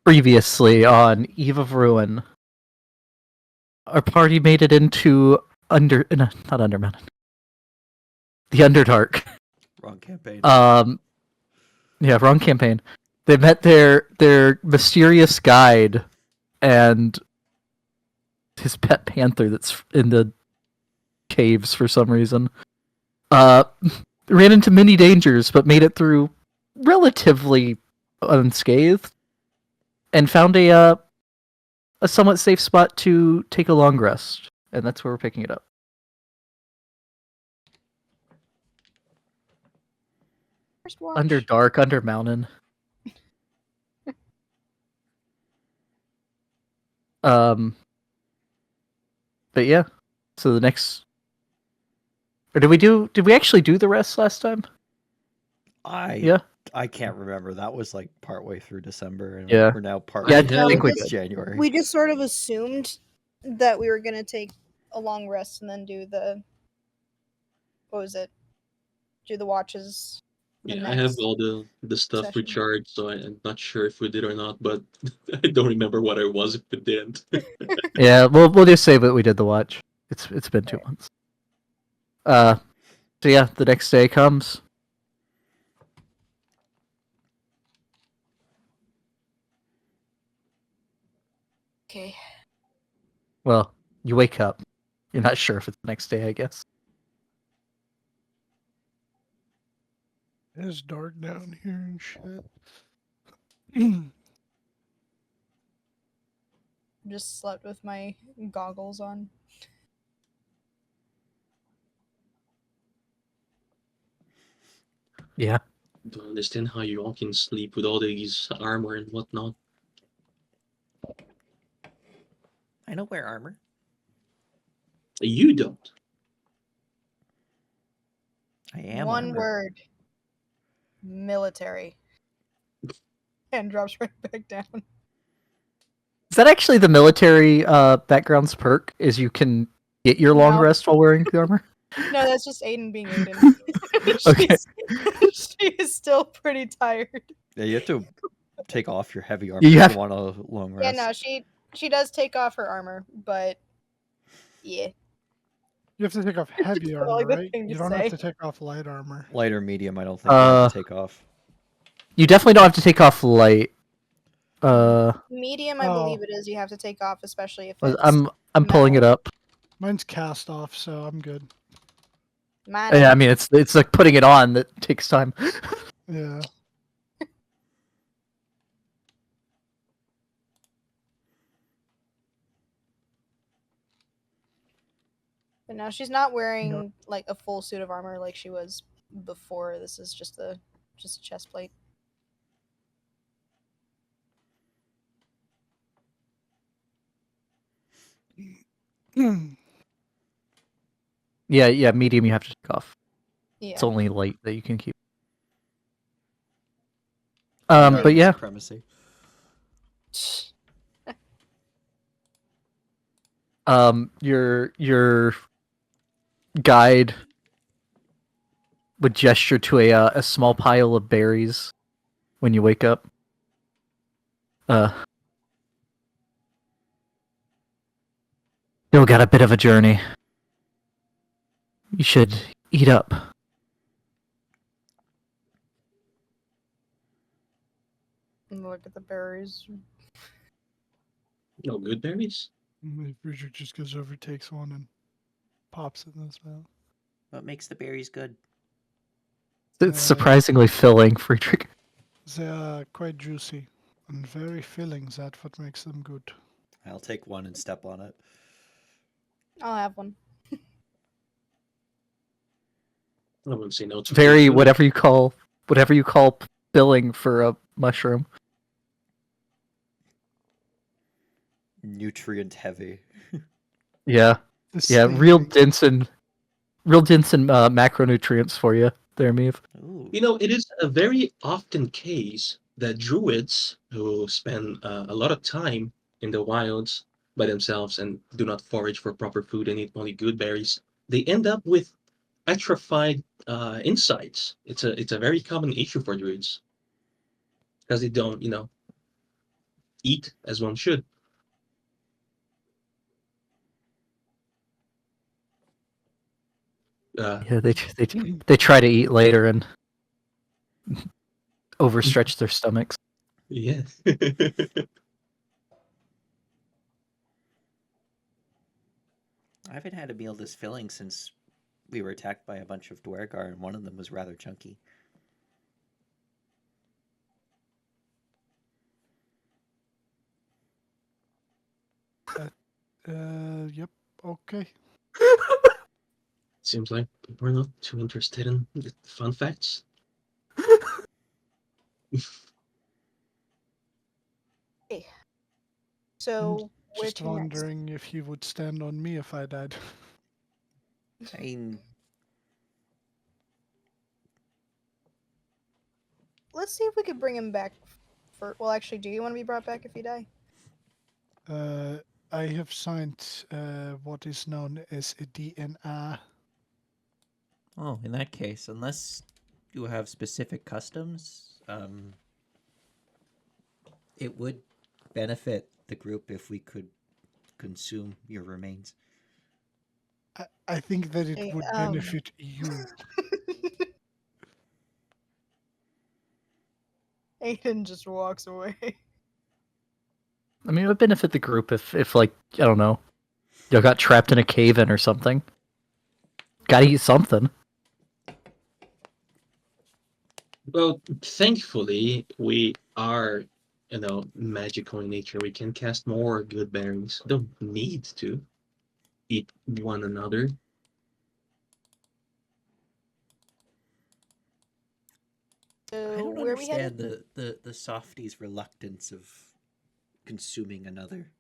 Previously on Eve of Ruin, our party made it into not Undermountain, the Underdark. Wrong campaign. Yeah, wrong campaign. They met their mysterious guide and his pet panther that's in the caves for some reason. Ran into many dangers, but made it through relatively unscathed, and found a somewhat safe spot to take a long rest, and that's where we're picking it up. First watch. Under dark, under mountain. But yeah. So the next, or did we actually do the rest last time? I can't remember. That was like partway through December, and Yeah. we're now Yeah, I partway think we through did. January. We just sort of assumed that we were gonna take a long rest and then do the do the watches. Yeah, I have all the stuff session. recharged, so I'm not sure if we did or not, but I don't remember what I was if we didn't. Yeah, we'll just say that we did the watch. It's been 2 months. So yeah, the next day comes. Okay. Well, you wake up. You're not sure if it's the next day, I guess. It's dark down here and shit. Just slept with my goggles on. Yeah. Don't understand how you all can sleep with all these armor and whatnot. I don't wear armor. You don't. I am One armor. word. Military. And drops right back down. Is that actually the military background's perk? Is you can get your long No. rest while wearing the armor? No, that's just Aiden being Aiden. Okay. She is still pretty tired. Yeah, you have to take off your heavy armor You if have- you want a long Yeah, rest. no, she does take off her armor, but yeah. You have to take off heavy Well, armor, the right? thing to You don't say. have to take off light armor. Light or medium, I don't think you have to take off. You definitely don't have to take off light. Medium, I believe it is. You have to take off, especially if it's I'm pulling it metal. up. Mine's cast off, so I'm good. Mine Yeah, I is. mean it's like putting it on that takes time. Yeah. But no, she's not wearing like a full suit of armor like she was before. This is just a chest plate. Yeah, medium you have to take off. Yeah. It's only light that you can keep. Alright, But yeah, Supremacy. your guide would gesture to a small pile of berries when you wake up. You got a bit of a journey. You should eat up. Look at the berries. No good berries? Richard just goes over, takes one, and pops it in his mouth. What makes the berries good? It's surprisingly filling, Friedrich. They are quite juicy and very filling. That's what makes them good. I'll take one and step on it. I'll have one. I wouldn't say no. It's Very good. whatever you call filling for a mushroom. Nutrient heavy. Yeah, real dense and macronutrients for you there, Meave. Ooh. You know, it is a very often case that druids who spend a lot of time in the wilds by themselves and do not forage for proper food and eat only good berries, they end up with atrophied insides. It's a very common issue for druids because they don't, eat as one should. Yeah, they try to eat later and overstretch their stomachs. Yeah. I haven't had a meal this filling since we were attacked by a bunch of Dwergar, and one of them was rather chunky. Yep. Okay. Seems like people are not too interested in the fun facts. So where Just to next? wondering if he would stand on me if I died. I mean, Let's see if we could bring him back. Well, actually, do you want to be brought back if you die? I have signed what is known as a DNA. oh, in that case, unless you have specific customs, it would benefit the group if we could consume your remains. I think that it Hey, would benefit you. Aiden just walks away. I mean, it would benefit the group if like, I don't know, y'all got trapped in a cave-in or something. Gotta eat something. Well, thankfully, we are, magical in nature. We can cast more good berries. Don't need to eat one another. I So don't where we headed? understand the softy's reluctance of consuming another.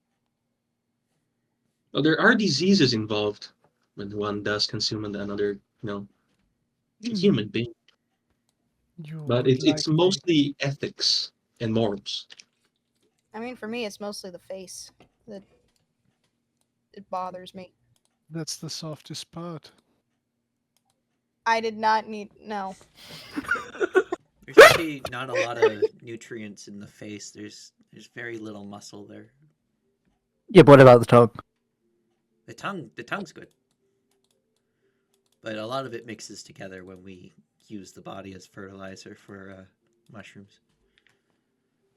Well, there are diseases involved when one does consume another, human being. You But would it's like mostly ethics and morals. I mean, for me, it's mostly the face that it bothers me. That's the softest part. I did not need no. There's actually not a lot of nutrients in the face. There's very little muscle there. Yeah, but what about the tongue? The tongue's good, but a lot of it mixes together when we use the body as fertilizer for mushrooms.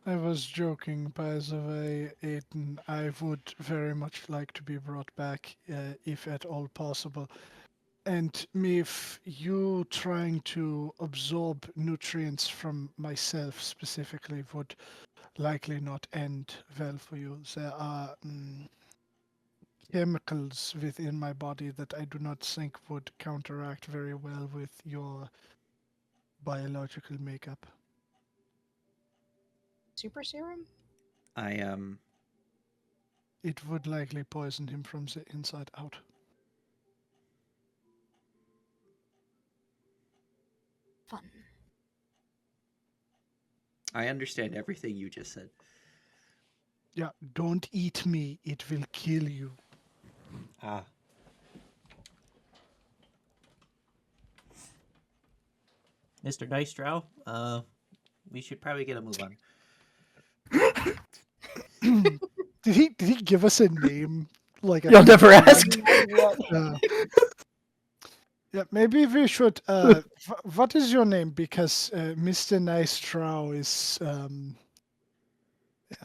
I was joking, by the way, Aiden. I would very much like to be brought back, if at all possible. And if you trying to absorb nutrients from myself specifically would likely not end well for you. There are chemicals within my body that I do not think would counteract very well with your biological makeup. Super serum? I It would likely poison him from the inside out. Fun. I understand everything you just said. Yeah, don't eat me. It will kill you. Ah. Mr. Nystrow, we should probably get a move on. Did he give us a name? Like Y'all never asked. Yeah, maybe we should. What is your name? Because Mr. Nystrow is. Yeah,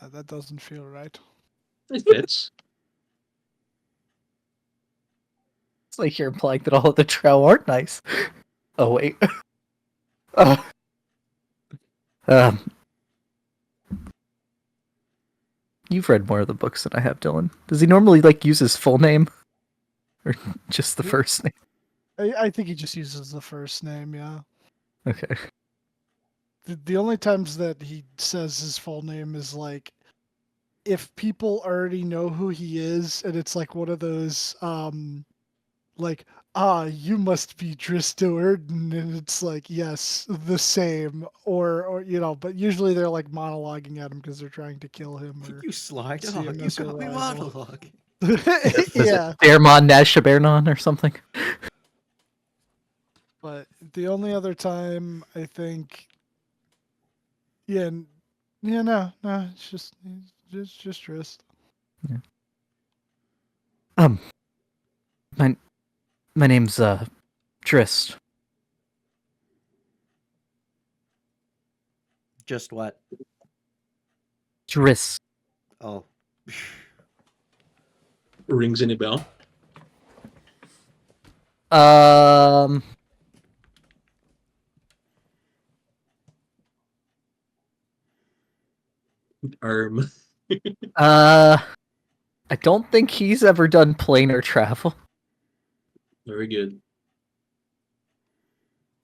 that doesn't feel right. It fits. It's like you're implying that all of the trow aren't nice. Oh wait. Uh, um, you've read more of the books than I have, Dylan. Does he normally like use his full name, or just the first name? I think he just uses the first name. Yeah. Okay. The only times that he says his full name is like if people already know who he is, and it's like one of those like, you must be Dristo Erden, and it's like, yes, the same, or but usually they're like monologuing at him because they're trying to kill him or You sly see him dog, you as a got me rival. monologuing. Yeah, Fairmon Nashabernon or something. but the only other time I think, yeah, no, it's just just wrist. Um, my name's Trist. Just what? Trist. Oh. Rings any bell? Um, Arm. I don't think he's ever done planar travel. Very good.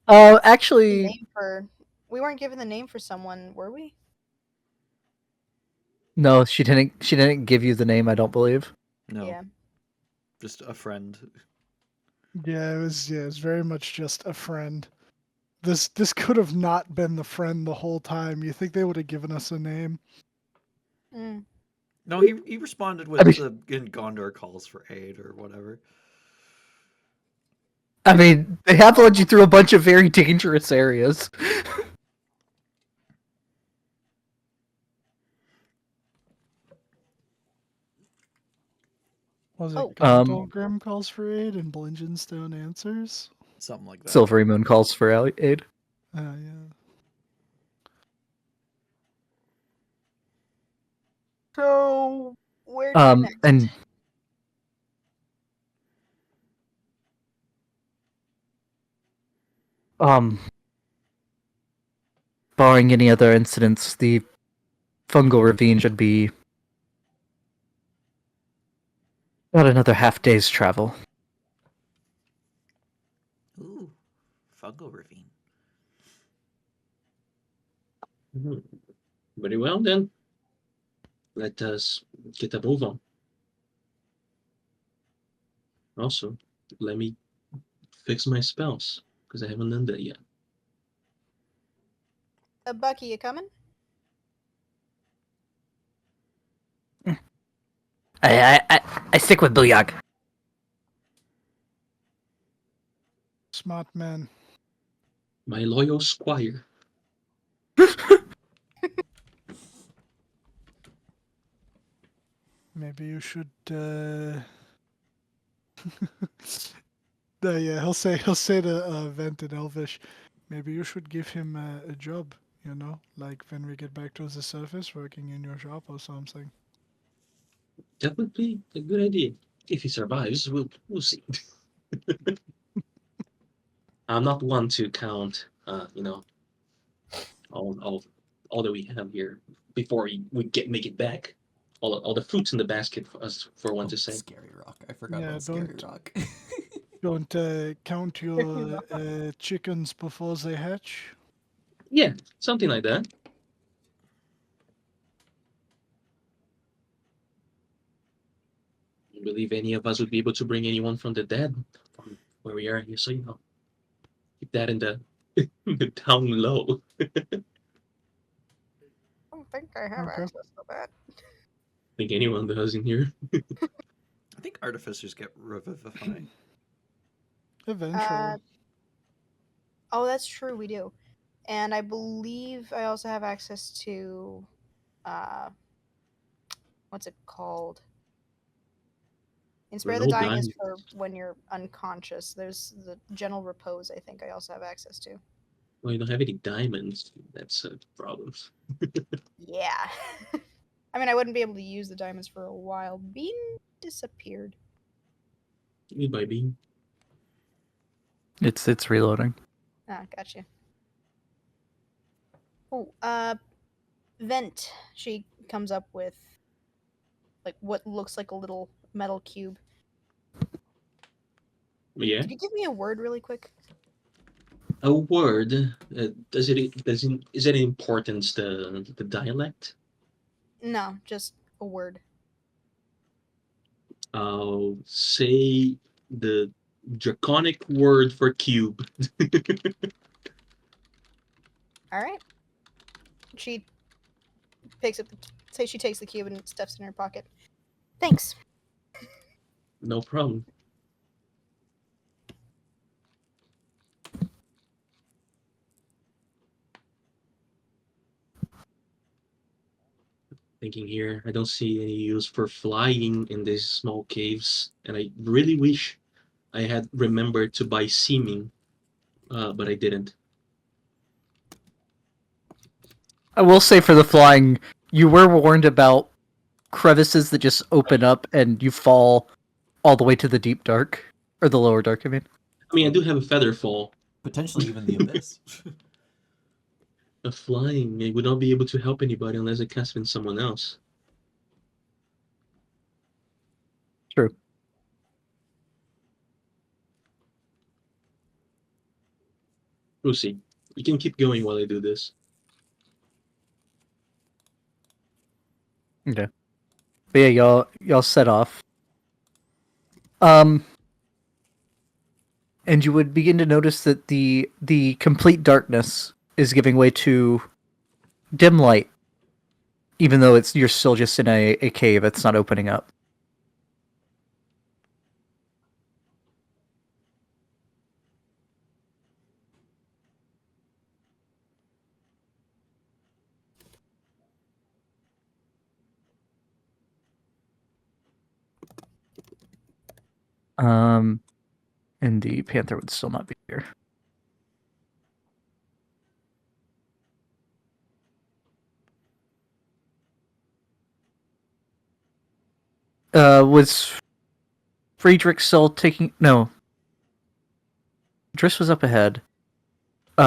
The Actually, name for we weren't given the name for someone, were we? no, she didn't. She didn't give you the name. I don't believe. No. Yeah. Just a friend. Yeah, it was very much just a friend. This could have not been the friend the whole time. You think they would have given us a name? Mm. No, he responded with in Gondor calls for aid or whatever. I mean, they have led you through a bunch of very dangerous areas. Was it Oh. Grim calls for aid and Blingenstone answers? Something like that. Silvery Moon calls for aid. Yeah. So where to next? And barring any other incidents, the Fungal Ravine should be about another half day's travel. Ooh, Fungal Ravine. Very well then. Let us get a move on. Also, let me fix my spells because I haven't done that yet. Bucky, you coming? I stick with Booyag. Smart man. My loyal squire. Maybe you should. Yeah, he'll say to Vent in Elvish. Maybe you should give him a job. You know, like when we get back to the surface, working in your shop or something. That would be a good idea. If he survives, we'll see. I'm not one to count, all that we have here before we make it back. All the fruits in the basket for us, for one to say. Scary Rock. I forgot Yeah, about Scary Rock. Don't count your chickens before they hatch. Yeah, something like that. I believe any of us would be able to bring anyone from the dead from where we are here. So keep that in the down low. I don't think I have Okay. access to that. I think anyone does in here. I think artificers get revivify. Eventually. Oh, that's true. We do, and I believe I also have access to, what's it called? Inspire the No Dying is dying. for when you're unconscious. There's the Gentle Repose. I think I also have access to. Well, you don't have any diamonds. That's a problem. Yeah. I mean, I wouldn't be able to use the diamonds for a while. Bean disappeared. It might be. It's reloading. Ah, gotcha. Oh, Vent. She comes up with like what looks like a little metal cube. Yeah. Could you give me a word really quick? A word. Is it importance the dialect? No, just a word. I'll say the draconic word for cube. All right. She picks up. Say she takes the cube and stuffs it in her pocket. Thanks. No problem. Thinking here, I don't see any use for flying in these small caves, and I really wish I had remembered to buy seeming, but I didn't. I will say for the flying, you were warned about crevices that just open up and you fall all the way to the deep dark. Or the lower dark, I mean. I mean, I do have a feather fall. Potentially even the abyss. But flying, I would not be able to help anybody unless I cast in someone else. True. We'll see. You can keep going while I do this. Okay. But yeah, y'all set off. And you would begin to notice that the complete darkness is giving way to dim light, even though you're still just in a cave. It's not opening up. And the panther would still not be here. Was Friedrich still taking... No. Driss was up ahead.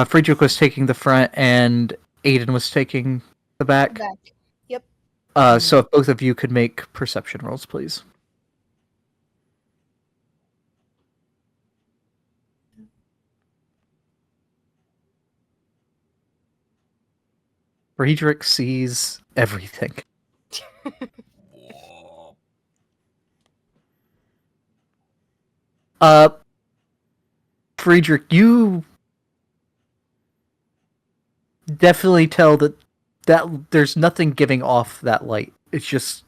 Friedrich was taking the front, and Aiden was taking the back. Back. Yep. So if both of you could make perception rolls, please. Friedrich sees everything. Friedrich, you definitely tell that there's nothing giving off that light. It just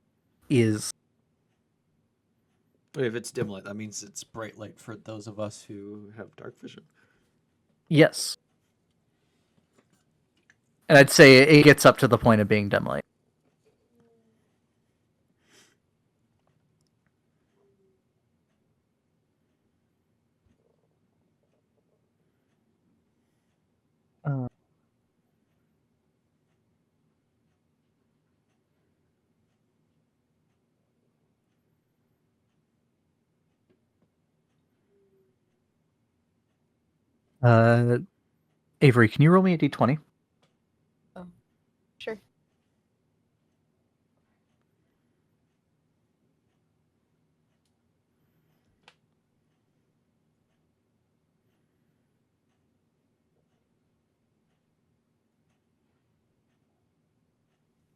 is. But if it's dim light, that means it's bright light for those of us who have dark vision. Yes. And I'd say it gets up to the point of being dim light. Avery, can you roll me a d20? Sure.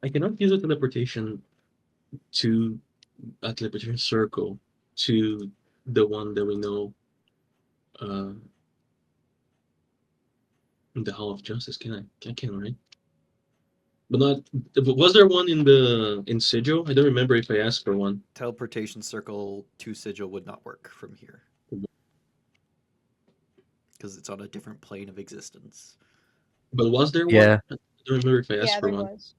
I cannot use a teleportation circle to the one that we know in the Hall of Justice, can I? I can, right? But not. Was there one in Sigil? I don't remember if I asked for one. Teleportation circle to Sigil would not work from here. Because it's on a different plane of existence. But was there Yeah. one? I don't remember if I asked Yeah, for there one. was.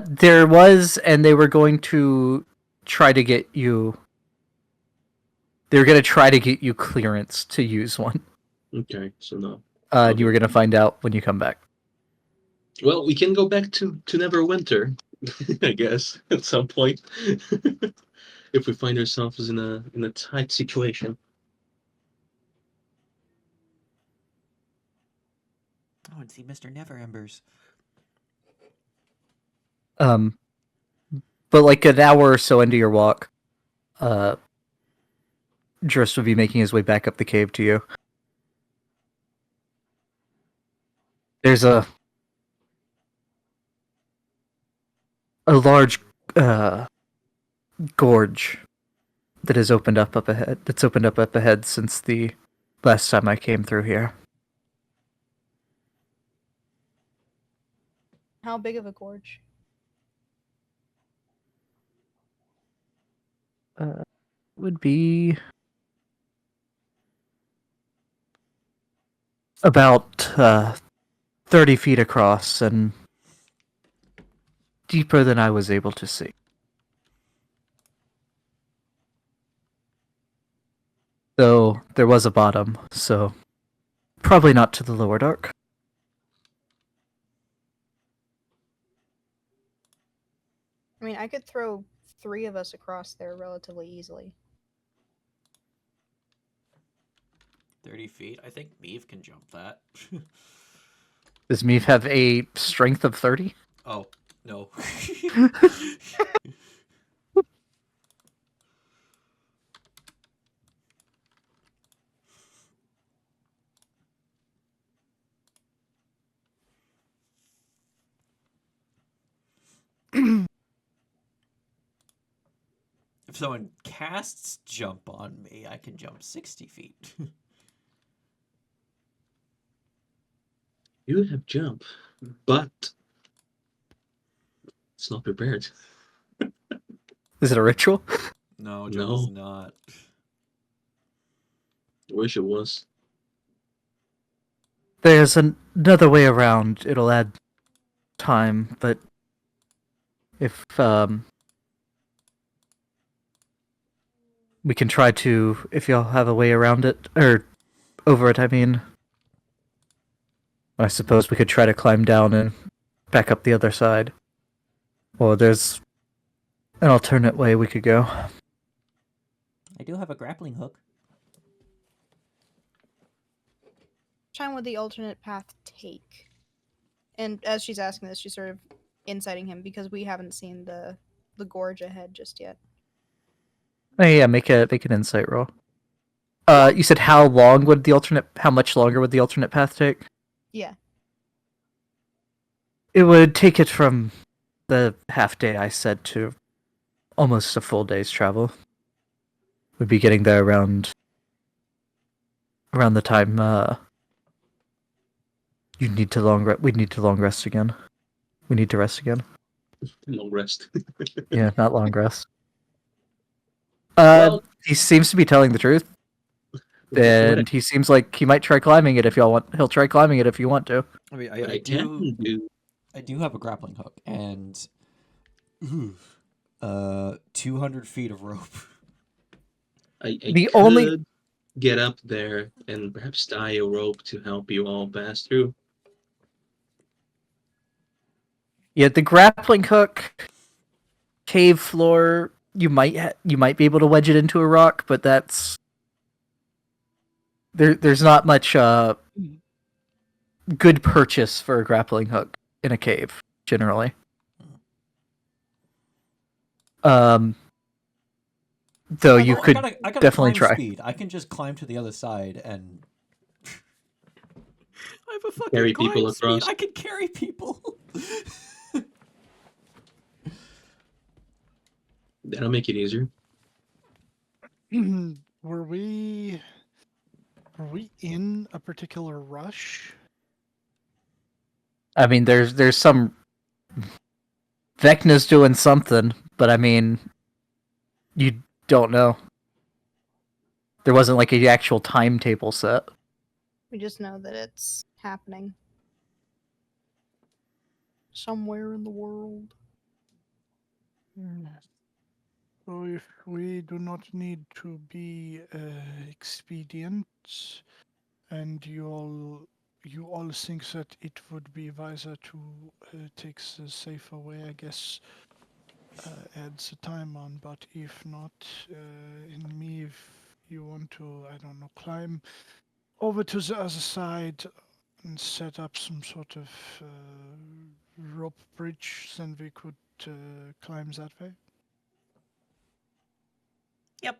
There was, and they were going to try to get you. They were going to try to get you clearance to use one. Okay, so no. And you were going to find out when you come back. Well, we can go back to Neverwinter, I guess, at some point, if we find ourselves in a tight situation. Oh, and see Mr. Never Embers. But like an hour or so into your walk, Driss would be making his way back up the cave to you. There's a large gorge that has opened up ahead. That's opened up ahead since the last time I came through here. How big of a gorge? Would be about 30 feet across and deeper than I was able to see. Though there was a bottom, so probably not to the lower dark. I mean, I could throw 3 of us across there relatively easily. 30 feet. I think Meave can jump that. Does Meave have a strength of 30? Oh, no. If someone casts jump on me, I can jump 60 feet. You have jump, but it's not prepared. Is it a ritual? No, jump is No. not. I wish it was. There's another way around. It'll add time, but if we can try to, if y'all have a way around it, or over it, I mean, I suppose we could try to climb down and back up the other side. Or there's an alternate way we could go. I do have a grappling hook. Time would the alternate path take? And as she's asking this, she's sort of inciting him because we haven't seen the gorge ahead just yet. Oh, yeah, make an insight roll. You said how much longer would the alternate path take? Yeah. It would take it from the half day I said to almost a full day's travel. We'd be getting there around the time we'd need to long rest again. We need to rest again. Long rest. Yeah, not long rest. Well- He seems to be telling the truth, and he seems like he might try climbing it if y'all want. He'll try climbing it if you want to. I mean, I can do. I do have a grappling hook and 200 feet of rope. I The could only- get up there and perhaps tie a rope to help you all pass through. Yeah, the grappling hook, cave floor. You might be able to wedge it into a rock, but that's there's not much good purchase for a grappling hook in a cave generally. Though you could I gotta definitely climb try. Speed. I can just climb to the other side and I have a fucking Carry people climb speed. across. I can carry people. That'll make it easier. Were we in a particular rush? I mean, there's some Vecna's doing something, but I mean, you don't know. There wasn't like an actual timetable set. We just know that it's happening. Somewhere in the world. So if we do not need to be expedient, and you all think that it would be wiser to take the safer way, I guess add the time on. But if not, in me, if you want to, I don't know, climb over to the other side and set up some sort of rope bridge, then we could climb that way. Yep.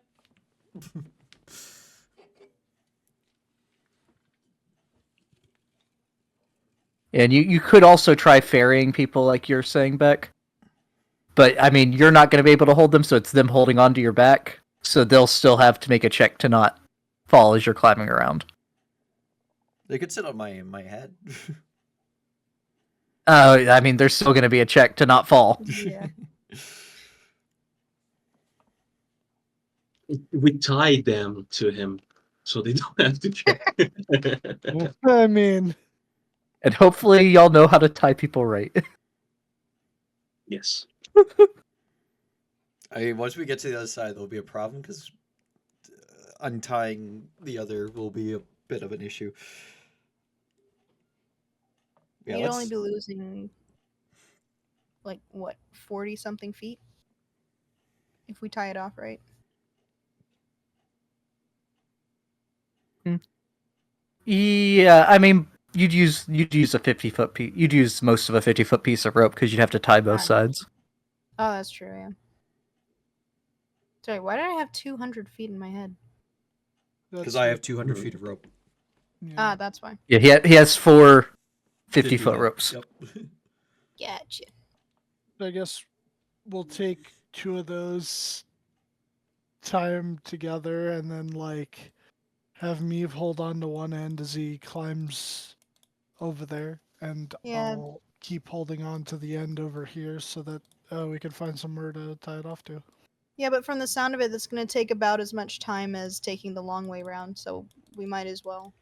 And you could also try ferrying people like you're saying, Beck. But, I mean, you're not going to be able to hold them, so it's them holding onto your back. So they'll still have to make a check to not fall as you're climbing around. They could sit on my head. I mean, there's still going to be a check to not fall. Yeah. We tied them to him, so they don't have to check. I mean, And hopefully y'all know how to tie people right. Yes. I mean, once we get to the other side, there'll be a problem because untying the other will be a bit of an issue. Yeah, You'd only let's. be losing, like, what, 40 something feet? If we tie it off right. Yeah, I mean, you'd use a 50-foot piece. You'd use most of a 50-foot piece of rope because you'd have to tie both Ah. sides. Oh, that's true, yeah. Sorry, why did I have 200 feet in my head? Because I have 200 feet of rope. Ah, that's why. Yeah, he has 4 To do 50-foot that. ropes. Yep. Gotcha. I guess we'll take 2 of those, tie them together, and then like have Meave hold on to one end as he climbs over there, and Yeah. I'll keep holding on to the end over here so that we can find somewhere to tie it off to. Yeah, but from the sound of it, that's going to take about as much time as taking the long way round, so we might as well.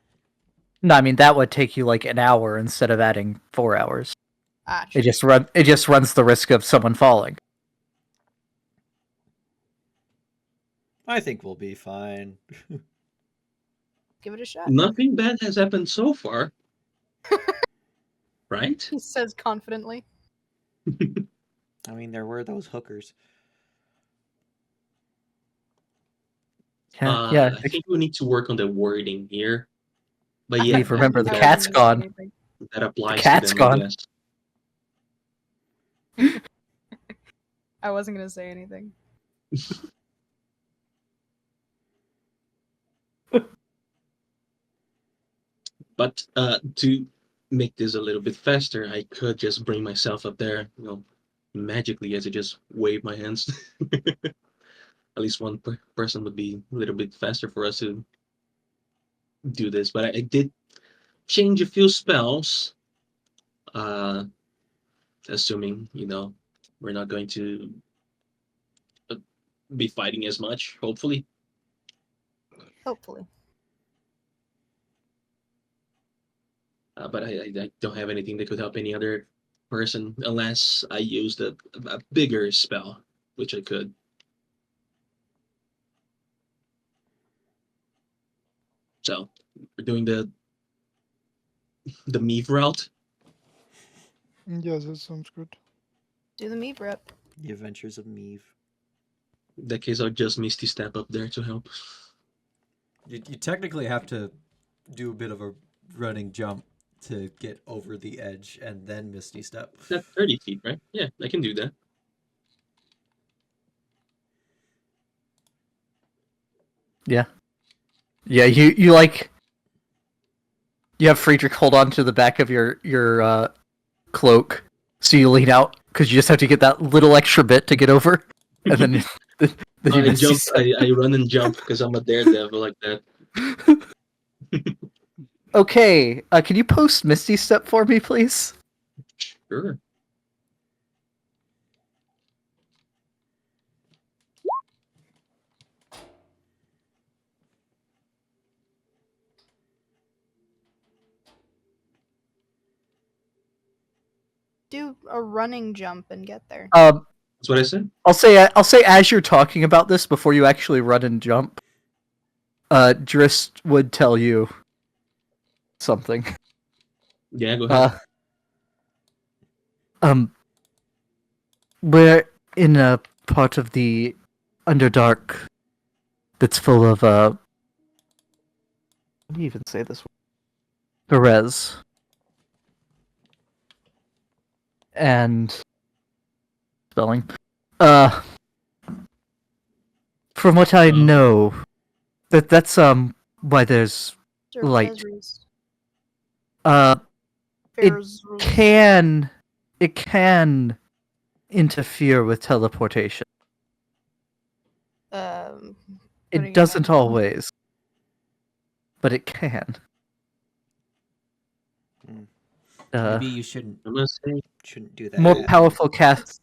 No, I mean that would take you like an hour instead of adding 4 hours. Ah, It just runs the risk of someone falling. I think we'll be fine. give it a shot. Nothing bad has happened so far. Right? He says confidently. I mean, there were those hookers. Yeah. I think we need to work on the wording here. But yeah, Steve, remember, I the think I cat's wasn't gonna say gone. anything. that applies cat's to them, gone. I guess. I wasn't going to say anything. But to make this a little bit faster, I could just bring myself up there, magically as I just wave my hands. At least one person would be a little bit faster for us to do this. But I did change a few spells, uh, assuming we're not going to uh, be fighting as much. Hopefully, Hopefully. but I don't have anything that could help any other person unless I used a bigger spell, which I could. So we're doing the Meave route. Yes, that sounds good. Do the meat rep. The Adventures of Meave. In that case, I'll just Misty Step up there to help. You technically have to do a bit of a running jump to get over the edge and then Misty Step. That's 30 feet, right? Yeah, I can do that. Yeah. Yeah, you have Friedrich hold on to the back of your cloak, so you lean out because you just have to get that little extra bit to get over, and then you I Misty jump. Step. I run and jump because I'm a daredevil like that. Okay, can you post Misty Step for me, please? Sure. Do a running jump and get there. That's what I said. I'll say as you're talking about this before you actually run and jump, Drist would tell you something. Yeah, go ahead. We're in a part of the Underdark that's full of how do you even say this word? Perez. And spelling. From what I know, that's why there's light. It can interfere with teleportation. It doesn't always, but it can. Maybe you shouldn't. I'm gonna say Shouldn't do that. More powerful casters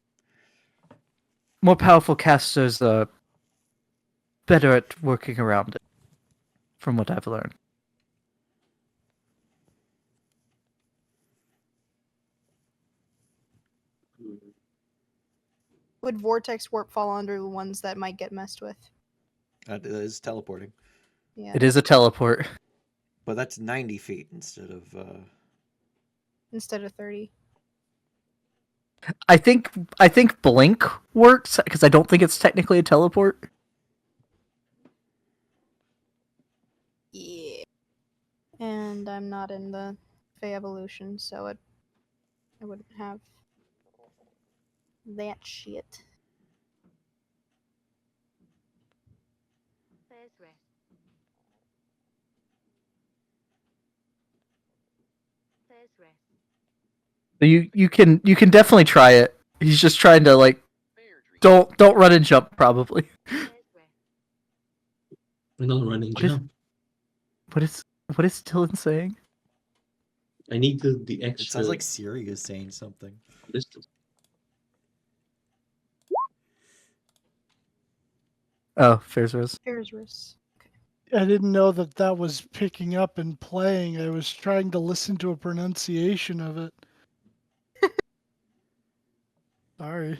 are better at working around it, from what I've learned. Would vortex warp fall under the ones that might get messed with? That is teleporting, Yeah. It is a teleport. but that's 90 feet instead of. Instead of 30. I think blink works because I don't think it's technically a teleport. Yeah. And I'm not in the Fey evolution, so I wouldn't have that shit. So you can definitely try it. He's just trying to like don't run and jump probably. I don't run and What is- jump. What is Dylan saying? I need the It extra sounds like Siri is saying something. distance. Oh, Fairs Rose. Fairs. I didn't know that was picking up and playing. I was trying to listen to a pronunciation of it. Sorry.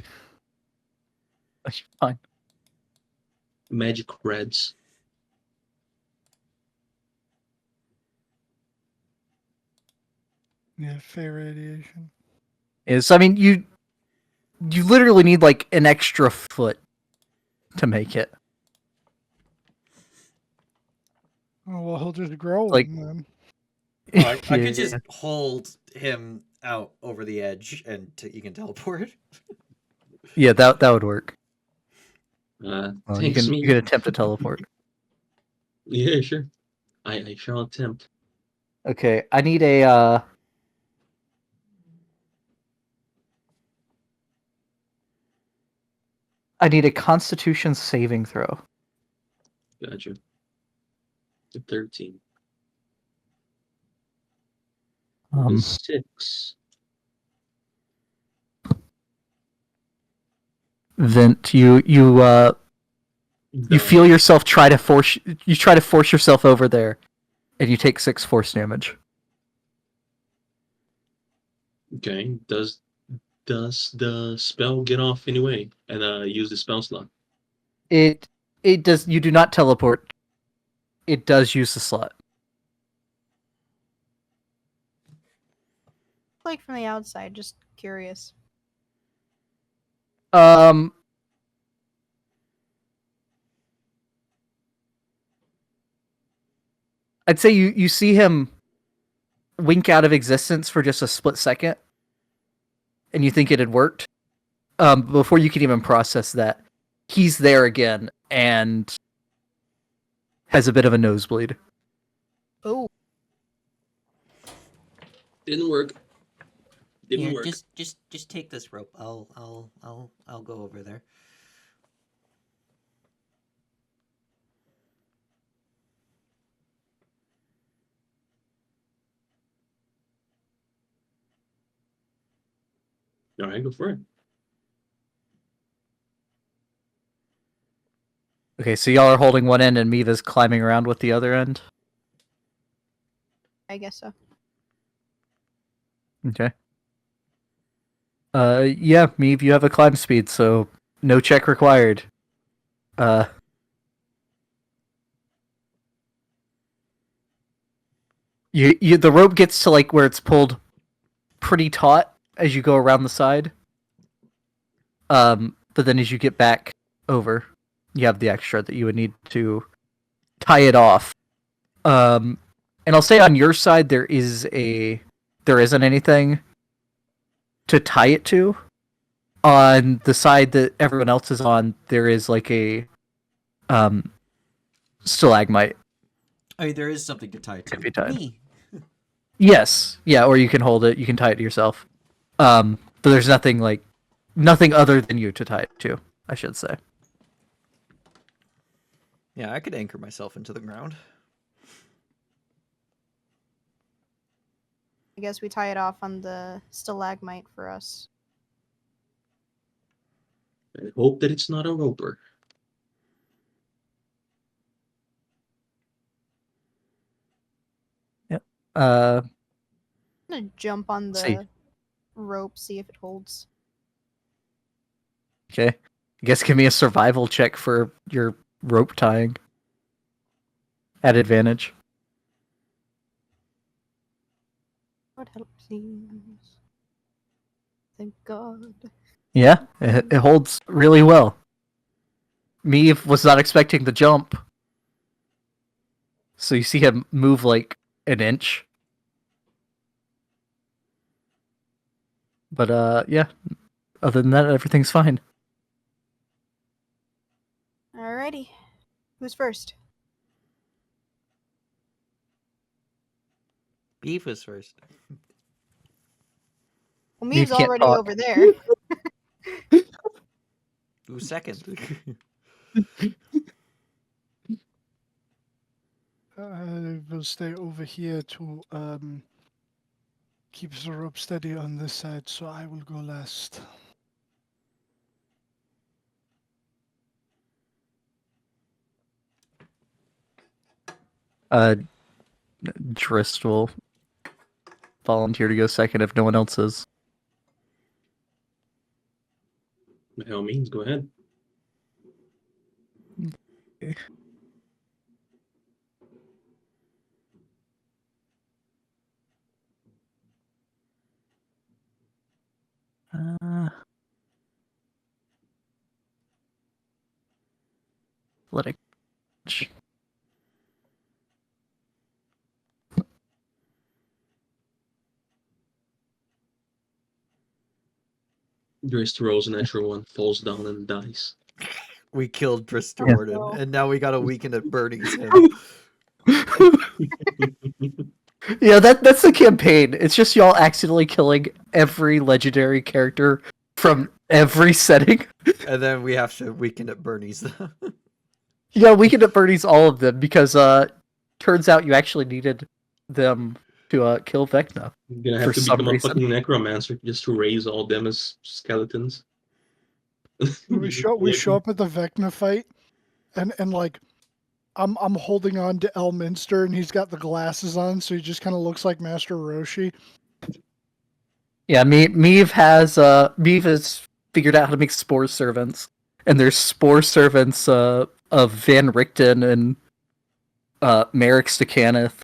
Fine. Magic reds. Yeah, Fey radiation. Is I mean you literally need like an extra foot to make it. Oh well, he'll just grow Like- one then. Oh, I could Yeah. just hold him out over the edge and you can teleport. Yeah, that would work. Well, You can attempt to teleport. Yeah, sure. I shall attempt. Okay, I need a Constitution saving throw. Gotcha. 13. 6. Vint, you feel yourself try to force yourself over there, and you take 6 force damage. Okay. Does the spell get off anyway? And use the spell slot? It does. You do not teleport. It does use the slot. Like from the outside, just curious. I'd say you see him wink out of existence for just a split second, and you think it had worked. Before you can even process that, he's there again and has a bit of a nosebleed. Oh, Didn't work. Didn't Here, work. just take this rope. I'll go over there. All right, go for it. Okay, so y'all are holding one end, and Miva's climbing around with the other end. I guess so. Okay. Yeah, Meave, you have a climb speed, so no check required. The rope gets to like where it's pulled pretty taut as you go around the side. But then as you get back over, you have the extra that you would need to tie it off. And I'll say on your side there isn't anything to tie it to. On the side that everyone else is on, there is like a stalagmite. I mean, there is something to tie Could be to. tied. Me. Yes, yeah, or you can hold it. You can tie it to yourself. But there's nothing other than you to tie it to, I should say. Yeah, I could anchor myself into the ground. I guess we tie it off on the stalagmite for us. I hope that it's not a roper. Uh, I'm gonna jump on the See. rope, see if it holds. Okay. I guess give me a survival check for your rope tying. At advantage. God help me. Thank God. Yeah, it holds really well. Meave was not expecting the jump. So you see him move like an inch. But yeah. Other than that, everything's fine. Alrighty. Who's first? Beef was first. Well, Meave Me's can't already talk. over there. Who's second? I will stay over here to keep the rope steady on this side, so I will go last. Drist will volunteer to go second if no one else is. By all means, go ahead. Athletic. Drist rolls a natural one, falls down and dies. We killed Drista Yeah. Warden, No. and now we got a weekend at Bernie's him. Yeah, that's the campaign. It's just y'all accidentally killing every legendary character from every setting. And then we have to weekend at Bernie's. Yeah, we can Bernie's all of them because turns out you actually needed them to kill Vecna. You're gonna For have to some become a reason. fucking necromancer just to raise all them as skeletons. We show up at the Vecna fight, and like I'm holding on to Elminster, and he's got the glasses on, so he just kind of looks like Master Roshi. Yeah, Meave has figured out how to make spore servants, and there's spore servants of Van Richten and Merrick Stakhanith,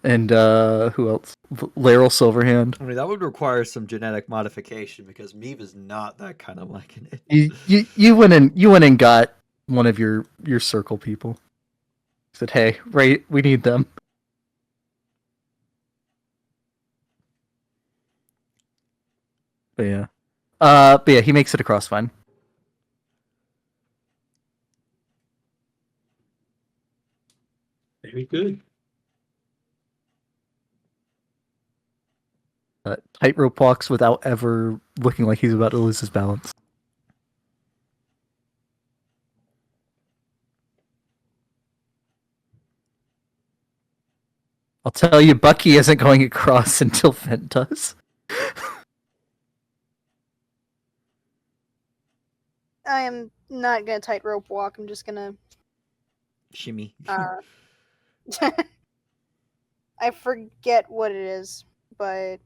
and who else? Laryl Silverhand. I mean, that would require some genetic modification because Meave is not that kind of like an You went and got one of your circle people. Said, hey, right, we need them. But yeah, he makes it across fine. Very good. Tightrope walks without ever looking like he's about to lose his balance. I'll tell you, Bucky isn't going across until Fent does. I am not gonna tightrope walk. I'm just gonna. shimmy. I forget what it is, but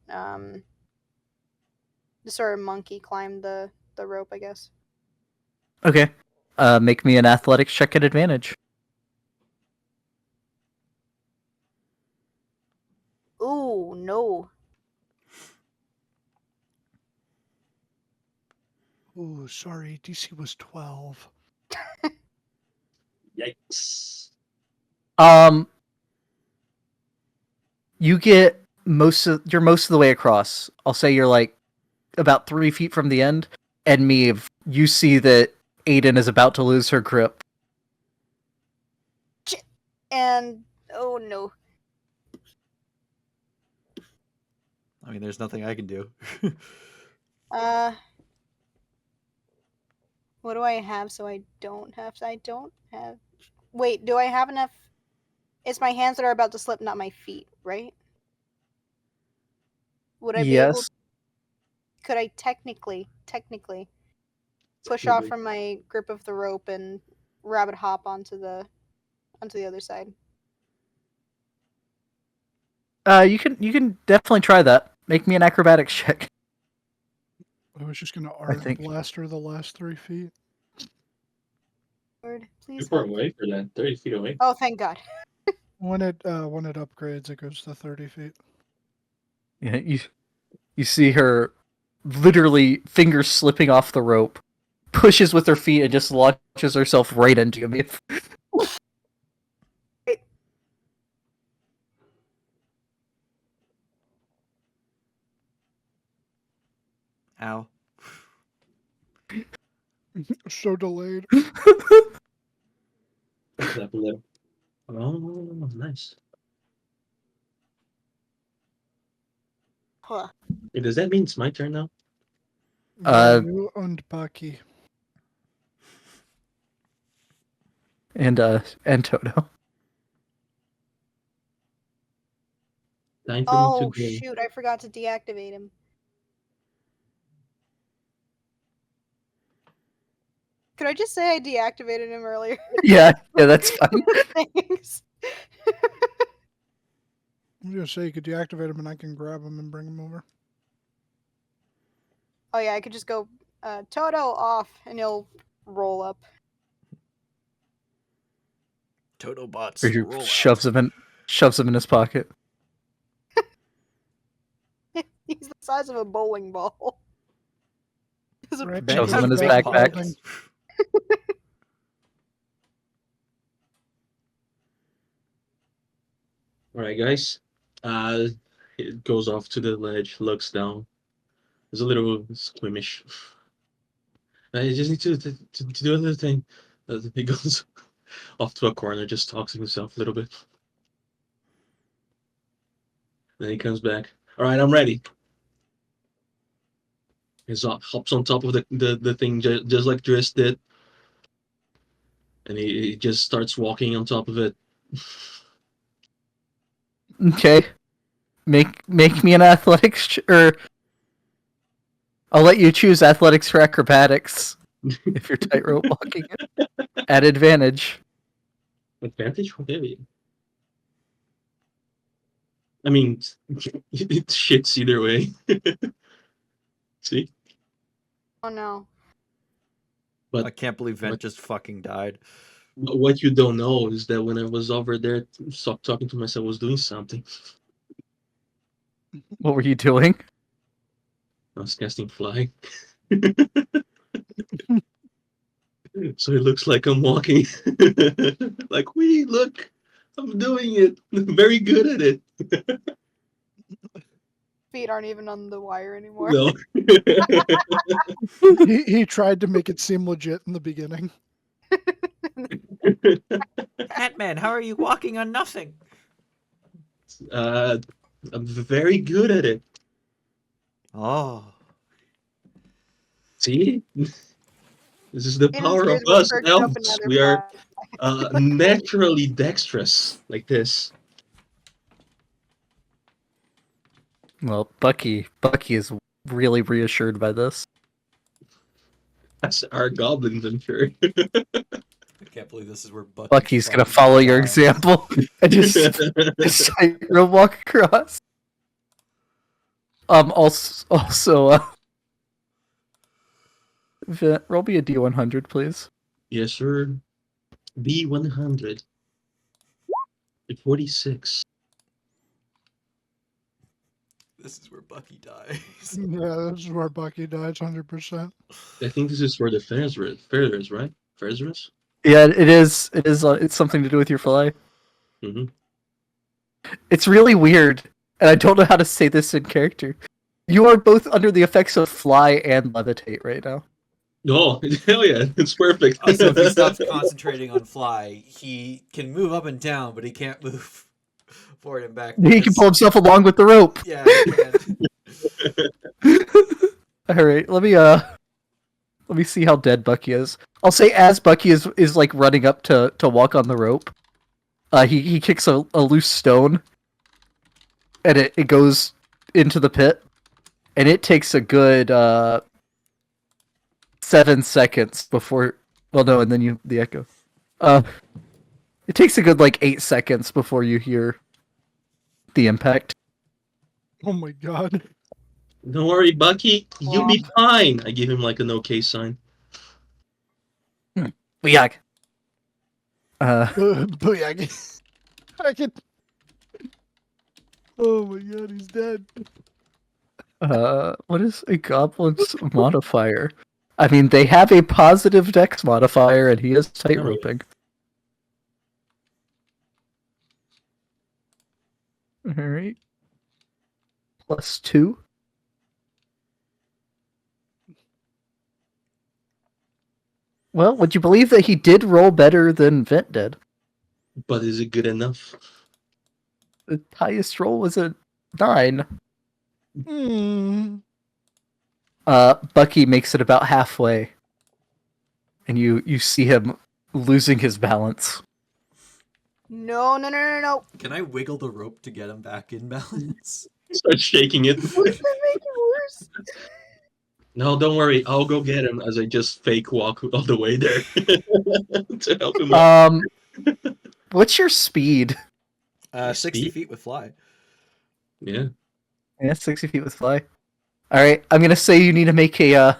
just sort of monkey climb the rope, I guess. Okay. Make me an athletics check at advantage. Ooh, no. Oh, sorry, DC was 12. Yikes. You get most of the way across. I'll say you're like about 3 feet from the end, and Meave, you see that Aiden is about to lose her grip. And oh no. I mean, there's nothing I can do. What do I have so I don't have to? I don't have. Wait, do I have enough? It's my hands that are about to slip, not my feet, right? Would I be able? Yes. Could I technically push off Technically. from my grip of the rope and rabbit hop onto the other side? You can definitely try that. Make me an acrobatics check. I was just gonna arc think- blaster the last 3 feet. Lord, Too please far help. away for that. 30 feet away. Oh, thank God. When it upgrades, it goes to 30 feet. Yeah, you see her literally fingers slipping off the rope, pushes with her feet and just launches herself right into you. Ow. So delayed. Slap a little. Oh, nice. Huh. Hey, does that mean it's my turn now? You and Bucky. and Toto. Time for me Oh, to go. shoot. I forgot to deactivate him. Could I just say I deactivated him earlier? Yeah, that's fine. Thanks. I'm gonna say you could deactivate him and I can grab him and bring him over. Oh, yeah, I could just go Toto off and he'll roll up. Toto bots. Or he roll shoves him in his pocket. He's the size of a bowling ball. Right, Ben Shoves has him in his big backpack. pockets. All right, guys. It goes off to the ledge, looks down. It's a little squeamish. I just need to do another thing. He goes off to a corner, just talks to himself a little bit. Then he comes back. All right, I'm ready. He hops on top of the thing just like Driss did. And he just starts walking on top of it. Okay. Make me an athletics or I'll let you choose athletics or acrobatics if you're tightrope walking at advantage. Advantage? Okay. I mean, it shits either way. See? Oh no. But I can't believe Vent what- just fucking died. what you don't know is that when I was over there talking to myself, I was doing something. What were you doing? I was casting fly. So it looks like I'm walking. Like, wee, look, I'm doing it. I'm very good at it. Feet aren't even on the wire anymore. No. He tried to make it seem legit in the beginning. Ant-Man, how are you walking on nothing? I'm very good at it. Oh. See? This is the In his power of ears, we us perched up elves. another We are fly. naturally dexterous like this. Well, Bucky is really reassured by this. That's our goblins, I'm sure. I can't believe this is where Bucky's gonna follow your example and just tightrope walk across. Also, Vin, roll me a D100, please. Yes, sir. B100. 46. This is where Bucky dies. Yeah, this is where Bucky dies 100%. I think this is for the feathers, right? Feathers? Yeah, it is. It is. It's something to do with your fly. Mm-hmm. It's really weird, and I don't know how to say this in character. You are both under the effects of fly and levitate right now. Oh, hell yeah, it's perfect. Also, if he stops concentrating on fly, he can move up and down, but he can't move forward and back. He can because- pull himself along with the rope. Yeah, he can. All right, let me see how dead Bucky is. I'll say as Bucky is like running up to walk on the rope, he kicks a loose stone, and it goes into the pit, and it takes a good 7 seconds before. Well, no, and then the echo. It takes a good like 8 seconds before you hear the impact. Oh my god. Don't worry, Bucky. You'll be Um, fine. I give him like an okay sign. Yuck. Booyah. I can. Oh my god, he's dead. What is a goblin's modifier? I mean, they have a positive dex modifier, and he is tight Oh, yeah. roping. All right. +2. Well, would you believe that he did roll better than Vent did? But is it good enough? The highest roll was a 9. Hmm. Bucky makes it about halfway, and you see him losing his balance. No, no, no, no, no. Can I wiggle the rope to get him back in balance? Start shaking it. What if I make it worse? No, don't worry. I'll go get him as I just fake walk all the way there to help him out. What's your speed? 60 Speed? feet with fly. Yeah. Yeah, 60 feet with fly. Alright, I'm gonna say you need to make a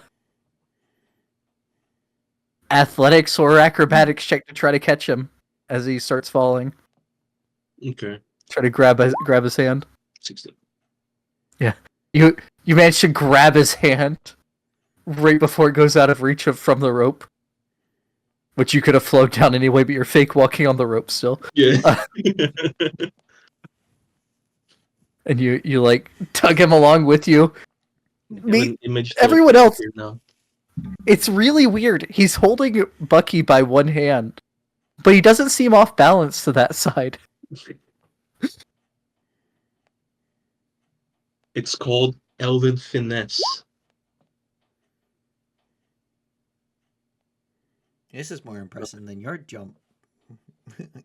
athletics or acrobatics check to try to catch him as he starts falling. Okay. Try to grab his hand. 16. You manage to grab his hand right before it goes out of reach from the rope. Which you could have flowed down anyway, but you're fake walking on the rope still. Yeah. And you like tug him along with you. Have an image Everyone else, here now. it's really weird. He's holding Bucky by one hand, but he doesn't seem off balance to that side. It's called Elven Finesse. This is more impressive than your jump,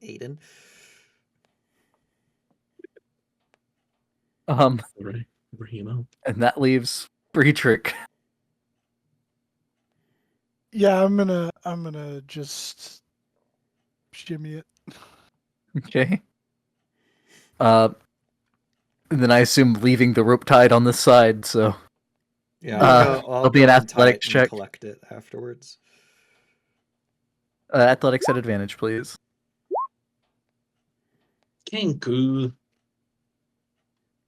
Aiden. Alright, bring him out. And that leaves Friedrich. Yeah, I'm gonna just shimmy it. Okay. And then I assume leaving the rope tied on this side, so Yeah, it'll I'll be an go and tie athletics it and check. collect it afterwards. Athletics at advantage, please. Kenku.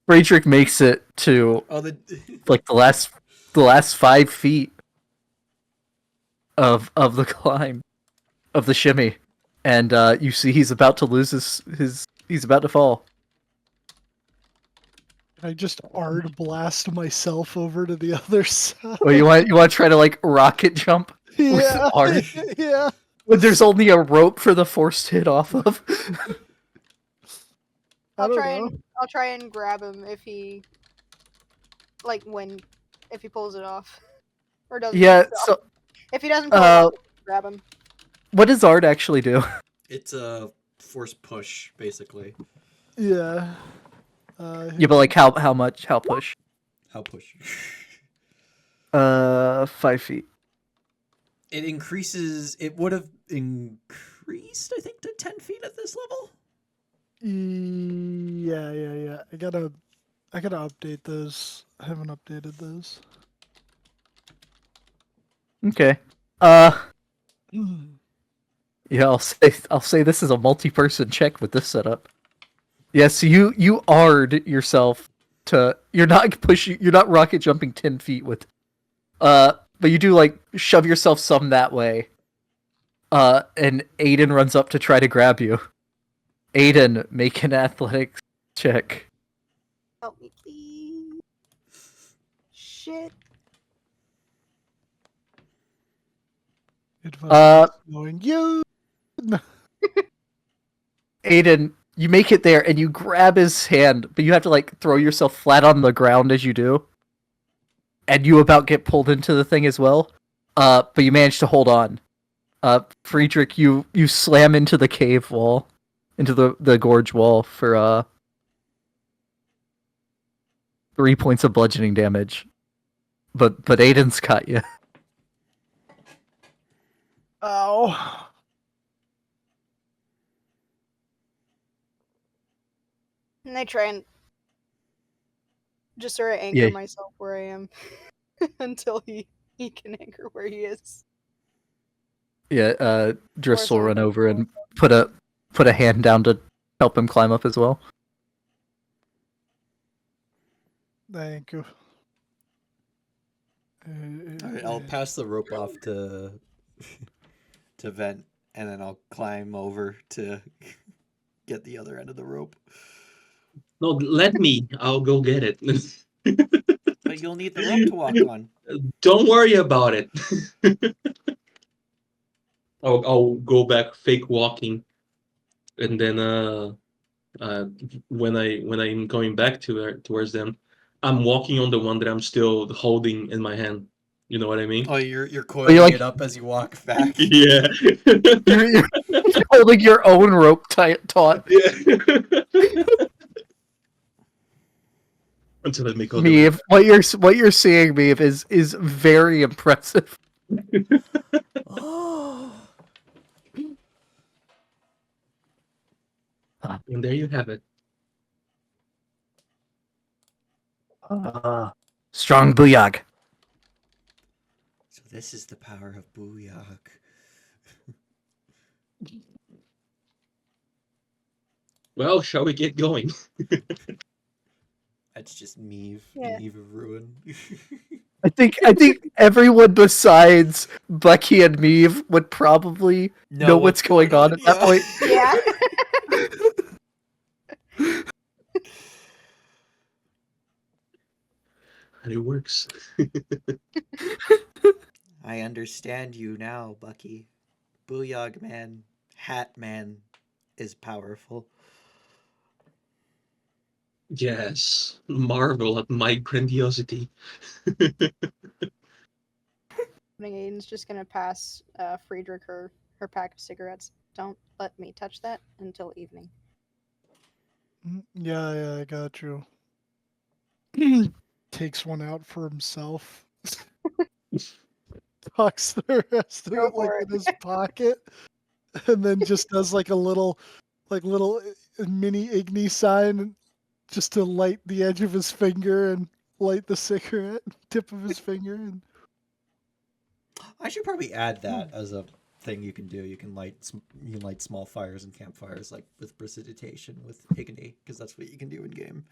Friedrich makes it to Oh, the like the last 5 feet of the climb of the shimmy, and you see he's about to lose his he's about to fall. I just ard blast myself over to the other side. Well, you want to try to like rocket jump with Yeah, art yeah. when there's only a rope for the forced hit off of. I don't know. I'll try and grab him if he, if he pulls it off, or doesn't. Yeah. pull it off. So, If he doesn't pull it off, grab him. what does art actually do? It's a force push, basically. Yeah. Yeah, but like how much? How push? How push? 5 feet. It increases. It would have increased, I think, to 10 feet at this level. Yeah. I gotta update those. I haven't updated those. Okay. Yeah, I'll say this is a multi-person check with this setup. Yeah, so you ard yourself to you're not rocket jumping 10 feet with but you do like shove yourself some that way. And Aiden runs up to try to grab you. Aiden, make an athletics check. Help me, please. Shit. Knowing you. Aiden, you make it there and you grab his hand, but you have to like throw yourself flat on the ground as you do. And you about get pulled into the thing as well. But you manage to hold on. Friedrich, you slam into the cave wall, into the gorge wall for 3 points of bludgeoning damage. But Aiden's got you. Ow. And they try and just sort of anchor myself where I am until he can anchor where he is. Yeah, Driss will run over and put a hand down to help him climb up as well. Thank you. Alright, I'll pass the rope off to Vent, and then I'll climb over to get the other end of the rope. No, let me. I'll go get it. But you'll need the rope to walk on. Don't worry about it. I'll go back fake walking, and then when I'm going back towards them, I'm walking on the one that I'm still holding in my hand. You know what I mean? Oh, you're coiling it up as you walk back. Yeah. You're holding your own rope taut. Yeah. Until I make all the Meave, what you're seeing, Meave, is very impressive. Oh. And there you have it. Strong booyag. So this is the power of Booyah. Well, shall we get going? That's just Meave. Yeah. Meave of Ruin. I think everyone besides Bucky and Meave would probably know what's going on at that point. Yeah. And it works. I understand you now, Bucky. Booyah Man, Hat Man is powerful. Yes. Marvel at my grandiosity. Aiden's just gonna pass Friedrich her pack of cigarettes. Don't let me touch that until evening. Yeah, I got you. Takes one out for himself. Tucks the rest of it like in his pocket, and then just does like a little mini Igni sign just to light the edge of his finger and light the cigarette tip of his finger. And I should probably add that as a thing you can do. You can light small fires and campfires like with precipitation with Igni, because that's what you can do in game.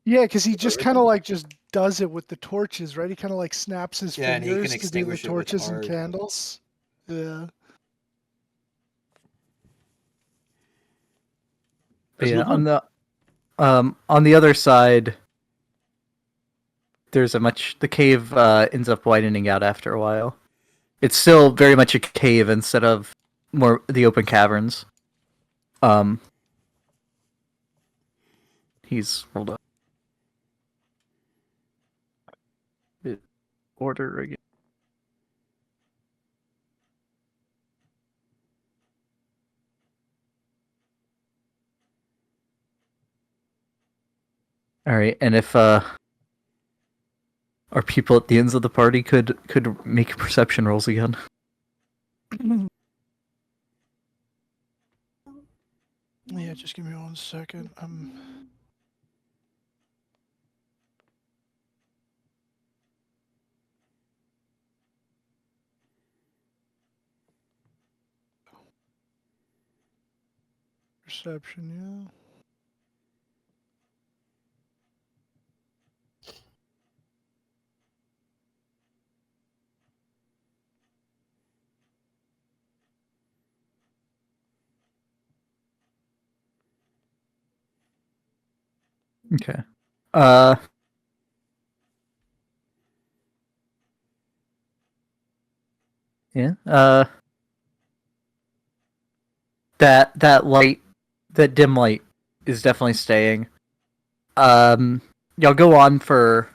yeah, because he just kind of like just does it with the torches, right? He kind of like snaps his and he can fingers to do the extinguish it with torches and R. candles. Yeah. But yeah, on the other side, the cave ends up widening out after a while. It's still very much a cave instead of more the open caverns. He's hold up. Order again. All right, and if our people at the ends of the party could make perception rolls again. Yeah, just give me 1 second. Perception, yeah. Okay. Yeah. That light, that dim light, is definitely staying. Y'all go on for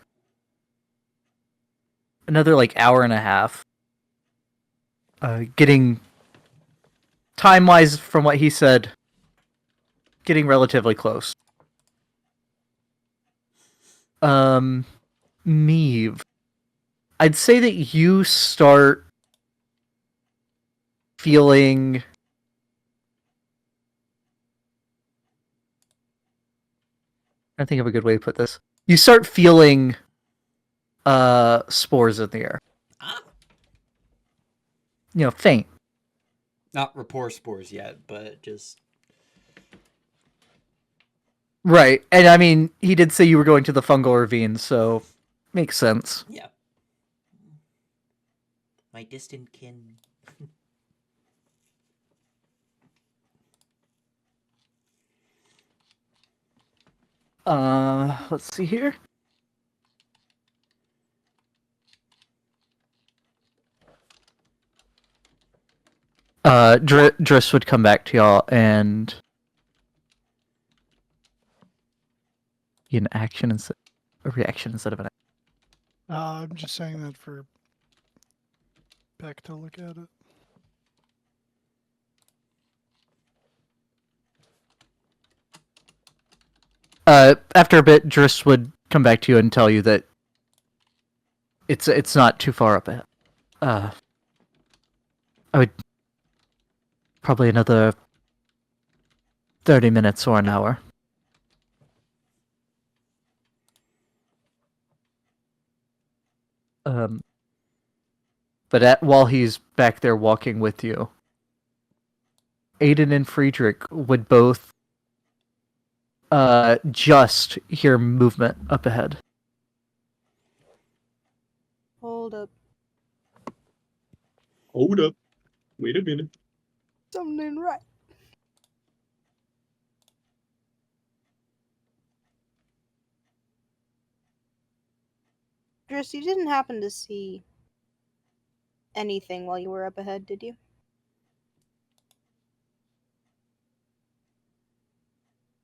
another like hour and a half. Getting time-wise, from what he said, getting relatively close. Meave, I'd say that you start feeling I think of a good way to put this. You start feeling spores in the air. Ah. Faint. Not rapport spores yet, but just Right. And I mean, he did say you were going to the Fungal Ravine, so makes sense. Yeah. My distant kin. Let's see here. Driss would come back to y'all and be an action instead, a reaction instead of an. I'm just saying that for Beck to look at it. After a bit, Driss would come back to you and tell you that it's not too far up ahead. I would probably another 30 minutes or an hour. But while he's back there walking with you, Aiden and Friedrich would both just hear movement up ahead. Hold up. Hold up. Wait a minute. Something ain't right. Driss, you didn't happen to see anything while you were up ahead, did you?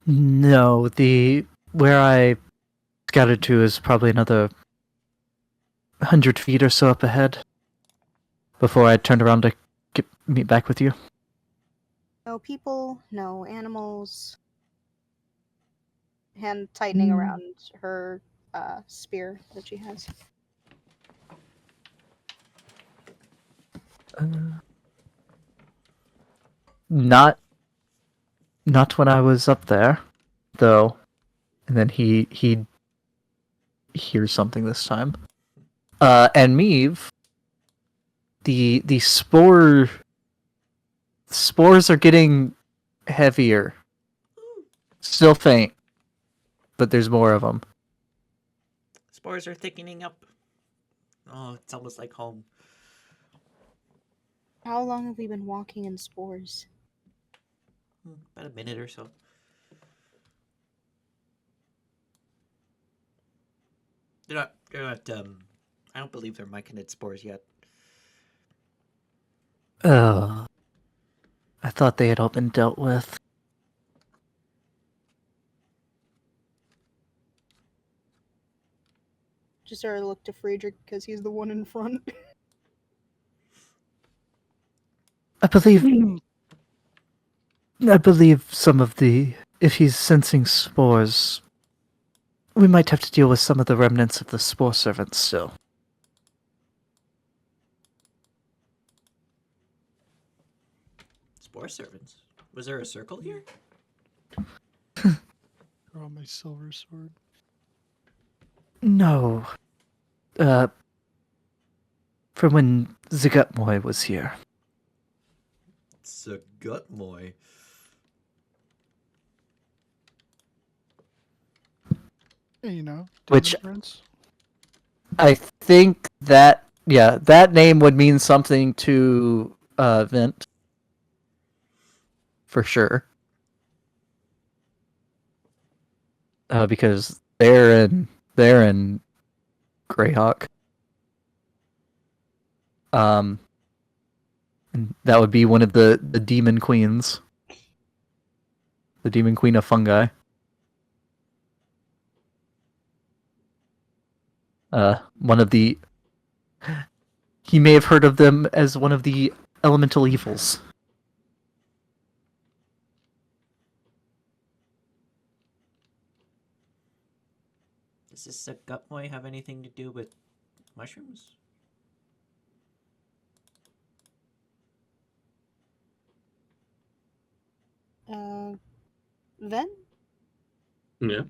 No, where I scouted to is probably another 100 feet or so up ahead before I turned around to meet back with you. No people, no animals. Hand tightening around her spear that she has. Not when I was up there, though. And then he hears something this time. And Meave, the spores are getting heavier. Still faint, but there's more of them. Spores are thickening up. Oh, it's almost like home. How long have we been walking in spores? About a minute or so. They're not, I don't believe they're myconid spores yet. I thought they had all been dealt with. Just sort of look to Friedrich because he's the one in front. I believe some of if he's sensing spores, we might have to deal with some of the remnants of the spore servants still. Spore servants? Was there a circle here? Draw my silver sword. No. From when Zigutmoy was here. Zagutmoy. Yeah, Which- Demon Prince. I think that name would mean something to Vint. For sure. Because they're in Greyhawk. And that would be one of the demon queens. The demon queen of fungi. One of the... He may have heard of them as one of the elemental evils. Does this Zagutmoy have anything to do with mushrooms? Then? Yeah.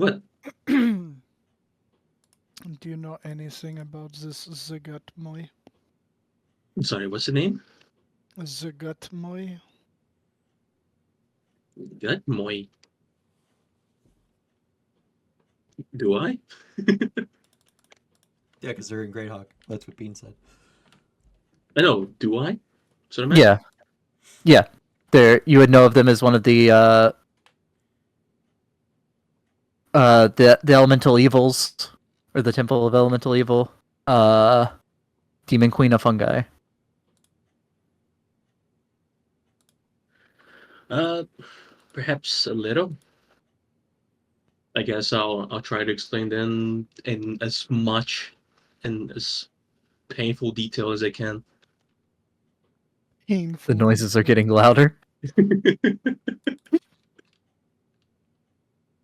What? Do you know anything about this Zagatmoy? Sorry, what's the name? Zagatmoy? Gut Moy. Do I? Yeah, because they're in Greyhawk. That's what Bean said. I know. Do I? That's what I'm Yeah, yeah. There, you would know of them as one of the elemental evils, or the temple of elemental evil. Demon Queen of Fungi. Perhaps a little. I guess I'll try to explain them in as much and as painful detail as I can. Painful. The noises are getting louder.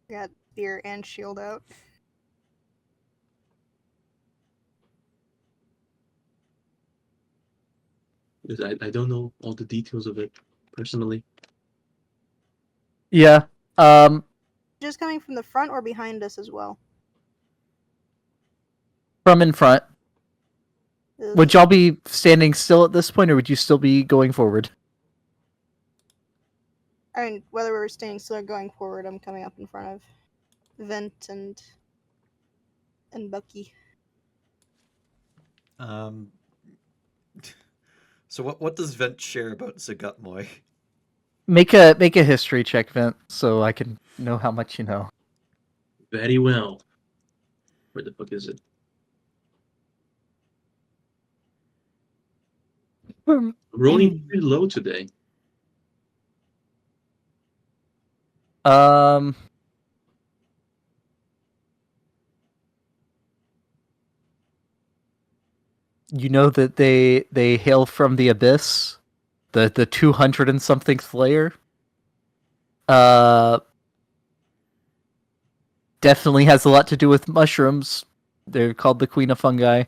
Got spear and shield out. I don't know all the details of it personally. Yeah. Just coming from the front or behind us as well? From in front. Ugh. Would y'all be standing still at this point, or would you still be going forward? I mean, whether we're staying still or going forward, I'm coming up in front of Vent and Bucky. So what does Vent share about Zagatmoy? Make a history check, Vent, so I can know how much you know. Very well. Where the fuck is it? Rolling pretty low today. You know that they hail from the abyss, the 200 and something layer. Definitely has a lot to do with mushrooms. They're called the Queen of Fungi.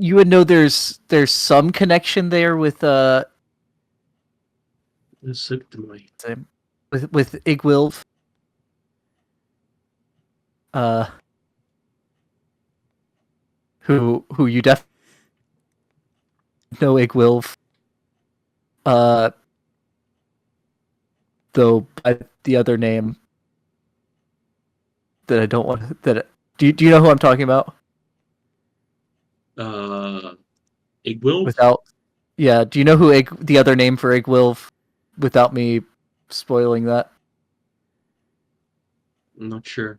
You would know there's some connection there with Insectoid. with Igwilv. Who you definitely know Igwilv. Though by the other name that I don't want that. Do you know who I'm talking about? Igwilf? Without, yeah. Do you know who the other name for Igwilv? Without me spoiling that. I'm not sure.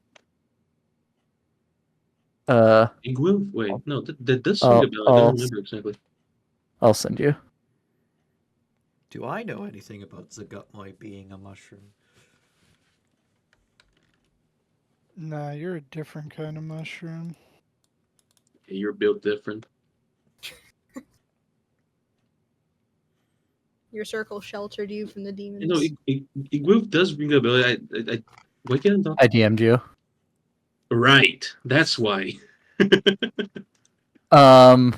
Uh, Igwilf? Wait, no, that does ring a bell. I don't remember exactly. I'll send you. Do I know anything about Zagatmoy being a mushroom? Nah, you're a different kind of mushroom. Yeah, you're built different. Your circle sheltered you from the demons. You know, Igwilf does ring a bell. Why can't I? I DM'd you. Right, that's why. And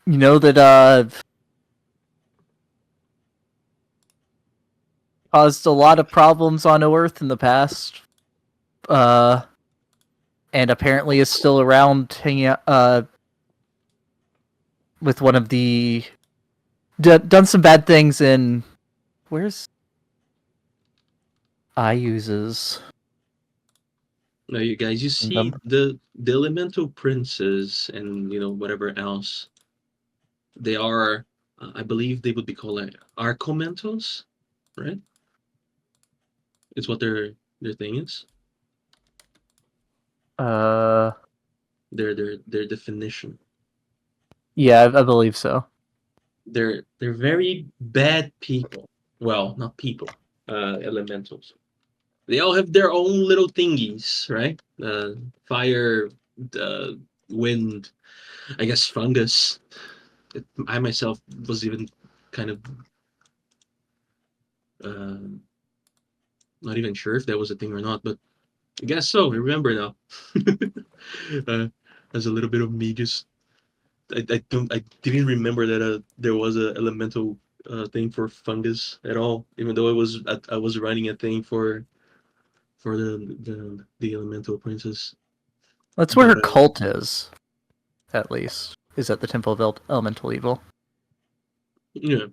you know that caused a lot of problems on Earth in the past. And apparently is still around hanging out with one of the done some bad things in where's I uses. No, you guys, you see Kingdom. the elemental princes and whatever else. They are, I believe they would be called like archomentals, right? It's what their thing is. Their definition. Yeah, I believe so. They're very bad people. Well, not people. Elementals. They all have their own little thingies, right? Fire, wind, I guess fungus. I myself was even kind of not even sure if that was a thing or not, but I guess so. I remember now. has a little bit of Migus. I didn't remember that there was a elemental thing for fungus at all, even though I was writing a thing for the elemental princess. That's where her But cult is, at least. Is at the Temple of Elemental Evil. yeah.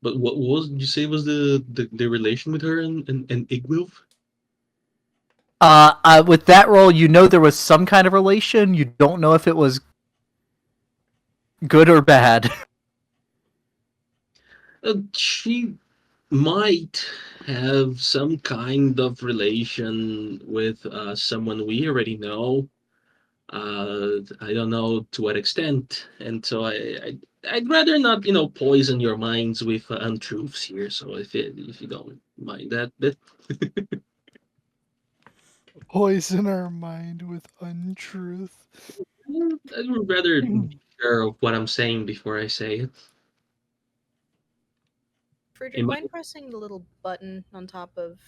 But what was did you say was the relation with her and Igwilf? With that role, you know there was some kind of relation. You don't know if it was good or bad. She might have some kind of relation with someone we already know. I don't know to what extent, and so I'd rather not, poison your minds with untruths here. So if you don't mind that bit, Poison our mind with untruth. I would rather be sure of what I'm saying before I say it. Friedrich, In my, mind pressing the little button on top of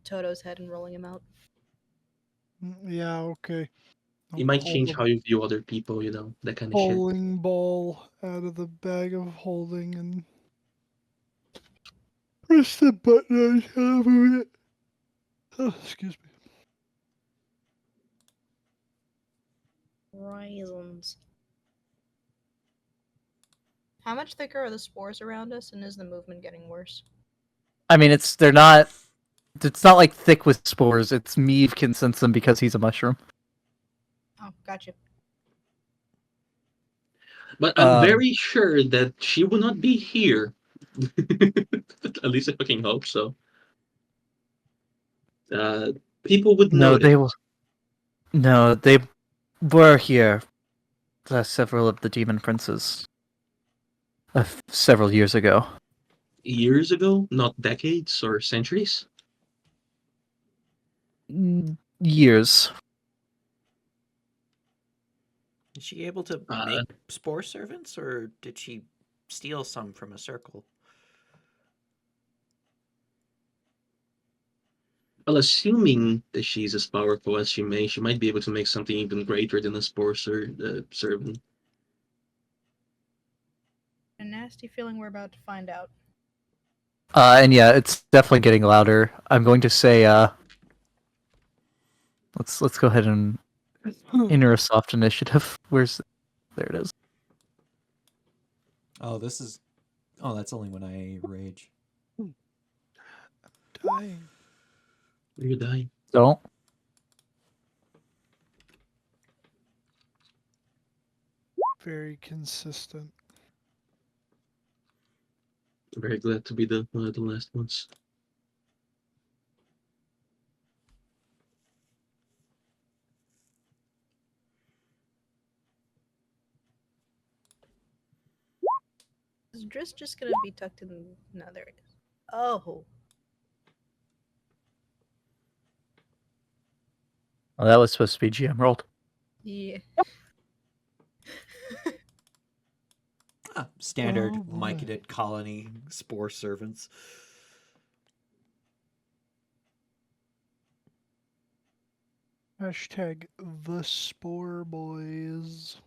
Toto's head and rolling him out? Yeah, okay. it I'll might pull change the how you view other people, that kind of shit. bowling ball out of the bag of holding and press the button on top of it. Oh, excuse me. Raisins. How much thicker are the spores around us, and is the movement getting worse? I mean, they're not. It's not like thick with spores. It's Meave can sense them because he's a mushroom. Oh, gotcha. But I'm very sure that she will not be here. At least I fucking hope so. Uh, People would No, notice. they will. No, they were here. Several of the demon princes. Several years ago. Years ago, not decades or centuries. Years. Is she able to Uh, make spore servants, or did she steal some from a circle? well, assuming that she's as powerful as she might be able to make something even greater than a servant. A nasty feeling we're about to find out. And yeah, it's definitely getting louder. I'm going to say, let's go ahead and enter a soft initiative. There it is. Oh, that's only when I rage. Dying. You die. Don't. Very consistent. Very glad to be one of the last ones. Is Driss just gonna be tucked in? No, there it is. Oh. Well, that was supposed to be GM rolled. Yeah. Standard Oh, boy. myconid colony spore servants. Hashtag the Spore Boys.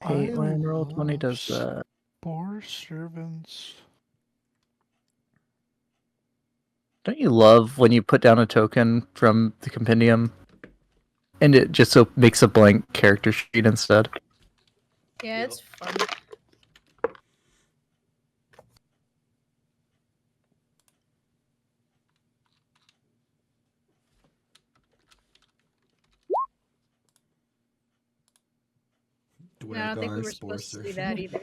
Caitlin roll 20 does that. Spore servants. Don't you love when you put down a token from the compendium and it just so makes a blank character sheet instead? Yeah, it's fun. No, I don't think we Dwergar were spore supposed to see servant. that either.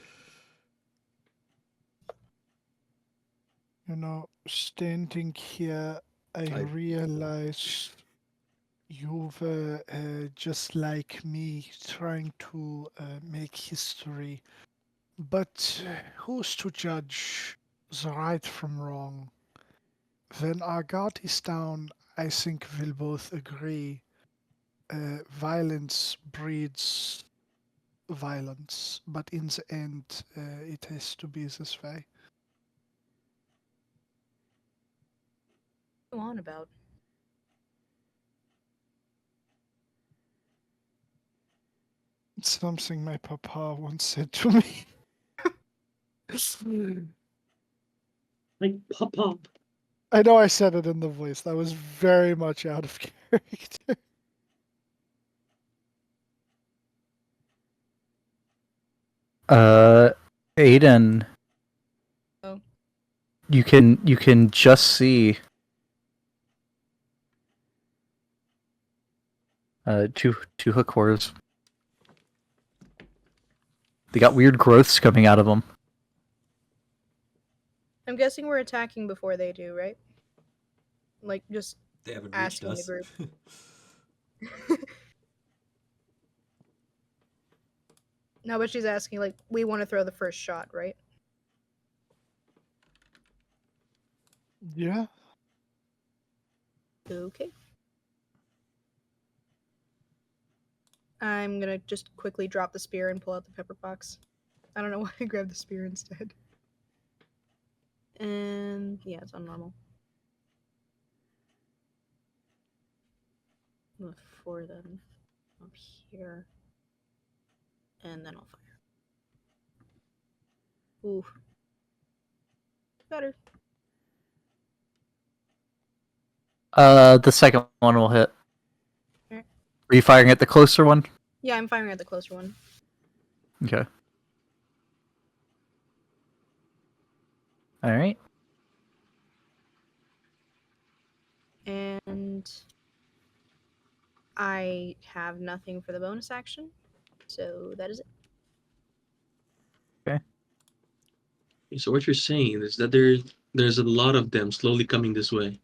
Standing here, I realize you were just like me, trying to make history. But who's to judge the right from wrong? When our guard is down, I think we'll both agree violence breeds violence, but in the end, it has to be this way. What are you on about? It's something my papa once said to me. Like pop up. I know I said it in the voice. That was very much out of character. Aiden. Oh. You can just see two hook horrors. They got weird growths coming out of them. I'm guessing we're attacking before they do, right? Like, just They haven't reached asking the us. group. No, but she's asking, like, we want to throw the first shot, right? Yeah. Okay. I'm gonna just quickly drop the spear and pull out the pepper box. I don't know why I grabbed the spear instead. And yeah, it's on normal. With 4 of them up here. And then I'll fire. Ooh. Better. The second one will hit. Alright. Are you firing at the closer one? Yeah, I'm firing at the closer one. Okay. All right. And I have nothing for the bonus action. So that is it. So what you're saying is that there's a lot of them slowly coming this way.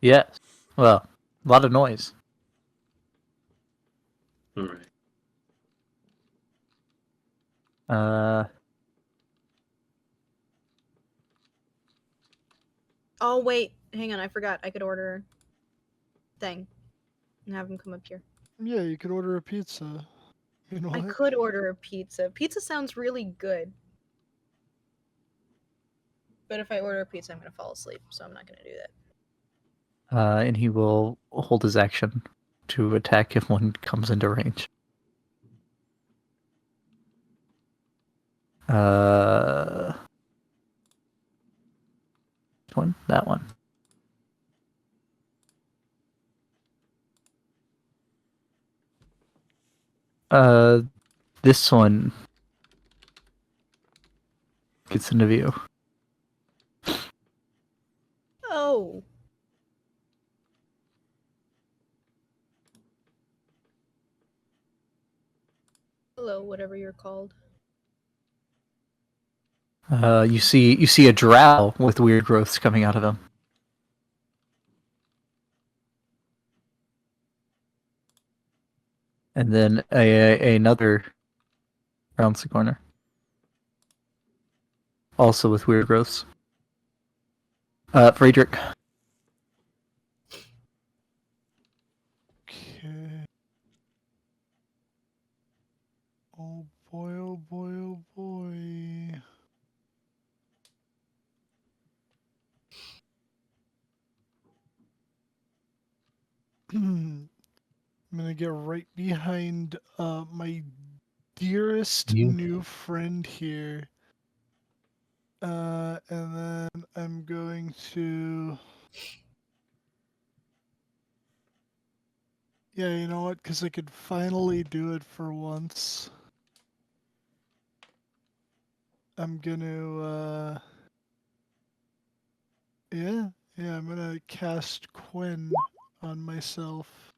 Yes. Well, a lot of noise. All right. Oh, wait. Hang on. I forgot. I could order thing and have them come up here. Yeah, you could order a pizza. You know I what? could order a pizza. Pizza sounds really good. But if I order a pizza, I'm going to fall asleep. So I'm not going to do that. And he will hold his action to attack if one comes into range. One, that one. This one gets into view. Oh. Hello, whatever you're called. You see a drow with weird growths coming out of him. And then another rounds the corner. Also with weird growths. Friedrich. Okay. Oh boy, oh boy, oh boy. I'm gonna get right behind my dearest You. new friend here. And then I'm going to... Yeah, you know what? Because I could finally do it for once. I'm gonna, yeah, I'm gonna cast Quinn on myself.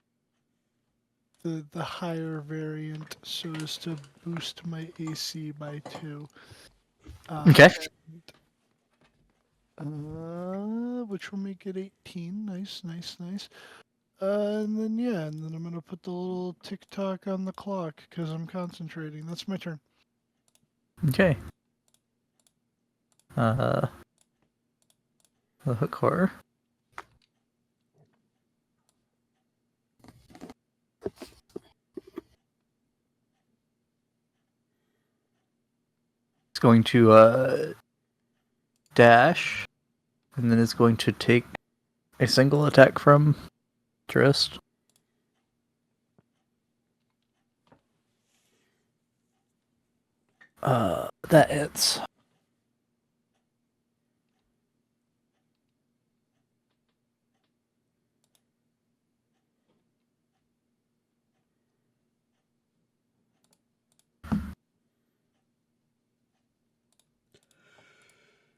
The higher variant, so as to boost my AC by 2. Okay. Which will make it 18. Nice, nice, nice. And then yeah, and then I'm gonna put the little tick-tock on the clock because I'm concentrating. That's my turn. Okay. The hook horror. going to dash, and then it's going to take a single attack from Trist. That hits.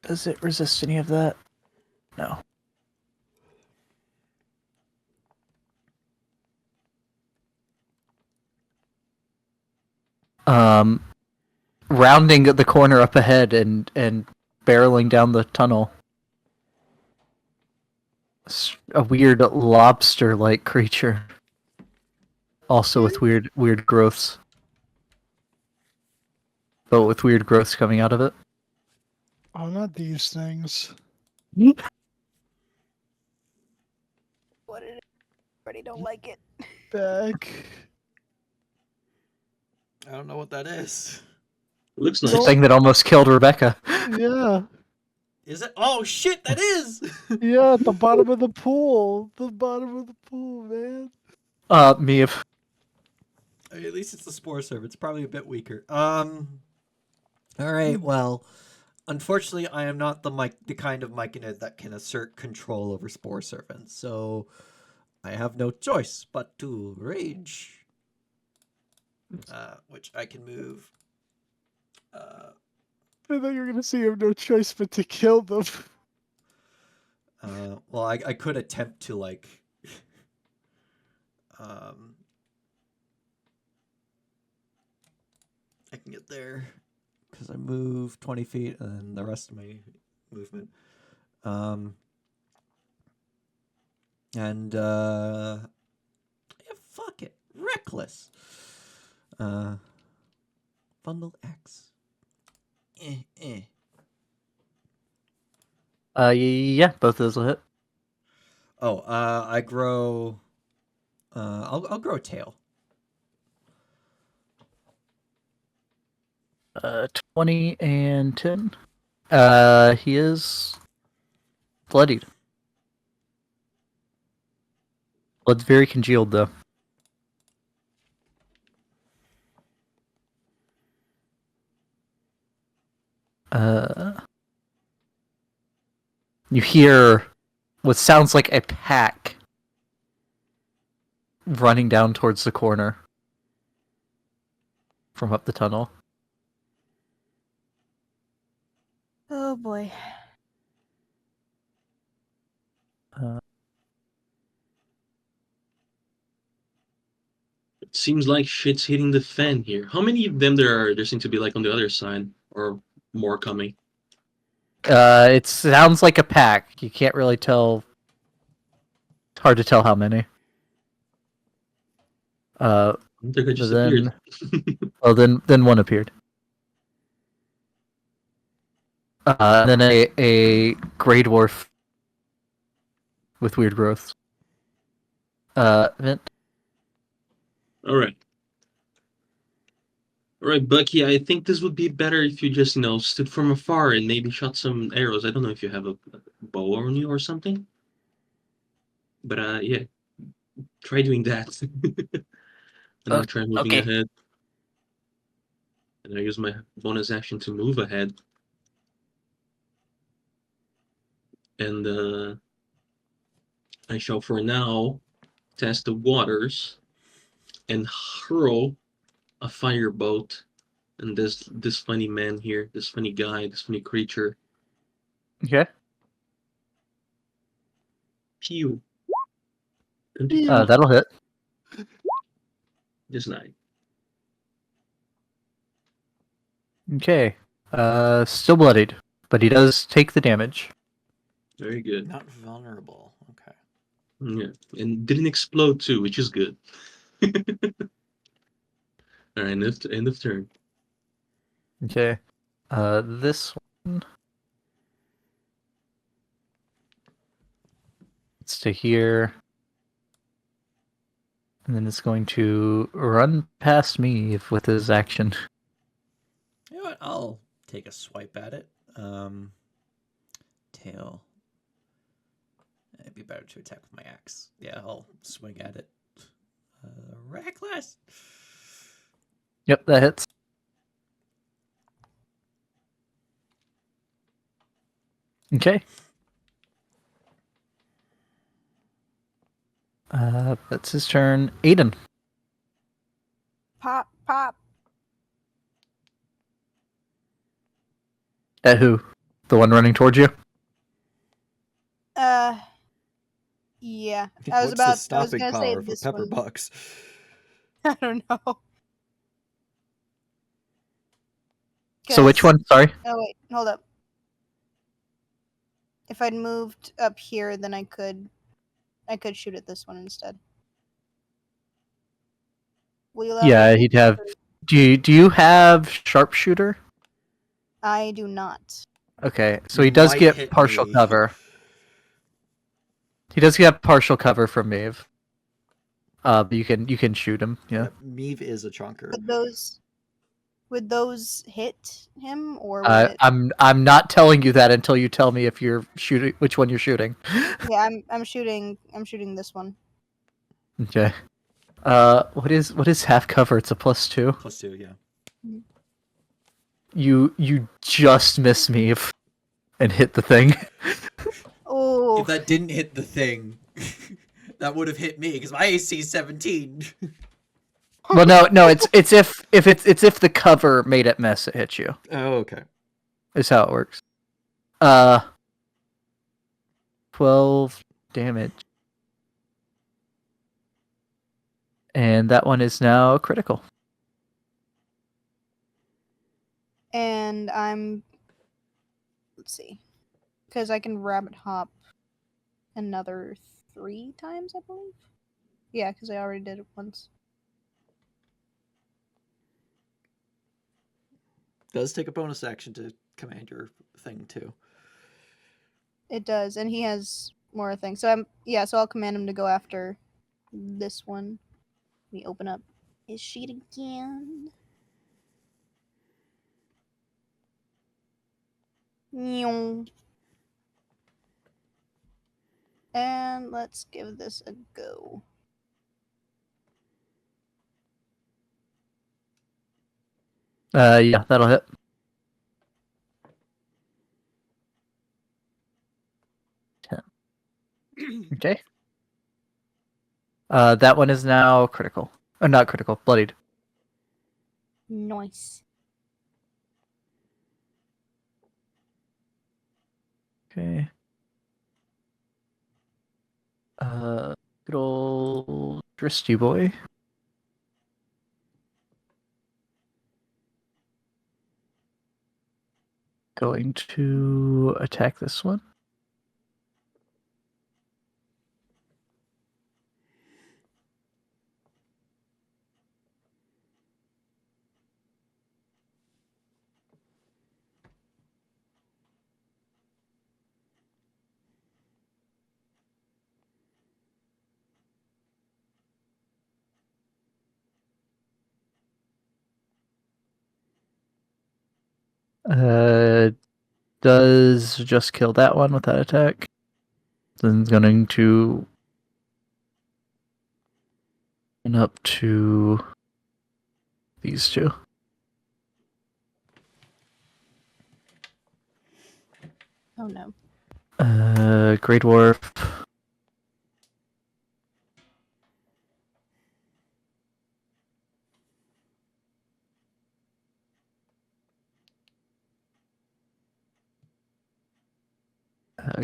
Does it resist any of that? No. Rounding the corner up ahead and barreling down the tunnel. A weird lobster-like creature. Also with weird growths. But with weird growths coming out of it. Oh, not these things. What did it? Already don't like it. Back. I don't know what that is. Looks It's the nice. thing that almost killed Rebecca. Yeah. Is it? Oh shit, that is! Yeah, at the bottom of the pool. The bottom of the pool, man. Me if I mean, at least it's the spore serve. It's probably a bit weaker. Alright, well. Unfortunately, I am not the kind of Myconid that can assert control over spore servants, so I have no choice but to rage. Which I can move. I thought you were gonna say you have no choice but to kill them. Well, I could attempt to I can get there because I move 20 feet and the rest of my movement. Yeah, fuck it, reckless. Fungal X. yeah, both of those will hit. Oh, I grow. I'll grow a tail. 20 and 10. He is bloodied. Blood's very congealed though. You hear what sounds like a pack running down towards the corner from up the tunnel. Oh boy. It seems like shit's hitting the fan here. How many of them there seem to be like on the other side, or more coming? It sounds like a pack. You can't really tell. It's hard to tell how many. They just appeared. Then one appeared. Then a gray dwarf with weird growths. Vent. All right, Bucky. I think this would be better if you just, stood from afar and maybe shot some arrows. I don't know if you have a bow on you or something, but yeah, try doing that. And I'll try moving Okay. ahead. And I use my bonus action to move ahead. And I shall for now test the waters and hurl a firebolt and this funny man here, this funny guy, this funny creature. Okay. Pew. That'll hit. Just 9. Okay. Still bloodied, but he does take the damage. Very good. Not vulnerable. Okay. Yeah, and didn't explode too, which is good. All right, end of turn. Okay. This one. It's to here. And then it's going to run past me with his action. You know what? I'll take a swipe at it. Tail. It'd be better to attack with my axe. Yeah, I'll swing at it. Reckless. Yep, that hits. Okay. That's his turn. Aiden. Pop, pop. At who? The one running towards you? Yeah. What's the I was stopping gonna say power for this pepper one. bucks? I don't know. So which 'Cause- one? Sorry. Oh wait, hold up. If I'd moved up here, then I could shoot at this one instead. Will you allow me Yeah, to do he'd that, have. or- Do you have sharpshooter? I do not. Okay, so You he does might get hit partial me. cover. He does get partial cover from Maeve. But you can shoot him. Yeah. Meave is a chunker. Would those hit him, or would it? I'm not telling you that until you tell me if you're shooting which one you're shooting. Yeah, I'm shooting this one. Okay. What is half cover? It's a +2. +2, yeah. You just miss me and hit the thing. Oh, If that didn't hit the thing, that would have hit me because my AC is 17. Well, no, it's if the cover made it miss, it hits you. Oh, okay. Is how it works. 12 damage. And that one is now critical. and let's see, because I can rabbit hop another 3 times, I believe. Yeah, because I already did it once. Does take a bonus action to command your thing too. It does, and he has more things. So so I'll command him to go after this one. Let me open up his sheet again. Meow. And let's give this a go. Yeah, that'll hit. Okay. That one is now critical. Not critical, bloodied. Nice. Okay. Good old Dristy boy. Going to attack this one. Does just kill that one with that attack. Then going to and up to these two. Oh no. Grey Dwarf.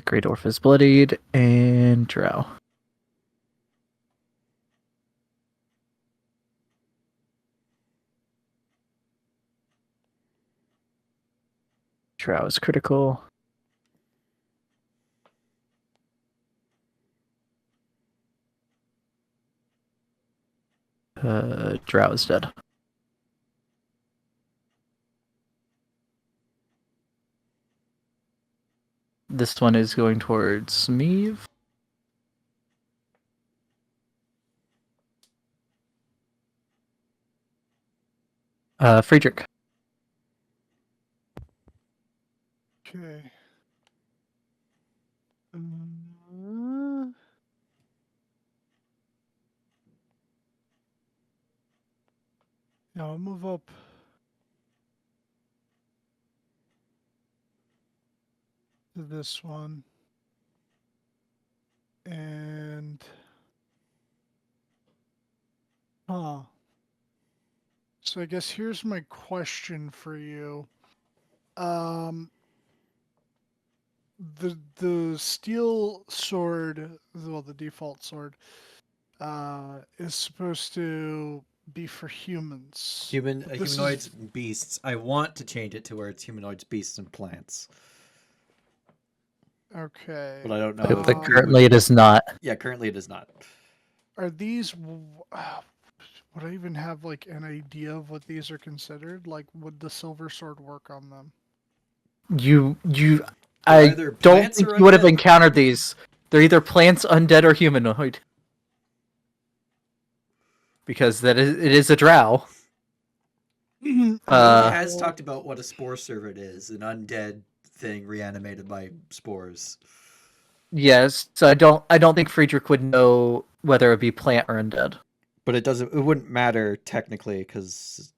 Grey Dwarf is bloodied, and Drow. Drow is critical. Drow is dead. This one is going towards Meave. Friedrich. Okay. Now I'll move up. To this one. And so I guess here's my question for you. The steel sword, well, the default sword, is supposed to be for humans. But this Humanoids, beasts. I want to change it to where it's humanoids, beasts, and plants. Okay. But I don't know. But currently it is not. Yeah, currently it is not. Are these? Would I even have like an idea of what these are considered? Like, would the silver sword work on them? I either don't plants think or you would have undead. encountered these. They're either plants, undead, or humanoid. Because it is a drow. He has talked about what a spore servant is, an undead thing reanimated by spores. Yes, so I don't think Friedrich would know whether it be plant or undead. But it wouldn't matter technically because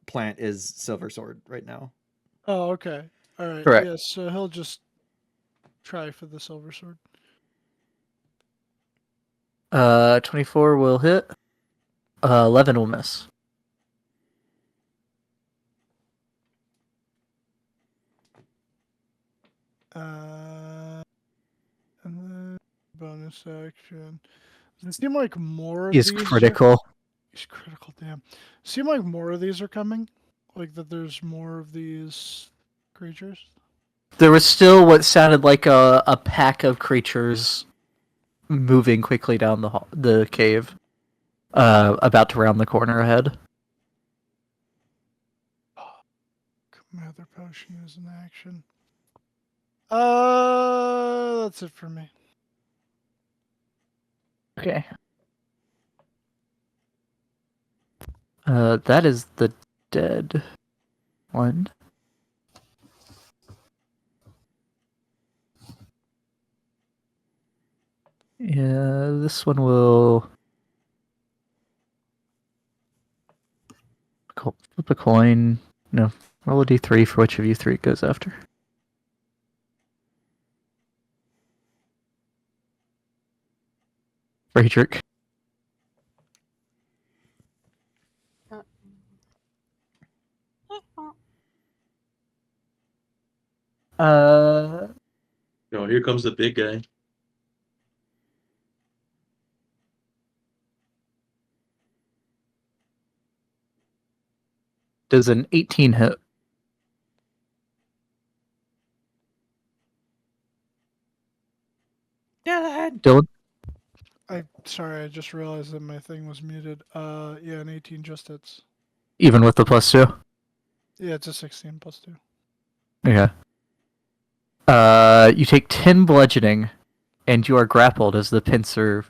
plant is silver sword right now. Oh, okay. All right. Correct. Yes, so he'll just try for the silver sword. 24 will hit. 11 will miss. And then bonus action. Does it seem like more of He's these? critical. He's critical. Damn. Seem like more of these are coming. Like that. There's more of these creatures. There was still what sounded like a pack of creatures moving quickly down the cave, about to round the corner ahead. Mather potion is an action. That's it for me. Okay. That is the dead one. Yeah, this one will flip a coin. No, roll a d3 for which of you three it goes after. Friedrich. Oh, here comes the big guy. Does an 18 hit? Dylan? Sorry, I just realized that my thing was muted. Yeah, an 18 just hits. Even with the +2? Yeah, it's a 16 plus 2. Okay. You take 10 bludgeoning, and you are grappled as the pincer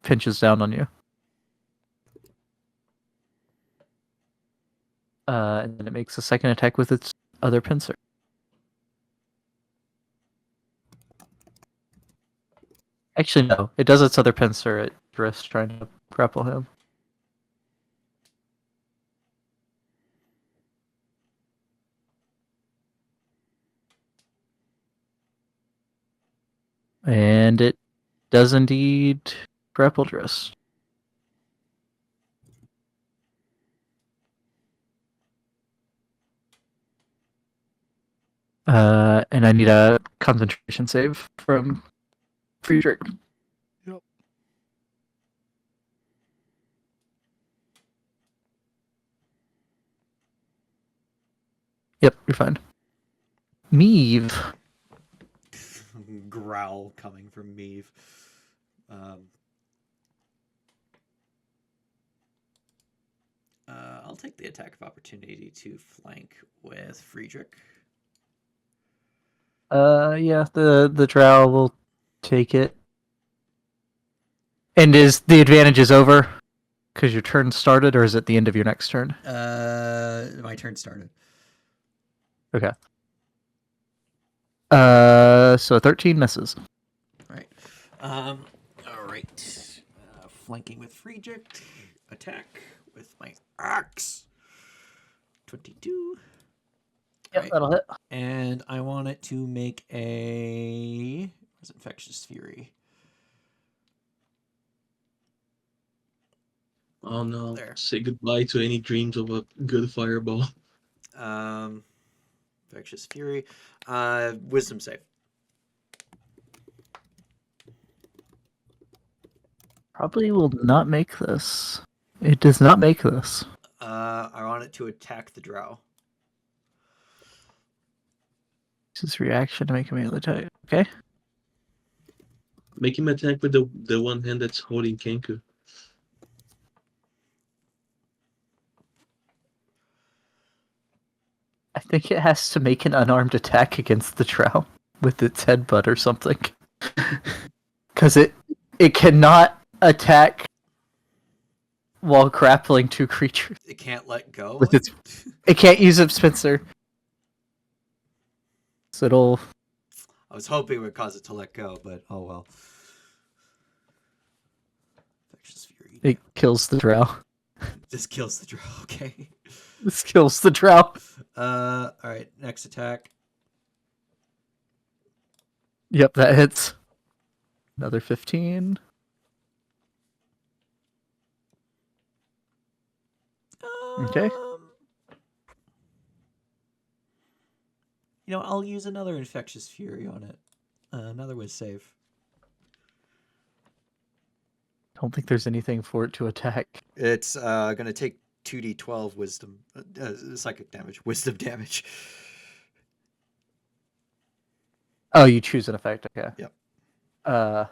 pinches down on you. And then it makes a second attack with its other pincer. Actually, no. It does its other pincer at Driss trying to grapple him. And it does indeed grapple Driss. And I need a concentration save from Friedrich. Yep. Yep, you're fine. Meave. Growl coming from Meave. I'll take the attack of opportunity to flank with Friedrich. Yeah, the drow will take it. And is the advantage is over? Because your turn started, or is it the end of your next turn? My turn started. Okay. So 13 misses. Right. All right. Flanking with Friedrich. Attack with my axe. 22. Yep, Right. that'll hit. And I want it to make a... Where's Infectious Fury? Oh no! There. Say goodbye to any dreams of a good fireball. Infectious Fury. Wisdom save. Probably will not make this. It does not make this. I want it to attack the drow. This is reaction to make a melee attack. Okay. Make him attack with the one hand that's holding Kenku. I think it has to make an unarmed attack against the drow with its headbutt or something. Because it cannot attack while grappling two creatures. It can't let go. With its, it can't use its pincer. So it'll. I was hoping it would cause it to let go, but oh well. Infectious Fury. It kills the drow. This kills the drow. Okay. This kills the drow. All right. Next attack. Yep, that hits. Another 15. Okay. You know, I'll use another Infectious Fury on it. Another was save. Don't think there's anything for it to attack. It's gonna take 2d12 wisdom, psychic damage, wisdom damage. Oh, you choose an effect. Okay. Yep. Well,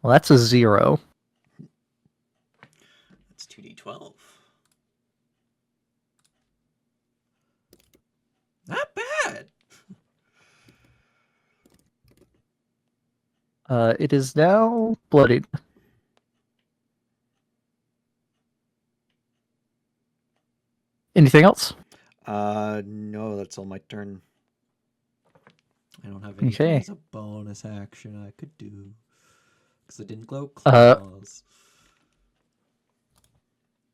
that's a 0. That's 2d12. Not bad. It is now bloodied. Anything else? No, that's all my turn. I don't have anything Okay. as a bonus action I could do because I didn't glow claws.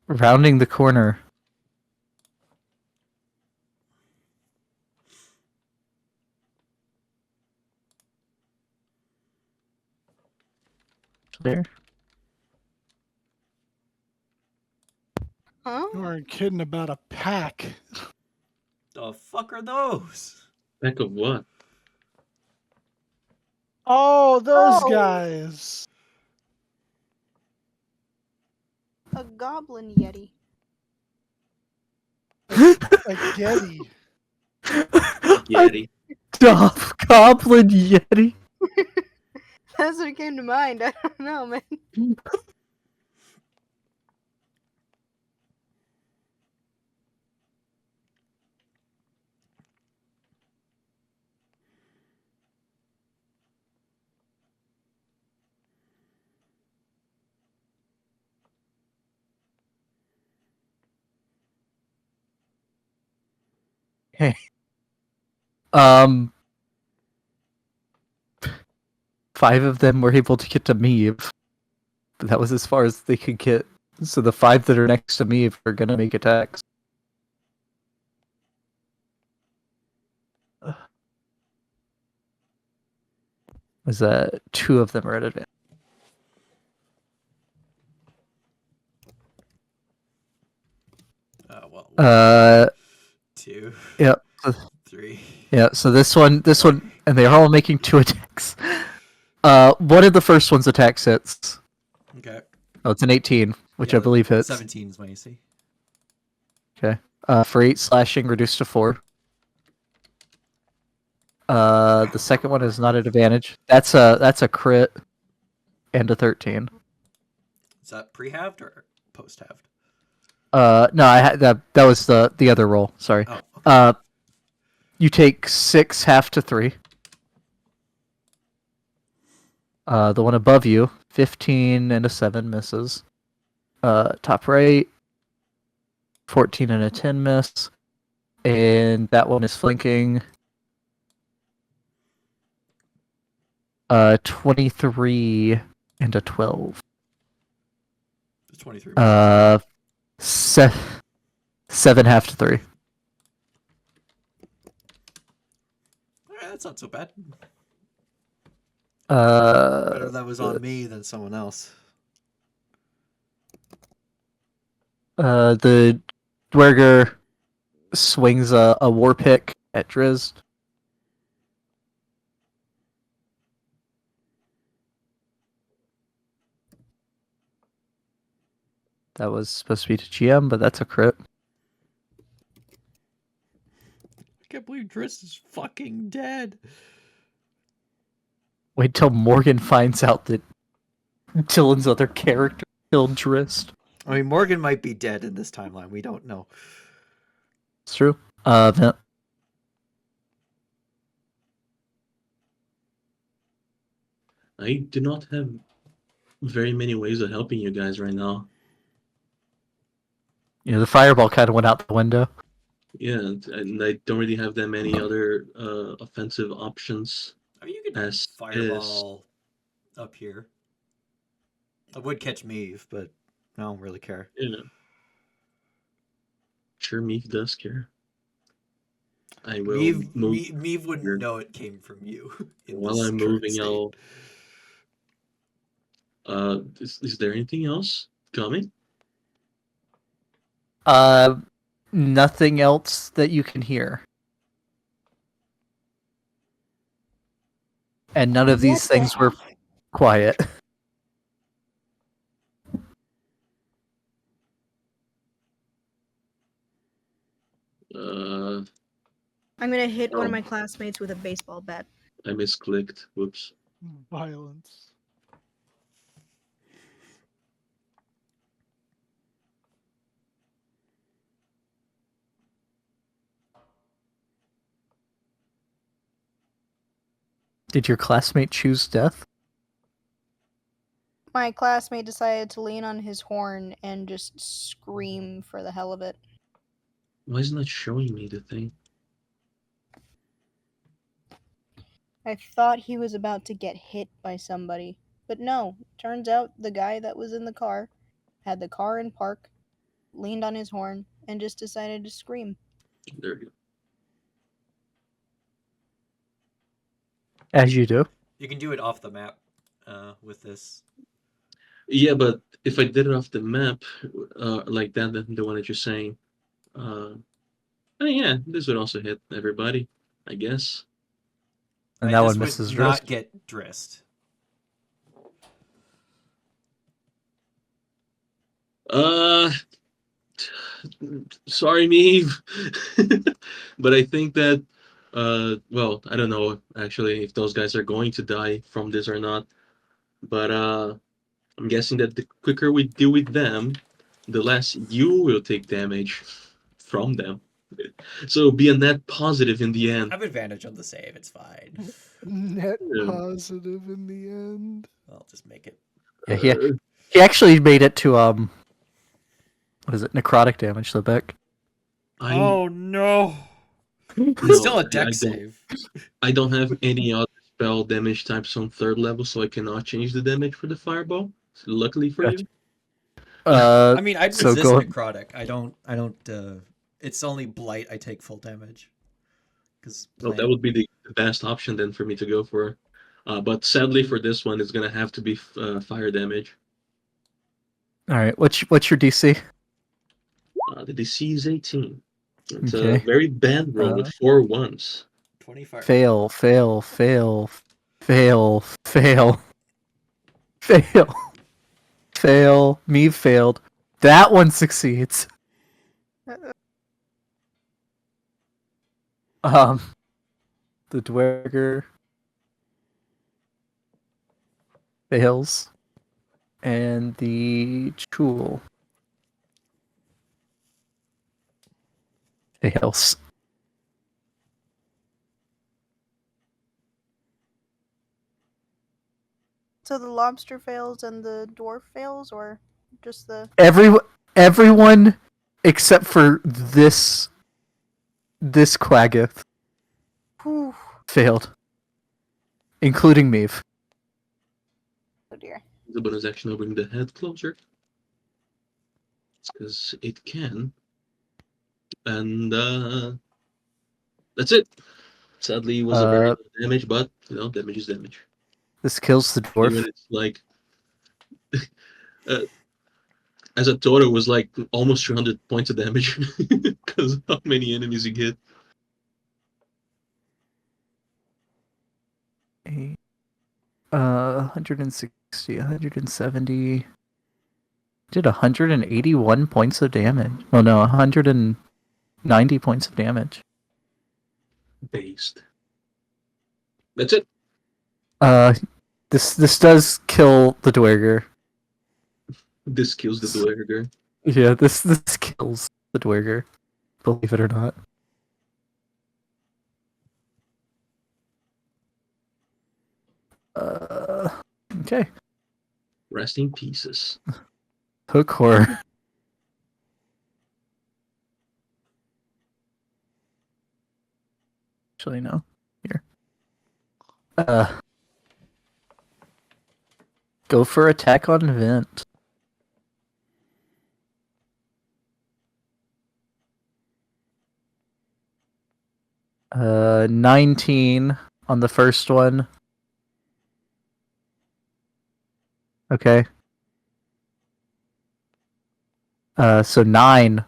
Rounding the corner. There. Huh? You aren't kidding about a pack. The fuck are those? Pack of what? Oh, those Oh. guys. A goblin yeti. A Getty. Yeti. Duff Goblin Yeti. That's what came to mind. I don't know, man. Hey. 5 of them were able to get to Meave. But that was as far as they could get. So the 5 that are next to Meave are gonna make attacks. Was that 2 of them are at advantage? Well, 2. Yep. 3. Yeah, so this one, and they're all making 2 attacks. One of the first one's attacks hits. Okay. Oh, it's an 18, which Yeah, I believe hits. 17 is my AC. Okay. For 8 slashing, reduced to 4. The second one is not at advantage. That's a crit, and a 13. Is that pre-halved or post-halved? No, I had that was the other roll. Sorry. Oh, okay. You take 6 half to 3. The one above you, 15 and a 7 misses. Top right, 14 and a 10 miss. And that one is flanking. 23 and a 12. It's 23. 7 half to 3. That's not so bad. Uh, Better that was on me than someone else. the Dwerger swings a war pick at Drizzt. That was supposed to be to GM, but that's a crit. I can't believe Driss is fucking dead. Wait till Morgan finds out that Dylan's other character killed Drizzt. I mean, Morgan might be dead in this timeline. We don't know. It's true. Vent. I do not have very many ways of helping you guys right now. You know, the fireball kind of went out the window. Yeah, and I don't really have that many other offensive options. I mean, you could As fireball up here. I would catch Meave, but I don't really care. Yeah. Sure, Meave does care. I will move. Meave wouldn't know it came from you. While I'm moving, I'll. Is there anything else coming? Nothing else that you can hear. And none of these things were quiet. I'm gonna hit one of my classmates with a baseball bat. I misclicked. Whoops. Violence. Did your classmate choose death? My classmate decided to lean on his horn and just scream for the hell of it. Why isn't that showing me the thing? I thought he was about to get hit by somebody, but no. Turns out the guy that was in the car had the car in park, leaned on his horn, and just decided to scream. There we go. As you do. You can do it off the map with this. Yeah, but if I did it off the map, like that, the one that you're saying, oh yeah, this would also hit everybody, I guess. And that this one misses would Drizzt. not get Drizzt. Sorry, Meave. But I think that, well, I don't know actually if those guys are going to die from this or not. But I'm guessing that the quicker we deal with them, the less you will take damage from them. So be a net positive in the end. I have advantage on the save. It's fine. Net Yeah. positive in the end. I'll just make it. Yeah, he actually made it to what is it? Necrotic damage, so back. Oh no! It's No, still a I deck don't- save. I don't have any other spell damage types on 3rd level, so I cannot change the damage for the fireball. So luckily for Gotcha. you. I mean, I'd so resist go- necrotic. I don't. It's only blight. I take full damage. Because Well, that would be the best option then for me to go for. But sadly for this one, it's gonna have to be fire damage. All right, what's your DC? The DC is 18. It's Okay. a very bad roll with 4 1s. 25. Fail, fail, fail, fail, fail, fail, fail. Me failed. That one succeeds. The Dwerger fails, and the Chul fails. So the lobster fails and the dwarf fails, or just the... Everyone except for this Quaggith Whew. failed, including Meave. The bonus action will bring the head closer. Because it can. And that's it. Sadly, it was a very low damage, but damage is damage. This kills the Even dwarf. it's like as a total was like almost 300 points of damage because of how many enemies you get. 160, 170. Did 181 points of damage. Oh no, 190 points of damage. Based. That's it. This does kill the dwerger. This kills the dwerger. Yeah, this kills the dwerger. Believe it or not. Okay. Resting pieces. Hook horror. Actually, no. Here. Go for attack on Vent. Uh, 19 on the first one. Okay. So 9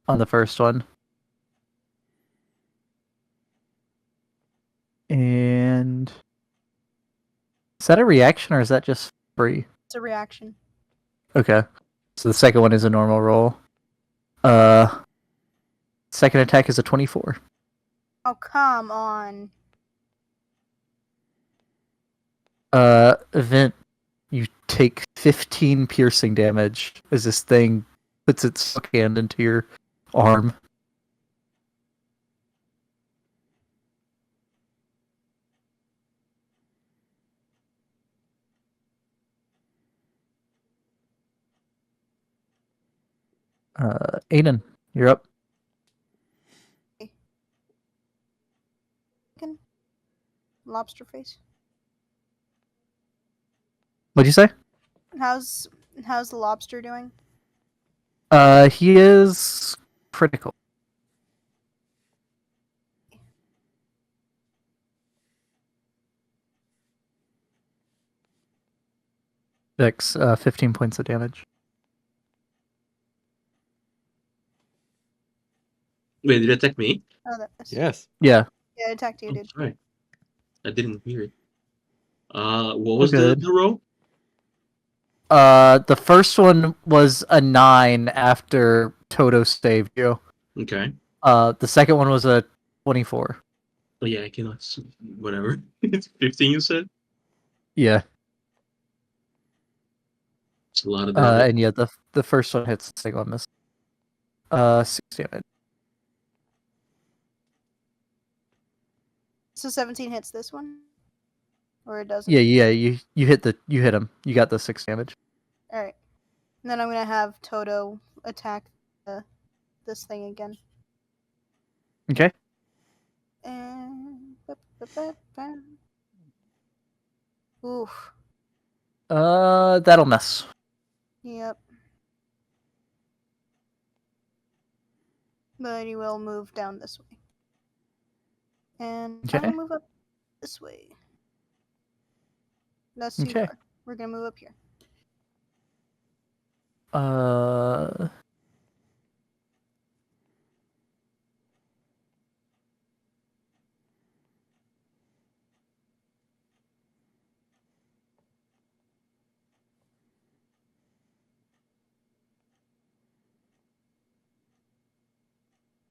on the first one. And is that a reaction or is that just free? It's a reaction. Okay. So the second one is a normal roll. Second attack is a 24. Oh, come on. Event, you take 15 piercing damage as this thing puts its hand into your arm. Aiden, you're up. Lobster face. What'd you say? How's the lobster doing? He is critical. Dex, 15 points of damage. Wait, did it attack me? Oh, that was... Yes. Yeah. Yeah, it attacked you, Oh, dude. sorry. I didn't hear it. What was the roll? The first one was a 9 after Toto saved you. Okay. The second one was a 24. Oh yeah, I cannot. Whatever. It's 15. You said. Yeah. It's a lot of damage. And yeah, the first one hits, the second one misses. 6 damage. So 17 hits this one? Or it doesn't? Yeah, you hit him. You got the 6 damage. Alright. And then I'm gonna have Toto attack this thing again. Okay. And... Oof. That'll miss. Yep. But he will move down this way. And Okay. I will move up this way. That's too Okay. far. We're gonna move up here.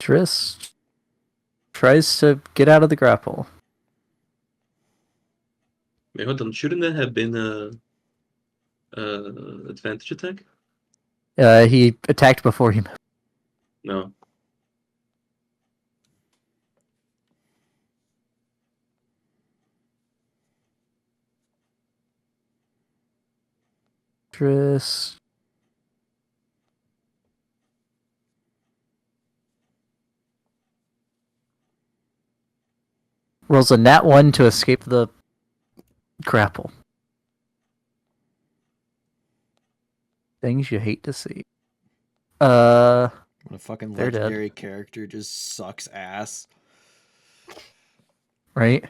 Triss tries to get out of the grapple. Wait, hold on. Shouldn't that have been a advantage attack? He attacked before he moved. No. Triss. Rolls a nat 1 to escape the grapple. Things you hate to see. Uh, When a fucking They're dead. legendary character just sucks ass. right?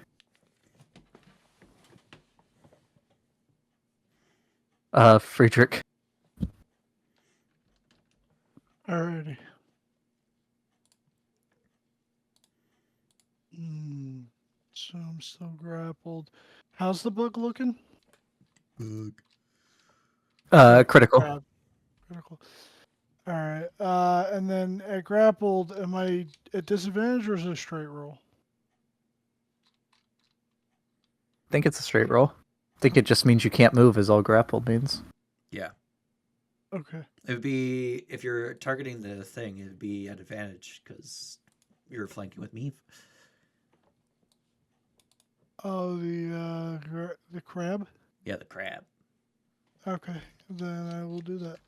Friedrich. Alrighty. So I'm still grappled. How's the bug looking? Critical. Critical. Alright. And then at grappled, am I at disadvantage or is it a straight roll? I think it's a straight roll. I think it just means you can't move, is all grappled means. Yeah. Okay. It would be, if you're targeting the thing, it would be at advantage because you're flanking with me. Oh, the crab? Yeah, the crab. Okay. Then I will do that.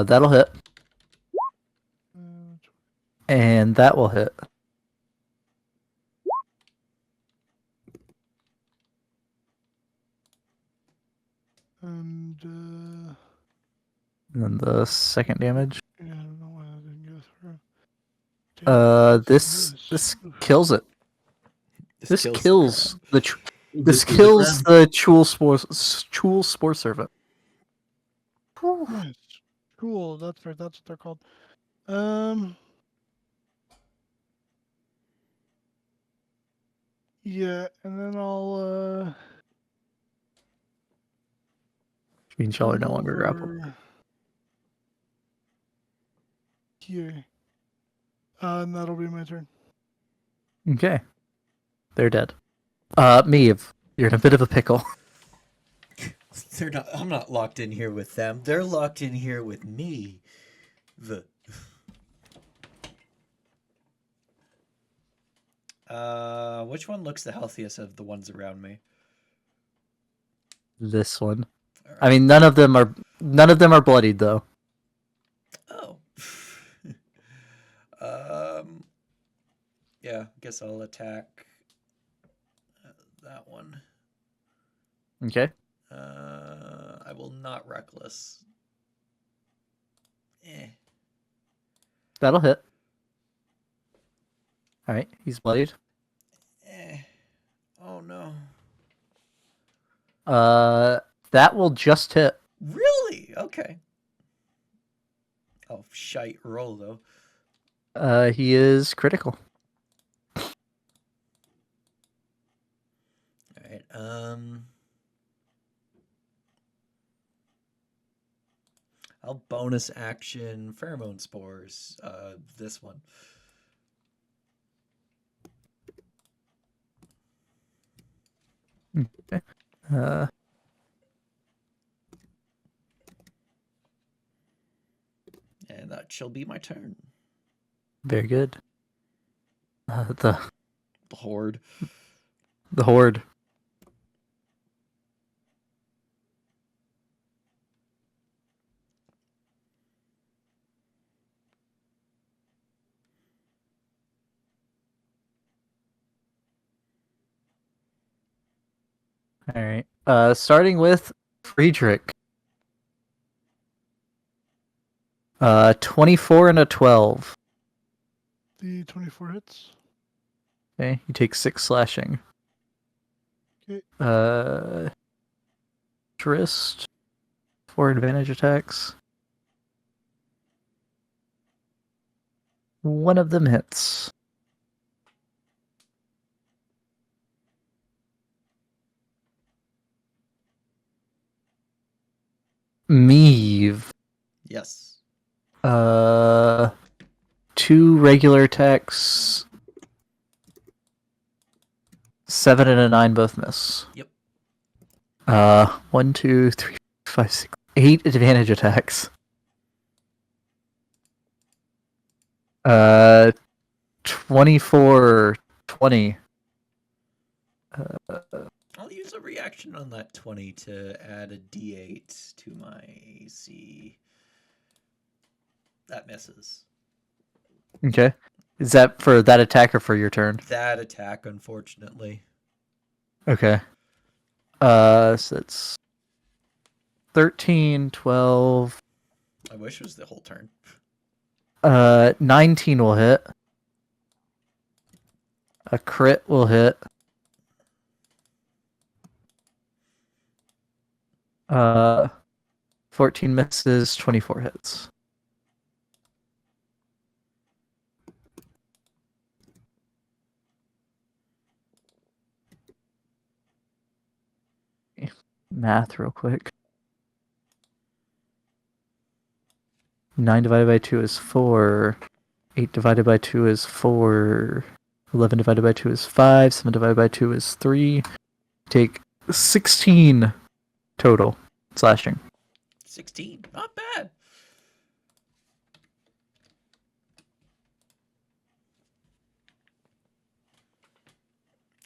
That'll hit. Uh, And that will hit. And, And then the second damage. yeah, I don't know why that didn't go through. Damn, This kills it. This kills the This kills the Chul Spore Servant. Nice. Cool. That's right. That's what they're called. Yeah, and then I'll Green Shell are no come longer grappled. over here. And that'll be my turn. Okay. They're dead. Meave, you're in a bit of a pickle. They're not. I'm not locked in here with them. They're locked in here with me. Which one looks the healthiest of the ones around me? This one. I mean, none of them are bloodied though. Oh. Yeah, I guess I'll attack that one. Okay. I will not reckless. That'll hit. All right, he's bloodied. Oh no. That will just hit. Really? Okay. Oh, shite roll though. He is critical. All right. I'll bonus action pheromone spores. This one. Okay. And that shall be my turn. Very good. The Horde. The Horde. All right. Starting with Friedrich. 24 and a 12. The 24 hits. Okay, you take 6 slashing. Okay. Trist. 4 advantage attacks. One of them hits. Meave. Yes. 2 regular attacks. 7 and a 9 both miss. Yep. 1, 2, 3, 5, 6, 8 advantage attacks. 24, 20. I'll use a reaction on that 20 to add a d8 to my AC. That misses. Okay. Is that for that attack or for your turn? That attack, unfortunately. Okay. So it's 13, 12, I wish it was the whole turn. 19 will hit. A crit will hit. 14 misses, 24 hits. Math real quick. 9 divided by 2 is 4. 8 divided by 2 is 4. 11 divided by 2 is 5. 7 divided by 2 is 3. Take 16 total slashing. 16. Not bad.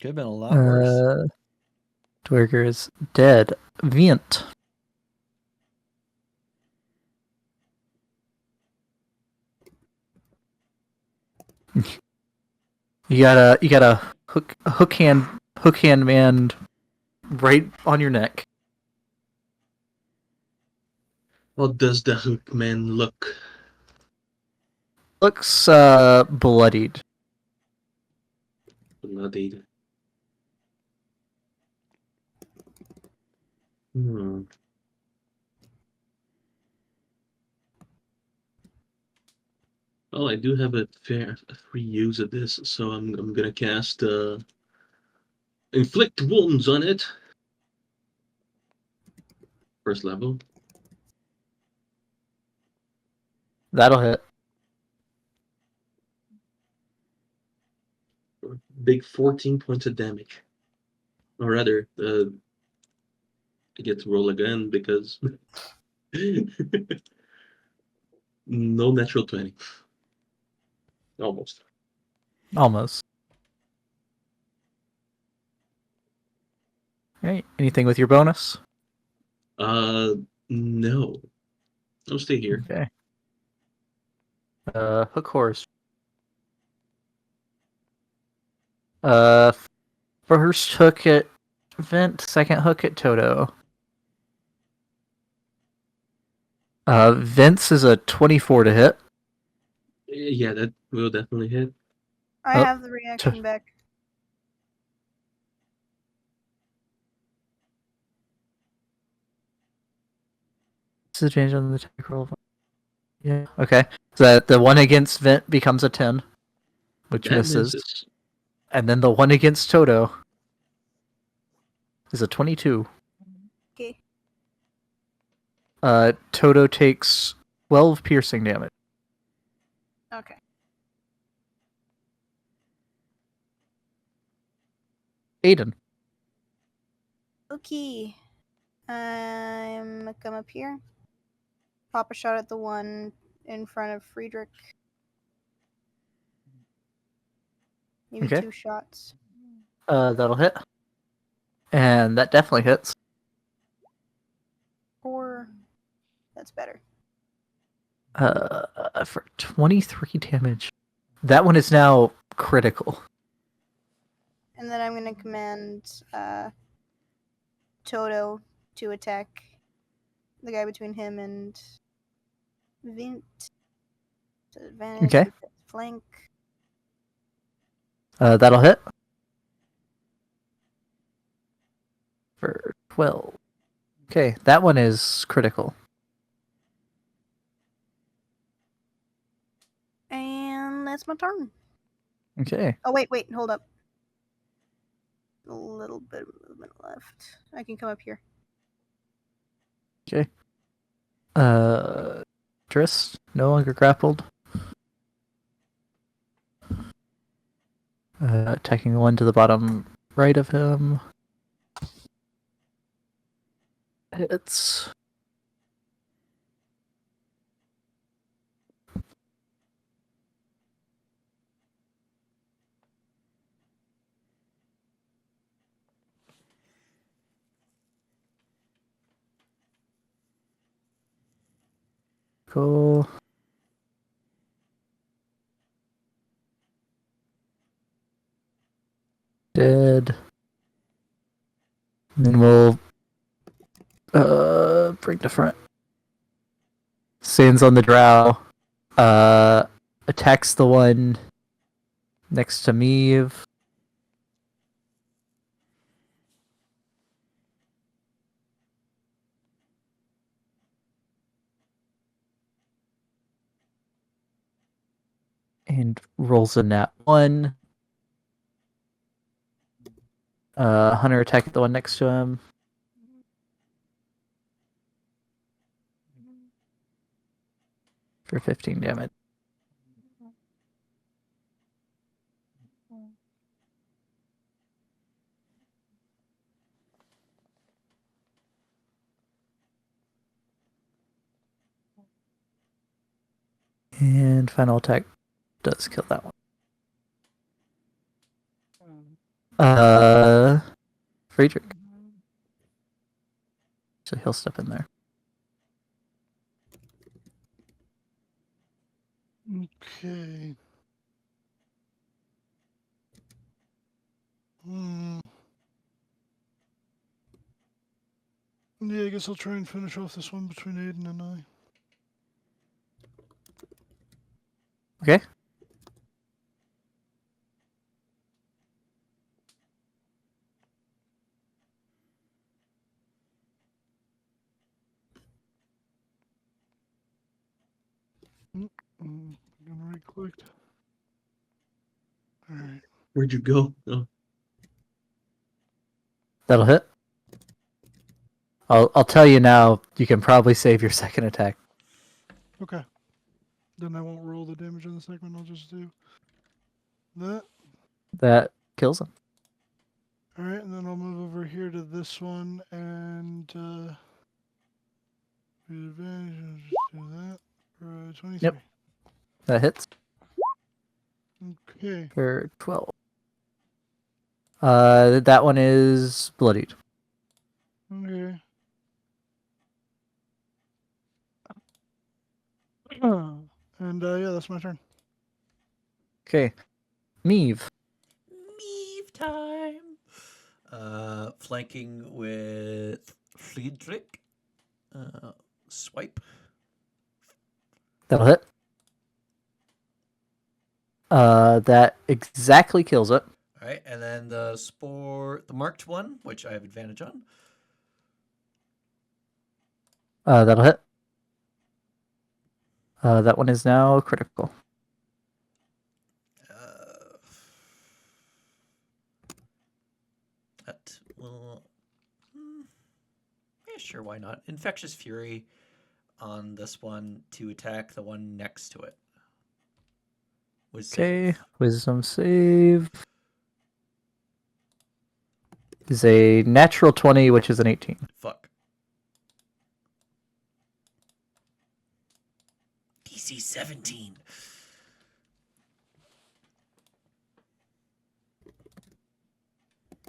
Could have been a lot worse. Dwerger is dead. Vient. You got a hook hand man right on your neck. How does the hookman look? Looks bloodied. Bloodied. Well, I do have a free use of this, so I'm gonna cast inflict wounds on it. First level. That'll hit. Big 14 points of damage. Or rather, I get to roll again because no natural 20. Almost. Almost. Alright. Anything with your bonus? No. I'll stay here. Okay. Hook horse. First hook at Vent, second hook at Toto. Vince is a 24 to hit. Yeah, that will definitely hit. I Oh, have the reaction back. Disadvantage on the attack roll. Yeah. Okay. So the one against Vent becomes a 10, which That misses. misses. And then the one against Toto is a 22. Okay. Toto takes 12 piercing damage. Okay. Aiden. Okay. I'm gonna come up here. Pop a shot at the one in front of Friedrich. Maybe Okay. 2 shots. That'll hit. And that definitely hits. 4. That's better. For 23 damage. That one is now critical. And then I'm gonna command Toto to attack the guy between him and Vint. Advantage. Okay. Flank. That'll hit. For 12. Okay, that one is critical. And that's my turn. Okay. Oh, wait, hold up. A little bit of movement left. I can come up here. Okay. Triss, no longer grappled. Attacking one to the bottom right of him. Hits. Cool. Dead. And then we'll bring to front. Stands on the drow. Attacks the one next to Meave. And rolls a nat 1. Hunter attack the one next to him. For 15 damage. And final attack does kill that one. Friedrich. So he'll step in there. Okay. Hmm. Yeah, I guess I'll try and finish off this one between Aiden and I. Okay. I'm gonna right-click. All right. Where'd you go? Oh. That'll hit. I'll tell you now, you can probably save your second attack. Okay. Then I won't roll the damage on the second one. I'll just do that. That kills him. All right, and then I'll move over here to this one and with advantage, I'll just do that for 23. Yep. That hits Okay. for 12. That one is bloodied. Okay. And yeah, that's my turn. Okay. Meave. Meave time. Flanking with Friedrich. Swipe. That'll hit. That exactly kills it. All right, and then the marked one, which I have advantage on. That'll hit. That one is now critical. That will. Yeah, sure, why not? Infectious Fury on this one to attack the one next to it. Okay, wisdom save is a natural 20, which is an 18. Fuck. DC 17.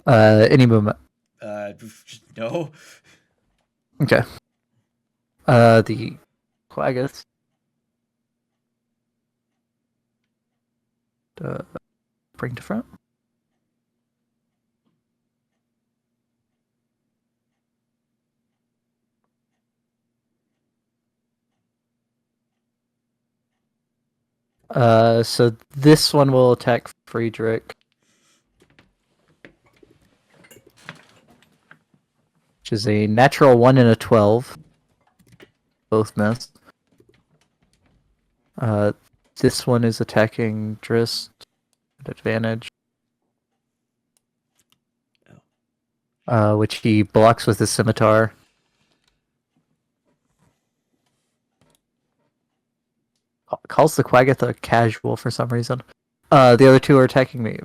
Any movement? No. Okay. The Quaggas. Bring to front. So this one will attack Friedrich. Which is a natural 1 and a 12. Both miss. This one is attacking Drist at advantage. Which he blocks with his scimitar. Calls the Quaggoth a casual for some reason. The other two are attacking me.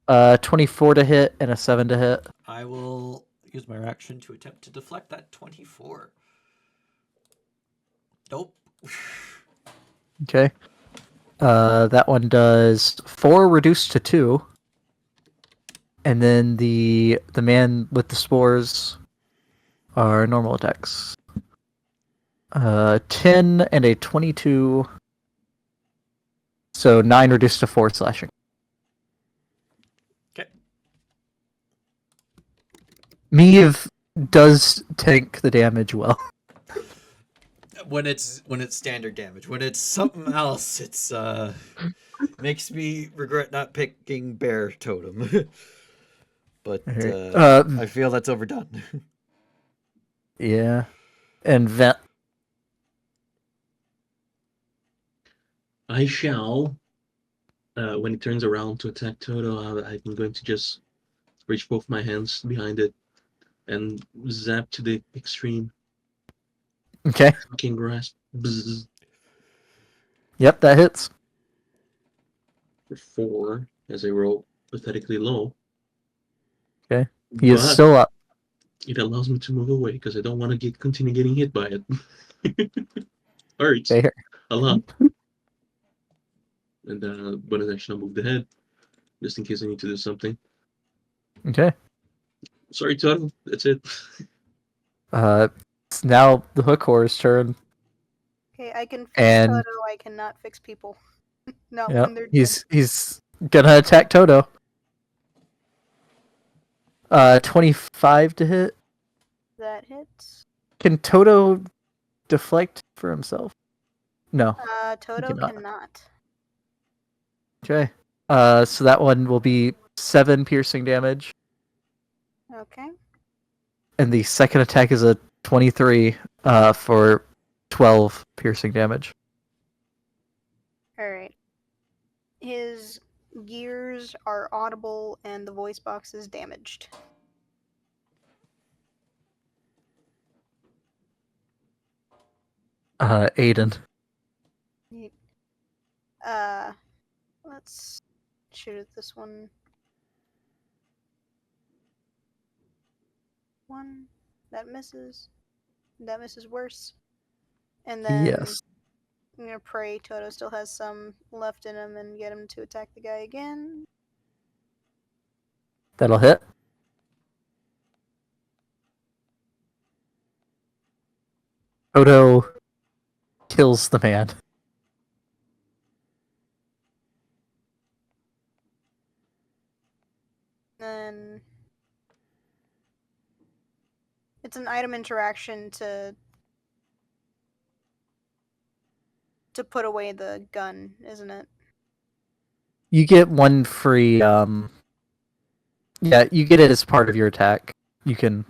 24 to hit and a 7 to hit. I will use my action to attempt to deflect that 24. Nope. Okay. That one does 4 reduced to 2. And then the man with the spores are normal attacks. 10 and a 22. So 9 reduced to 4 slashing. Okay. Meve does tank the damage well. When it's standard damage. When it's something else, it's makes me regret not picking bear totem. But I feel that's overdone. Yeah. And Vent. I shall, when it turns around to attack Toto, I'm going to just reach both my hands behind it and zap to the extreme. Okay. Fucking grasp. Bzz. Yep, that hits. For 4, as I roll pathetically low. Okay. He is But still up. it allows me to move away because I don't want to continue getting hit by it. Hurts Okay. a lot. And bonus action, I'll move the head just in case I need to do something. Okay. Sorry, Toto. That's it. It's now the hook horror's turn. Okay, I can fix And- Toto. I cannot fix people. Not Yep. when they're dead. He's gonna attack Toto. 25 to hit. That hits. Can Toto deflect for himself? No. Toto cannot. cannot. Okay. So that one will be 7 piercing damage, Okay. and the second attack is a 23 for 12 piercing damage. Alright. His gears are audible and the voice box is damaged. Aiden. Let's shoot at this one. One. That misses. That misses worse. And then Yes. I'm gonna pray Toto still has some left in him and get him to attack the guy again. That'll hit. Toto kills the man. Then it's an item interaction to put away the gun, isn't it? You get one free. Yeah, you get it as part of your attack. You can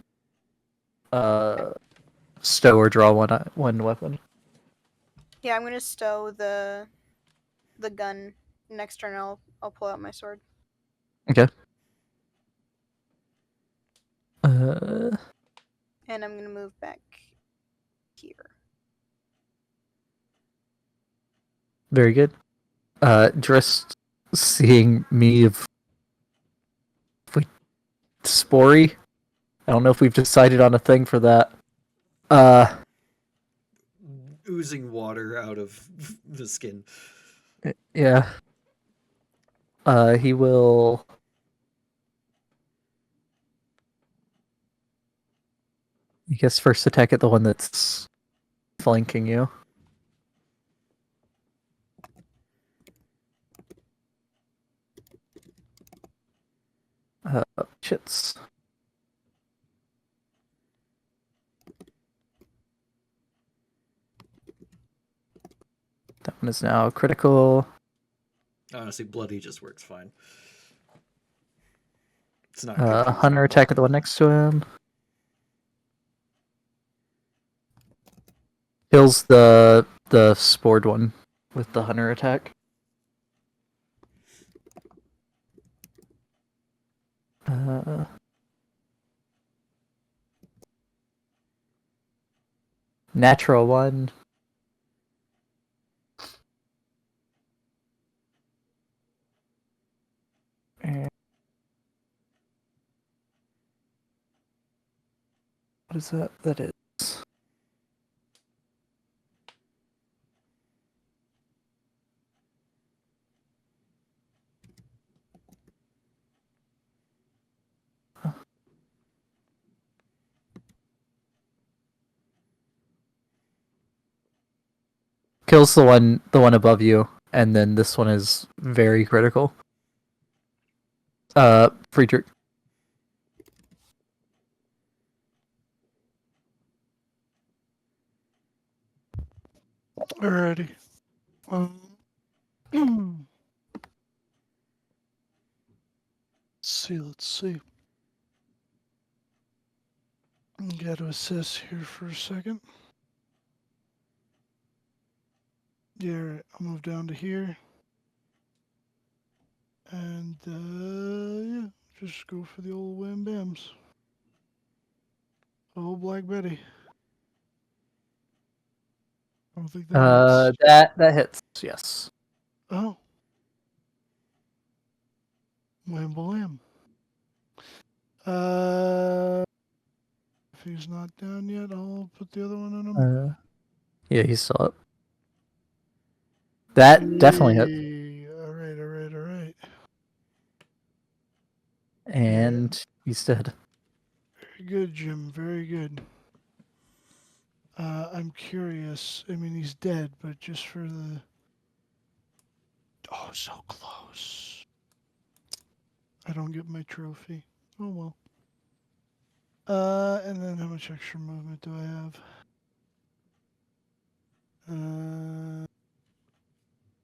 stow or draw one weapon. Yeah, I'm gonna stow the gun. Next turn, I'll pull out my sword. Okay. And I'm gonna move back here. Very good. Just seeing me of Spory. I don't know if we've decided on a thing for that. Oozing water out of the skin. Yeah. He will. I guess first attack at the one that's flanking you. Shits. That one is now critical. Honestly, bloody just works fine. It's not Hunter attack at the one next to him. Kills the spored one with the hunter attack. Natural one. And what is that? That is. Kills the one above you, and then this one is very critical. Friedrich. Alrighty. Let's see. Got to assess here for a second. Yeah, right. I'll move down to here. And, yeah, just go for the old wham bams. Oh, Black Betty. I don't think that hits. That hits. Yes. Oh. Wham blam. If he's not down yet, I'll put the other one in him. Yeah, he's still up. That definitely hit. Alright. And he's dead. Very good, Jim. Very good. I'm curious. I mean, he's dead, but just for the... Oh, so close. I don't get my trophy. Oh, well. And then how much extra movement do I have?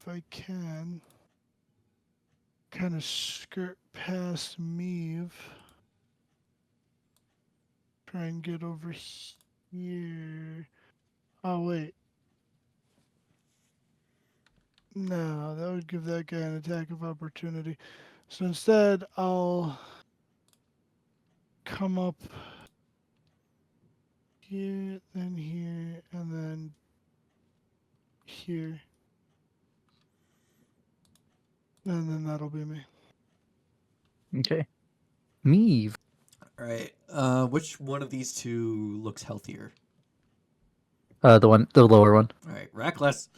If I can... kind of skirt past Meave. Try and get over here. Oh, wait. No, that would give that guy an attack of opportunity. So instead, I'll come up here, then here, and then here. And then that'll be me. Okay. Meave. All right. Which one of these two looks healthier? The lower one. All right, Reckless.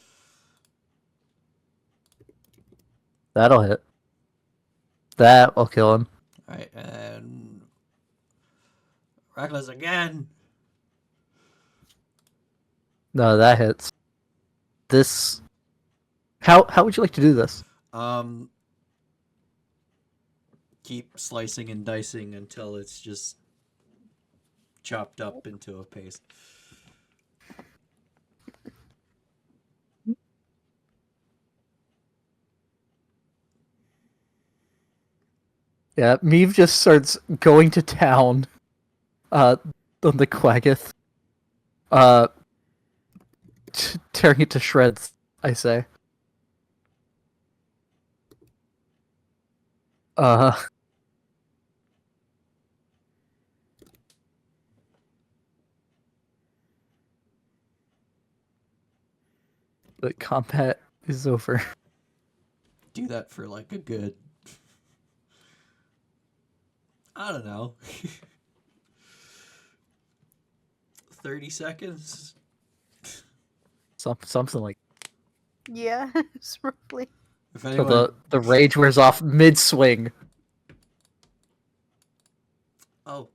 That'll hit. That will kill him. All right, and Reckless again. No, that hits. This. How would you like to do this? Keep slicing and dicing until it's just chopped up into a paste. Yeah, Meave just starts going to town. On the Quaggoth. Tearing it to shreds, I say. The combat is over. Do that for like a good, I don't know, 30 seconds? Something like. Yeah, it's roughly. If anyone, So the rage wears off mid-swing. Oh,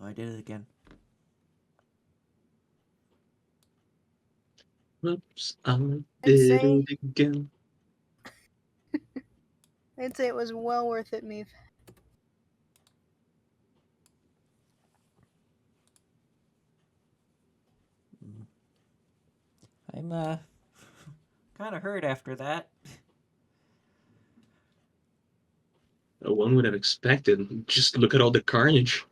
I did it again. Oops, I I'd say, did it again. I'd say it was well worth it, Meave. I'm kind of hurt after that. One would have expected. Just look at all the carnage.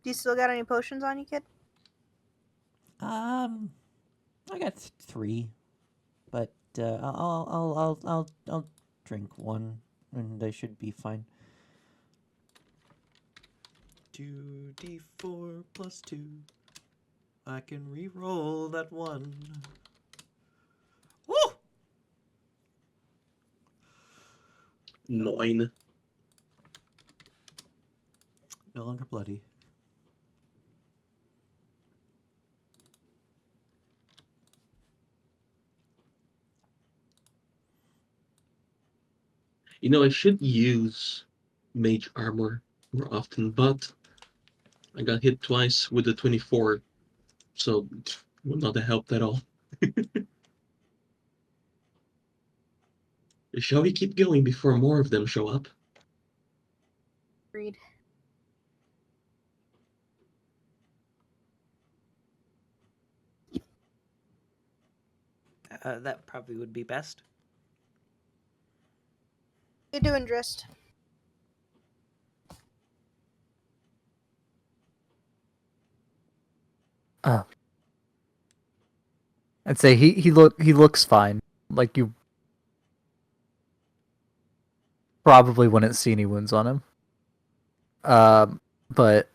Do you still got any potions on you, kid? I got 3, but I'll drink 1, and I should be fine. 2d4 plus 2. I can re-roll that 1. Woo! 9. No longer bloody. You know, I should use mage armor more often, but I got hit twice with the 24, so will not have helped at all. Shall we keep going before more of them show up? Agreed. That probably would be best. You doing, Drist? I'd say he looks fine. Like you probably wouldn't see any wounds on him. But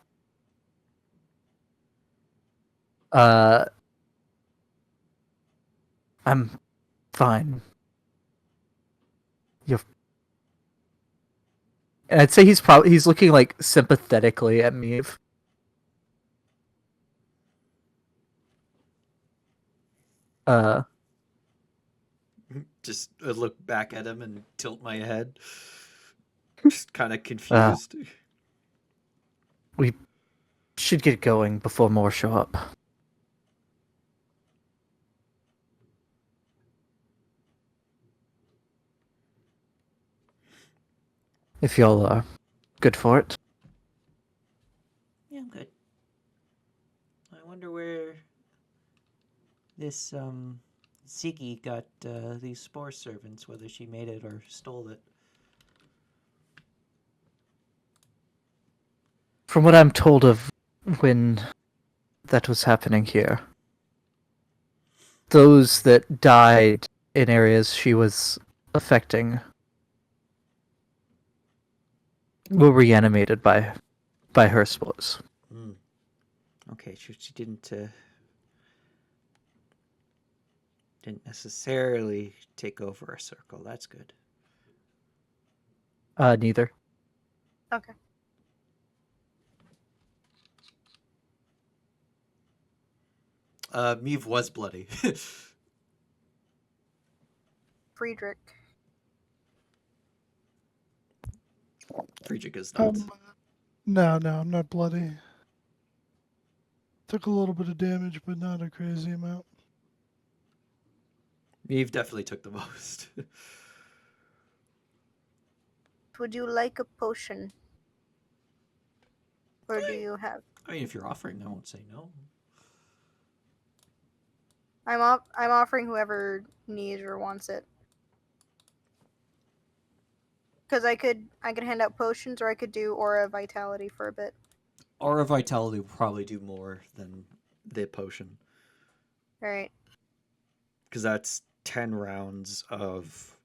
I'm fine. You. And I'd say he's looking like sympathetically at me. Uh, Just look back at him and tilt my head. Just kind of confused. we should get going before more show up. If y'all are good for it. Yeah, I'm good. I wonder where this Ziggy got these spore servants, whether she made it or stole it. From what I'm told of when that was happening here, those that died in areas she was affecting were reanimated by her spores. Mm. Okay, she didn't necessarily take over a circle. That's good. Neither. Okay. Meave was bloody. Friedrich. Friedrich is not. No, I'm not bloody. Took a little bit of damage, but not a crazy amount. Meave definitely took the most. Would you like a potion? Or do you have? I mean, if you're offering, I won't say no. I'm offering whoever needs or wants it. Because I could hand out potions, or I could do Aura of Vitality for a bit. Aura Vitality will probably do more than the potion. Alright. Because that's 10 rounds of...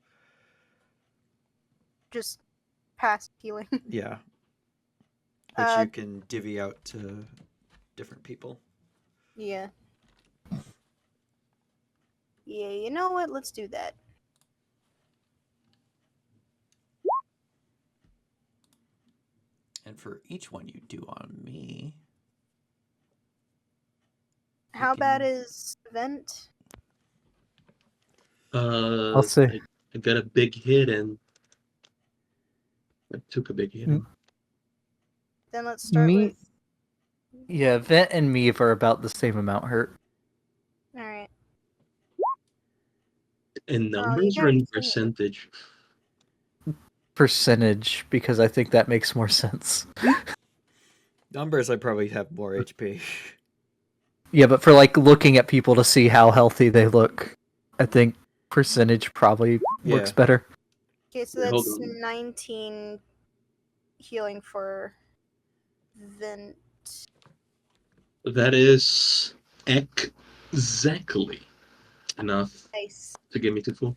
Just past healing. Yeah. Which you can divvy out to different people. Yeah. Yeah, you know what? Let's do that. And for each one you do on me... How bad is Vent? I'll say. I got a big hit and I took a big hit. Then let's start Me. with... Yeah, Vent and Meave are about the same amount hurt. Alright. In numbers or in guys- percentage? Percentage, because I think that makes more sense. Numbers, I probably have more HP. Yeah, but for like looking at people to see how healthy they look, I think percentage probably looks better. Okay, so Wait, hold that's on. 19 healing for Vent. That is exactly enough Nice. to get me to full.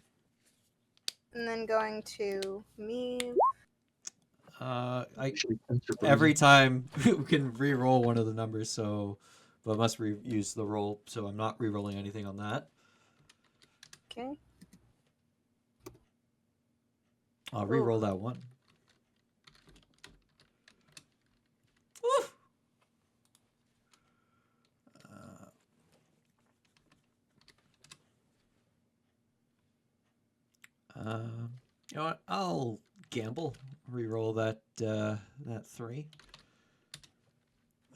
And then going to me. Every time we can re-roll one of the numbers, but I must use the roll, so I'm not re-rolling anything on that. Okay. I'll re-roll that one. Woo! You know what? I'll gamble. Re-roll that 3.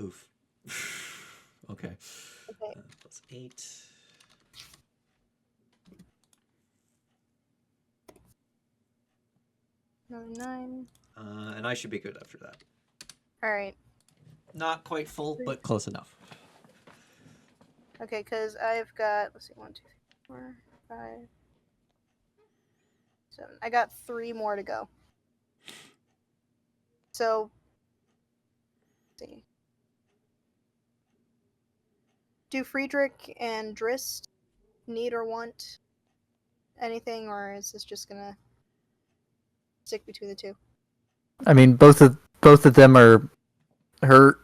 Oof. Okay. Plus 8. Another 9. And I should be good after that. All right. Not quite full, but close enough. Okay, because I've got, let's see, 1, 2, 3, 4, 5, 7. I got 3 more to go. So, let's see. Do Friedrich and Drist need or want anything, or is this just gonna stick between the two? I mean, both of them are hurt.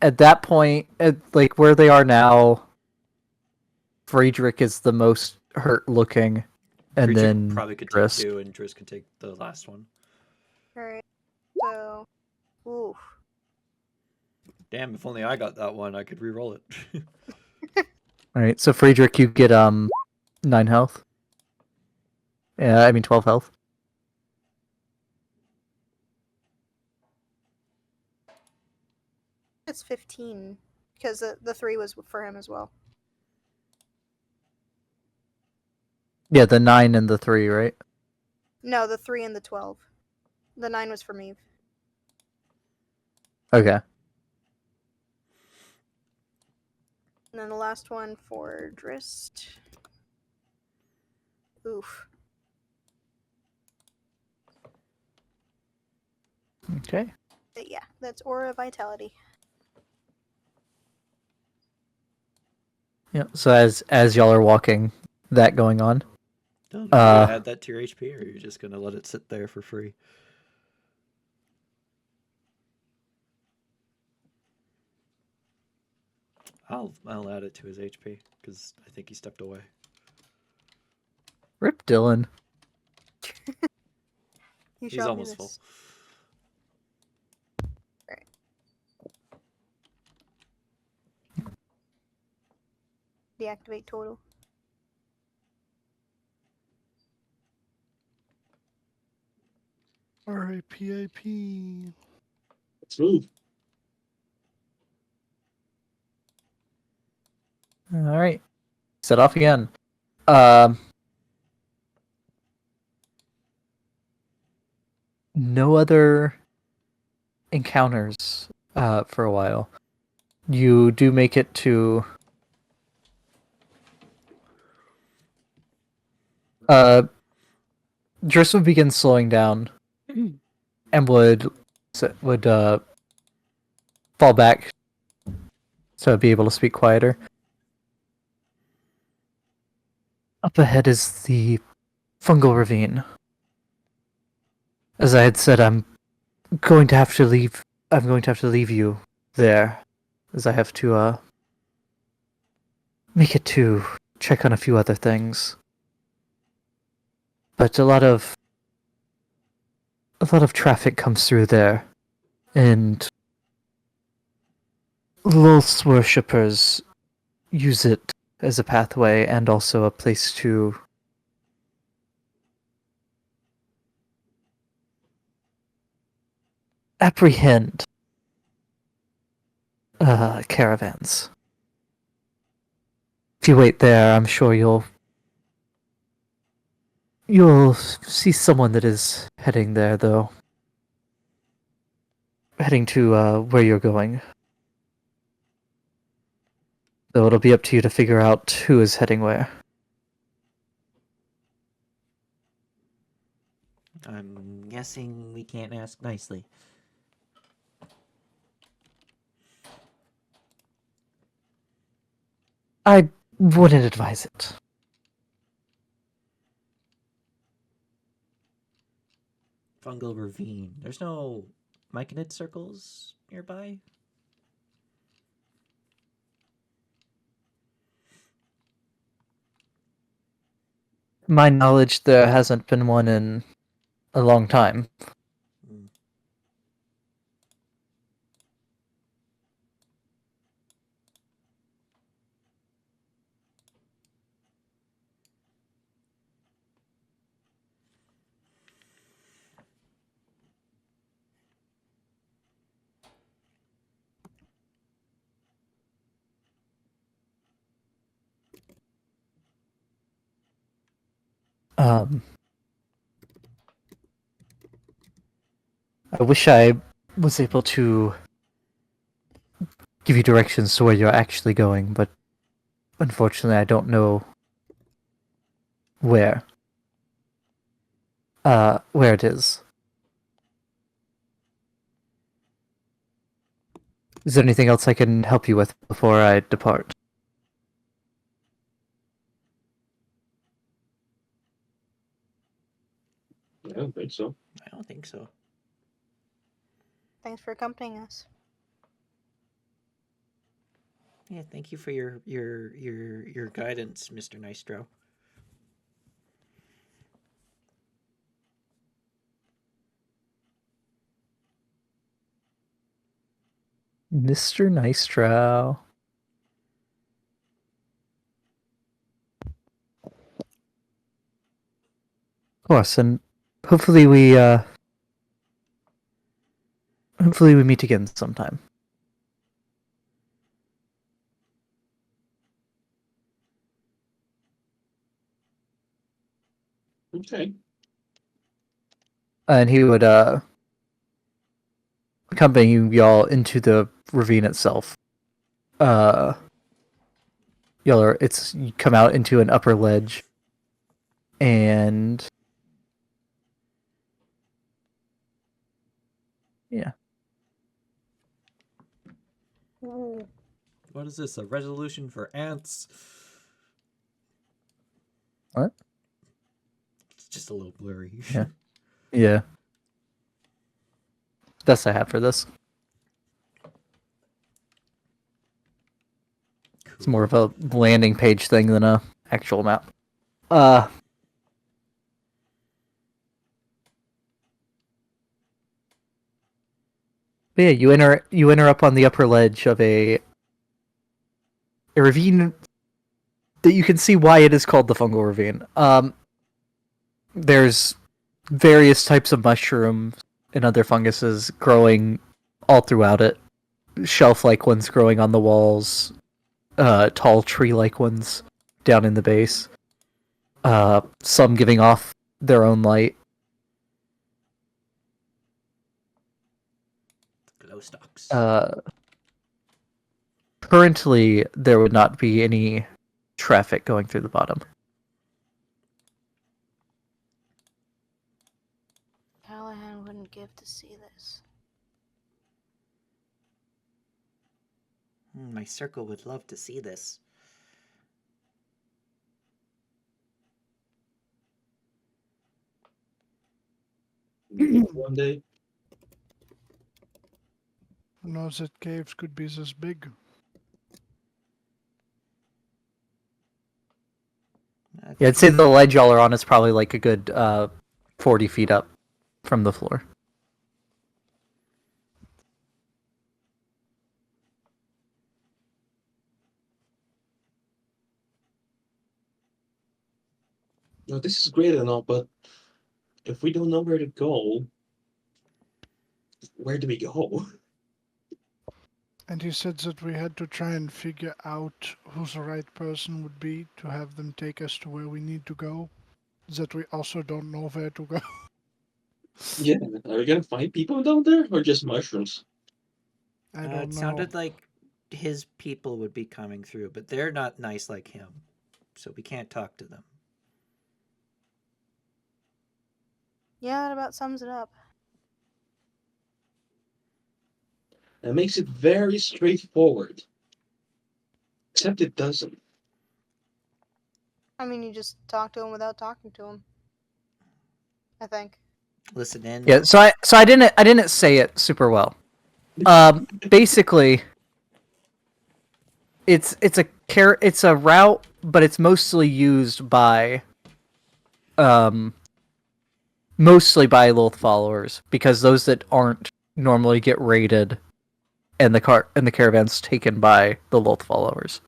At that point, like where they are now, Friedrich is the most hurt looking, and Friedrich then probably could take Drist. 2, and Driz could take the last one. Alright, so, oof. Damn, if only I got that one, I could re-roll it. All right, so Friedrich, you get 9 health. Yeah, I mean 12 health. It's 15, because the 3 was for him as well. Yeah, the 9 and the 3, right? No, the 3 and the 12. The 9 was for me. Okay. And then the last one for Drist. Oof. Okay. But yeah, that's Aura Vitality. Yeah. So as y'all are walking, that going on. Dylan, are you gonna add that to your HP, or are you just gonna let it sit there for free? I'll add it to his HP because I think he stepped away. Rip Dylan. He's almost full. Right. Deactivate total. R.I.P.I.P. Let's move. All right. Set off again. No other encounters for a while. You do make it to Driscoll begins slowing down and would fall back so be able to speak quieter. Up ahead is the Fungal Ravine. As I had said, I'm going to have to leave. I'm going to have to leave you there, as I have to make it to check on a few other things. But a lot of traffic comes through there, and Lulz worshippers use it as a pathway and also a place to apprehend caravans. If you wait there, I'm sure you'll see someone that is heading there, though. Heading to where you're going. Though it'll be up to you to figure out who is heading where. I'm guessing we can't ask nicely. I wouldn't advise it. Fungal Ravine. There's no myconid circles nearby? My knowledge, there hasn't been one in a long time. Um, I wish I was able to give you directions to where you're actually going, but unfortunately I don't know where it is. Is there anything else I can help you with before I depart? I don't think so. I don't think so. Thanks for accompanying us. Yeah, thank you for your guidance, Mr. Nystro. Mr. Nystro. Of course, and hopefully we meet again sometime. Okay. And he would accompany y'all into the ravine itself. Y'all are you come out into an upper ledge, and yeah. Ooh. What is this? A resolution for ants? What? It's just a little blurry. Yeah. Yeah. Best I have for this. Cool. It's more of a landing page thing than a actual map. But yeah, you enter up on the upper ledge of a ravine that you can see why it is called the Fungal Ravine. There's various types of mushrooms and other funguses growing all throughout it. Shelf-like ones growing on the walls, tall tree-like ones down in the base. Some giving off their own light. Glow stalks. Currently, there would not be any traffic going through the bottom. Callahan wouldn't give to see this. My circle would love to see this. One day. Who knows that caves could be this big? Yeah, I'd say the ledge y'all are on is probably like a good 40 feet up from the floor. No, this is great and all, but if we don't know where to go, where do we go? And he said that we had to try and figure out who the right person would be to have them take us to where we need to go. That we also don't know where to go. Yeah, are we gonna find people down there or just mushrooms? I don't know. It sounded like his people would be coming through, but they're not nice like him, so we can't talk to them. Yeah, that about sums it up. That makes it very straightforward. Except it doesn't. I mean, you just talk to him without talking to him. I think. Listen in. Yeah, so I didn't say it super well. Basically, it's a route, but it's mostly used by mostly by Lilith followers, because those that aren't normally get raided, and the caravan's taken by the Lilith followers.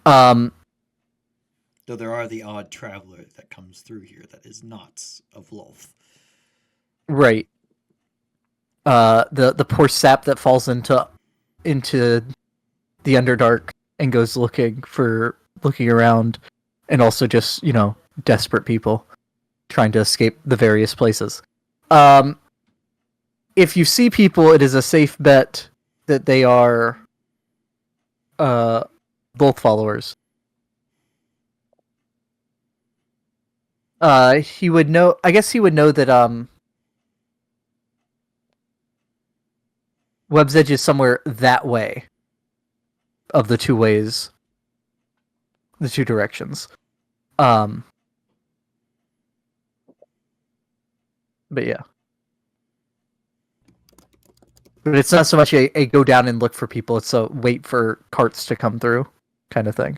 Though there are the odd traveler that comes through here that is not of Lolth. Right. The poor sap that falls into the Underdark and goes looking around, and also just, desperate people trying to escape the various places. if you see people, it is a safe bet that they are both followers. He would know. I guess he would know that Web's Edge is somewhere that way of the two ways, the two directions. But yeah. But it's not so much a go down and look for people, it's a wait for carts to come through kind of thing.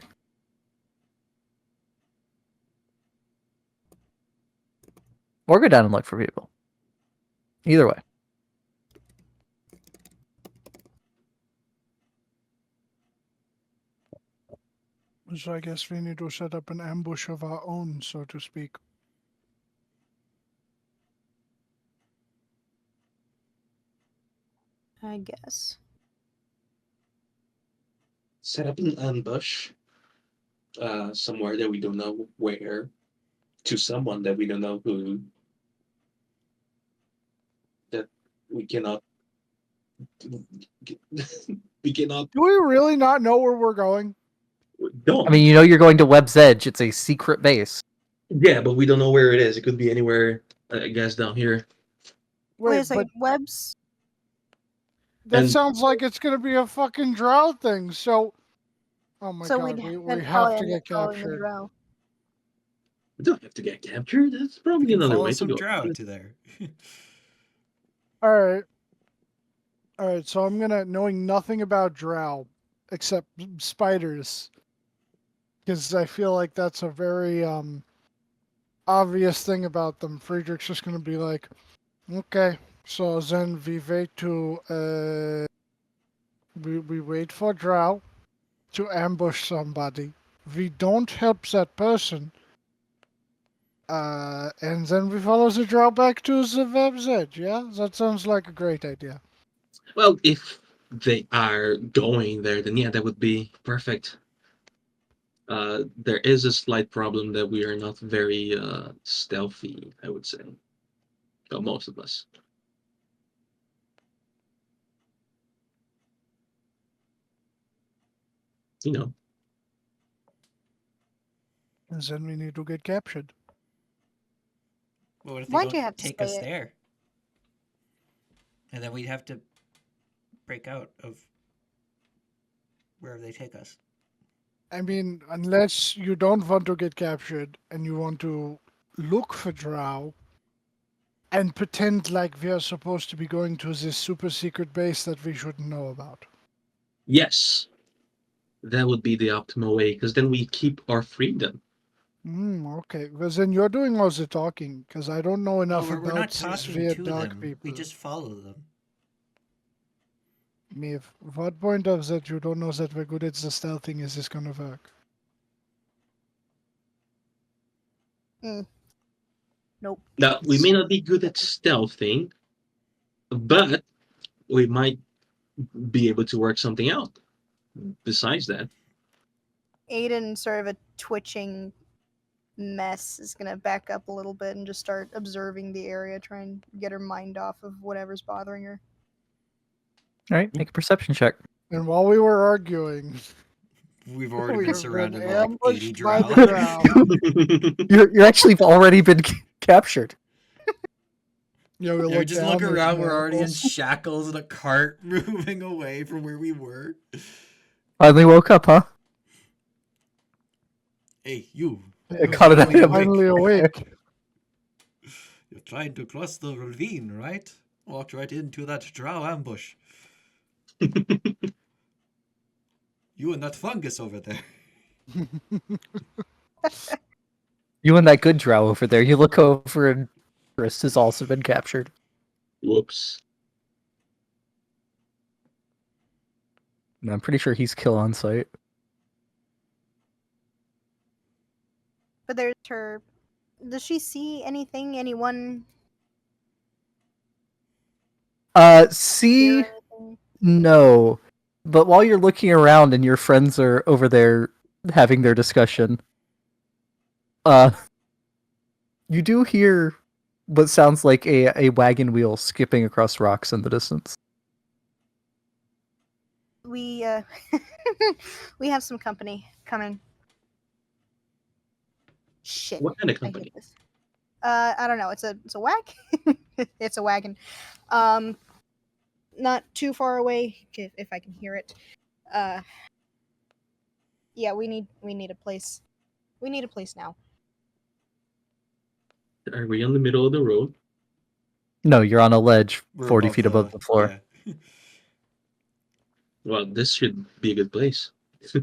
Or go down and look for people. Either way. So I guess we need to set up an ambush of our own, so to speak. I guess. Set up an ambush somewhere that we don't know where, to someone that we don't know who, that we cannot we cannot Do we really not know where we're going? don't. I mean, you know you're going to Web's Edge. It's a secret base. Yeah, but we don't know where it is. It could be anywhere, I guess, down here. Wait a Wait, but second. Webs. that And- sounds like it's gonna be a fucking drow thing. So, oh my So god, we'd we then have probably to end up get following the captured. drow. We don't have to get captured. That's probably We can another follow way to some go. drow to there. All right. So I'm gonna, knowing nothing about drow except spiders, because I feel like that's a very obvious thing about them. Friedrich's just gonna be like, okay, so then we wait to we wait for drow to ambush somebody. We don't help that person. And then we follow the drow back to the Web's Edge, yeah? That sounds like a great idea. Well, if they are going there, then yeah, that would be perfect. There is a slight problem that we are not very stealthy, I would say. Well, most of us. You know. And then we need to get captured. Well, what if they Why'd don't you have to take say us it? there? And then we'd have to break out of wherever they take us. I mean, unless you don't want to get captured and you want to look for drow and pretend like we are supposed to be going to this super secret base that we shouldn't know about. Yes, that would be the optimal way, because then we keep our freedom. Okay. Well, then you're doing all the talking, because I don't know No, enough we're about not these talking weird to dark them. people. We just follow them. What point of that you don't know that we're good at the stealthing is this gonna work? Nope. Now, we may not be good at stealthing, but we might be able to work something out besides that. Aiden, sort of a twitching mess, is gonna back up a little bit and just start observing the area, try and get her mind off of whatever's bothering her. All right, make a perception check. And while we were arguing, We've already we been have surrounded been by like 80 ambushed by drow. the drow. You're actually already been captured. Yeah, we Yeah, look just down, look there's around. We're already in animals. shackles in a cart moving away from where we were. Finally woke up, huh? Hey, you. I caught it at Finally him. Finally awake. You're trying to cross the ravine, right? Walked right into that drow ambush. You and that fungus over there. You and that good drow over there. You look over and Chris has also been captured. Whoops. And I'm pretty sure he's kill on sight. But there's her. Does she see anything? Anyone See, hear anything? no. But while you're looking around and your friends are over there having their discussion, you do hear what sounds like a wagon wheel skipping across rocks in the distance. We we have some company coming. Shit. What kind of I hate company? this. I don't know. It's a it's a wagon. Not too far away if I can hear it. Yeah, we need a place. We need a place now. Are we on the middle of the road? No, you're on a ledge We're 40 feet above the floor. Yeah. Well, this should be a good place. Just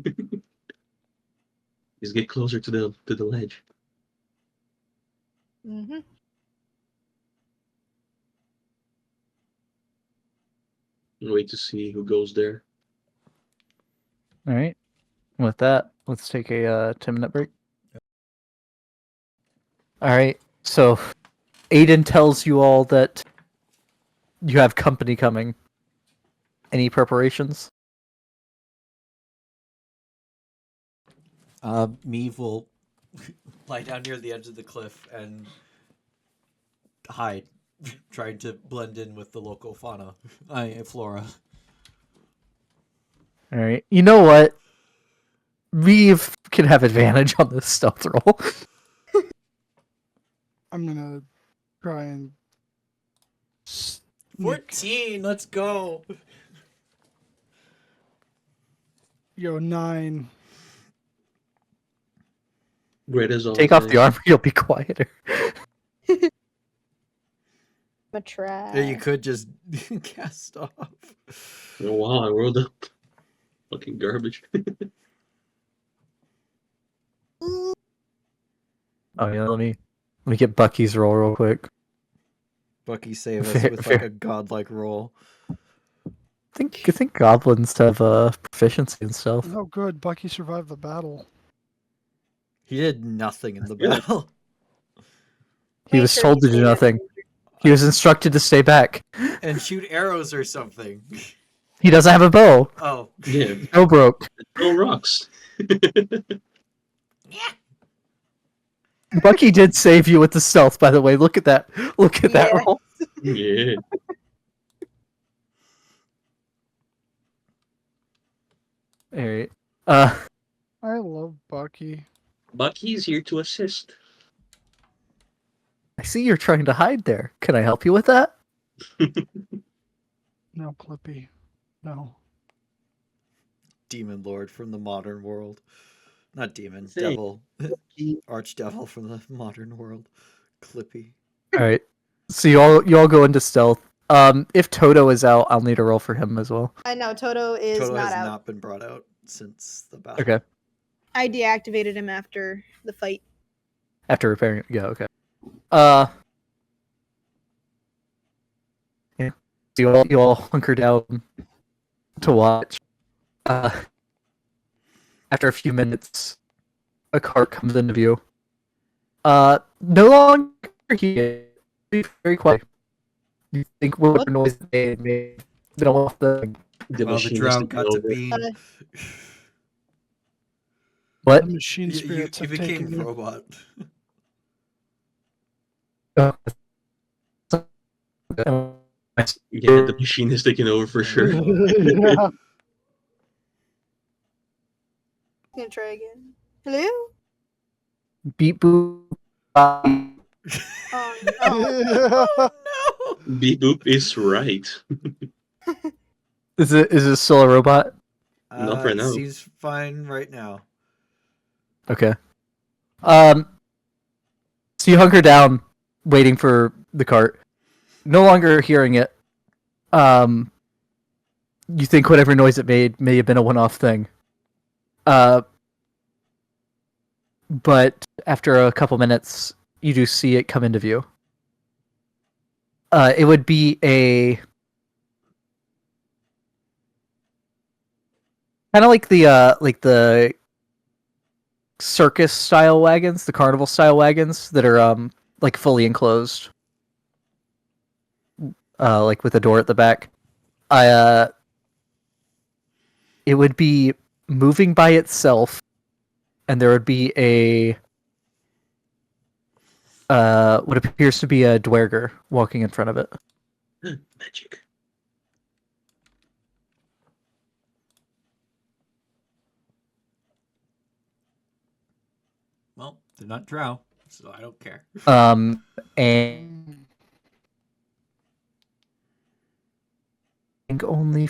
get closer to the ledge. Mm-hmm. And wait to see who goes there. All right. With that, let's take a 10-minute break. All right. So, Aiden tells you all that you have company coming. Any preparations? Meave will lie down near the edge of the cliff and hide, trying to blend in with the local flora. All right. You know what? Reeve can have advantage on this stealth roll. I'm gonna try and sneak. 14. Let's go. Yo, 9. Great as always. Take off the armor, you'll be quieter. I'm try. Yeah, you could just cast off. Oh, wow, I rolled up. Fucking garbage. Oh yeah, let me get Bucky's roll real quick. Bucky save us Fair- with fair. like a godlike roll. I think goblins have proficiency in stealth. Oh, good. Bucky survived the battle. He did nothing in the Yeah. battle. He Make was sure told you to do say that. nothing. He was instructed to stay back. And shoot arrows or something. He doesn't have a bow. Oh. Yeah, No broke. no rocks. Bucky did save you with the stealth, by the way. Look at that. Look at that Yeah. roll. Yeah. Alright. I love Bucky. Bucky's here to assist. I see you're trying to hide there. Can I help you with that? No, Clippy. No. Demon Lord from the modern world. Not demon, Say. devil. Archdevil from the modern world. Clippy. Alright. So you all go into stealth. If Toto is out, I'll need a roll for him as well. I know Toto is Toto not has out. not been brought out since the battle. Okay. I deactivated him after the fight. After repairing it. Yeah, okay. Yeah. So you all hunker down to watch. After a few minutes, a cart comes into view. No longer here. Be very quiet. You think what noise they made? They don't want the The Well, the machine drow is got to be. what? The machine You spirits have became taken you. robot. Yeah, the machine is taking over for sure. Yeah. Gonna try again. Hello? Beep boop. Oh no. Oh no! Beep boop is right. Is it still a robot? Not right It now. seems fine right now. Okay. So you hunker down, waiting for the cart. No longer hearing it. You think whatever noise it made may have been a one-off thing. But after a couple minutes, you do see it come into view. It would be a kind of like the circus style wagons, the carnival style wagons that are like fully enclosed, like with a door at the back. It would be moving by itself, and there would be a what appears to be a dwerger walking in front of it. Magic. Well, they're not drow, so I don't care. And I think only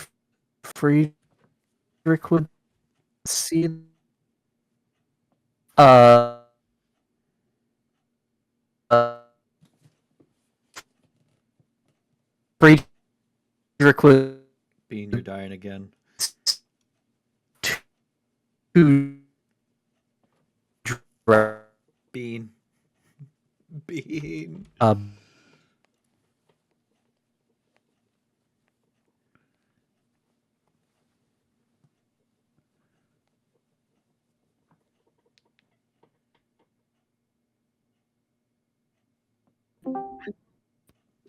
Friedrich would see. Friedrich would Bean, you're dying again. to Bean. Bean.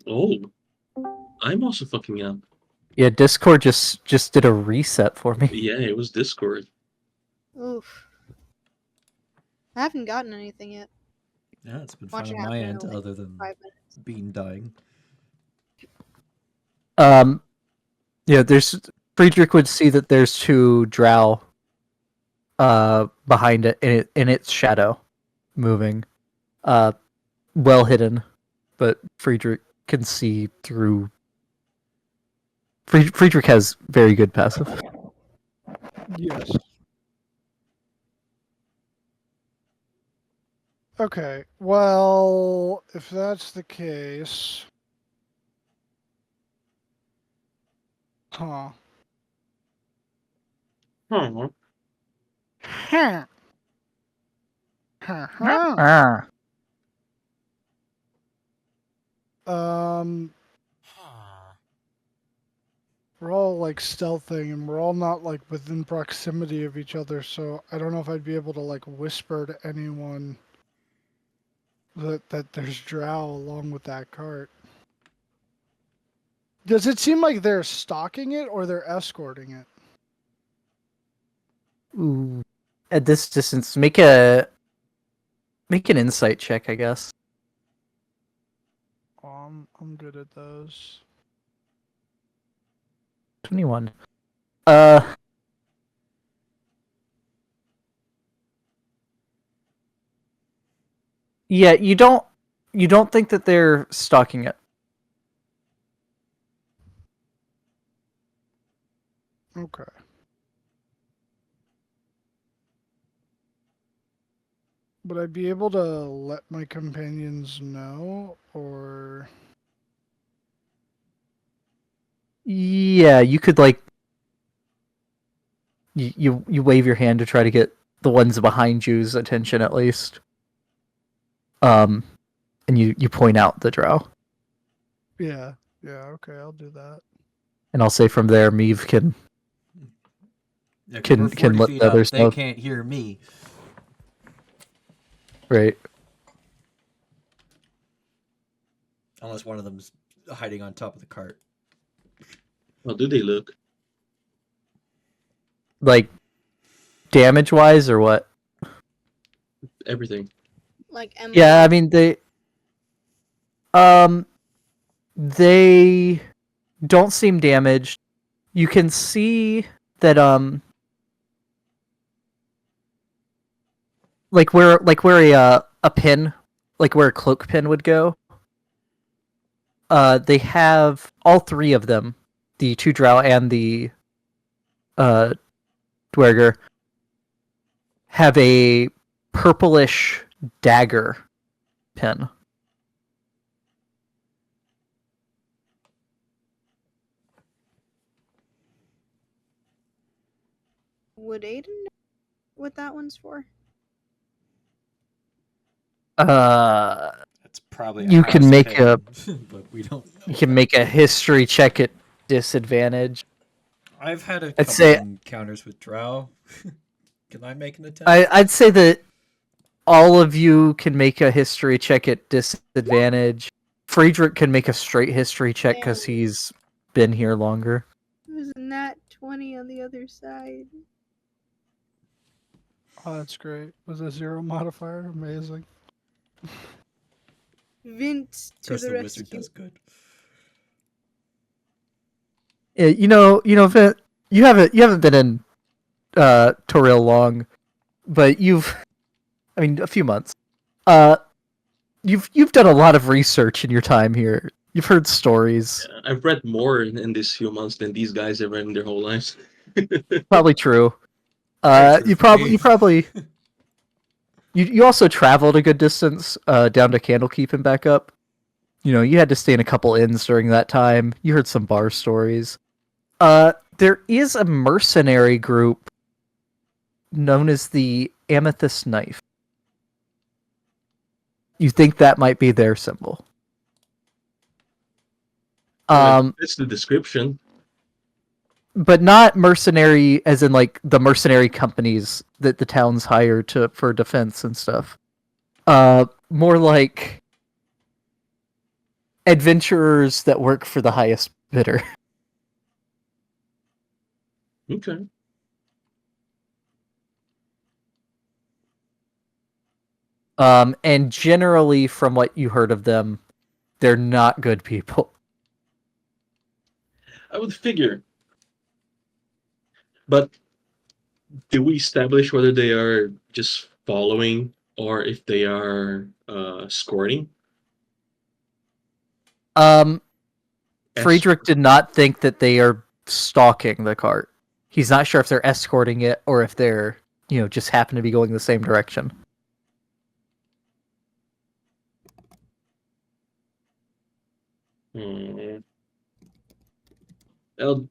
Oh, I'm also fucking up. Yeah, Discord just did a reset for me. Yeah, it was Discord. Oof. I haven't gotten anything yet. Yeah, it's been Watch fine it on my happen in end, like other than 5 minutes. Bean dying. Yeah, there's Friedrich would see that there's 2 drow behind it in its shadow moving. Well hidden, but Friedrich can see through. Friedrich has very good passive. Yes. Okay, well, if that's the case... Huh. Huh. Huh. Huh. Um, we're all like stealthing, and we're all not like within proximity of each other, so I don't know if I'd be able to like whisper to anyone that there's drow along with that cart. Does it seem like they're stalking it or they're escorting it? Ooh. At this distance, make an insight check, I guess. I'm good at those. 21. Yeah, you don't think that they're stalking it. Okay. Would I be able to let my companions know, or... Yeah, you could like you wave your hand to try to get the ones behind you's attention at least. And you point out the drow. Yeah, okay, I'll do that. And I'll say from there, Meave can Yeah, 'cause can we're 40 let feet the up, others they know. can't hear me. Right. Unless one of them's hiding on top of the cart. How do they look? Like damage wise or what? Everything. Like Emily. Yeah, I mean they don't seem damaged. You can see that like where a pin, like where a cloak pin would go. They have all 3 of them, the 2 drow and the dwerger, have a purplish dagger pin. Would Aiden know what that one's for? That's probably a You can house make pin, but we don't know. you can make a history check at disadvantage. I've had a I'd couple say- encounters with drow. Can I make an attempt? I'd say that all of you can make a history check at disadvantage. Friedrich can make a straight history check because he's been here longer. It was a nat 20 on the other side. Oh, that's great. Was a 0 modifier? Amazing. Vince to Curse the the Wizard rescue. does good. Yeah, Vin, you haven't been in Toril long, but a few months. You've done a lot of research in your time here. You've heard stories. I've read more in these few months than these guys have read in their whole lives. Probably true. Very true You for me. probably you also traveled a good distance down to Candlekeep and back up. You had to stay in a couple inns during that time. You heard some bar stories. There is a mercenary group known as the Amethyst Knife. You think that might be their symbol? That's the description. But not mercenary as in like the mercenary companies that the towns hire for defense and stuff. More like adventurers that work for the highest bidder. Okay. And generally, from what you heard of them, they're not good people. I would figure. But do we establish whether they are just following or if they are escorting? Friedrich did not think that they are stalking the cart. He's not sure if they're escorting it or if they're, just happen to be going the same direction. Well,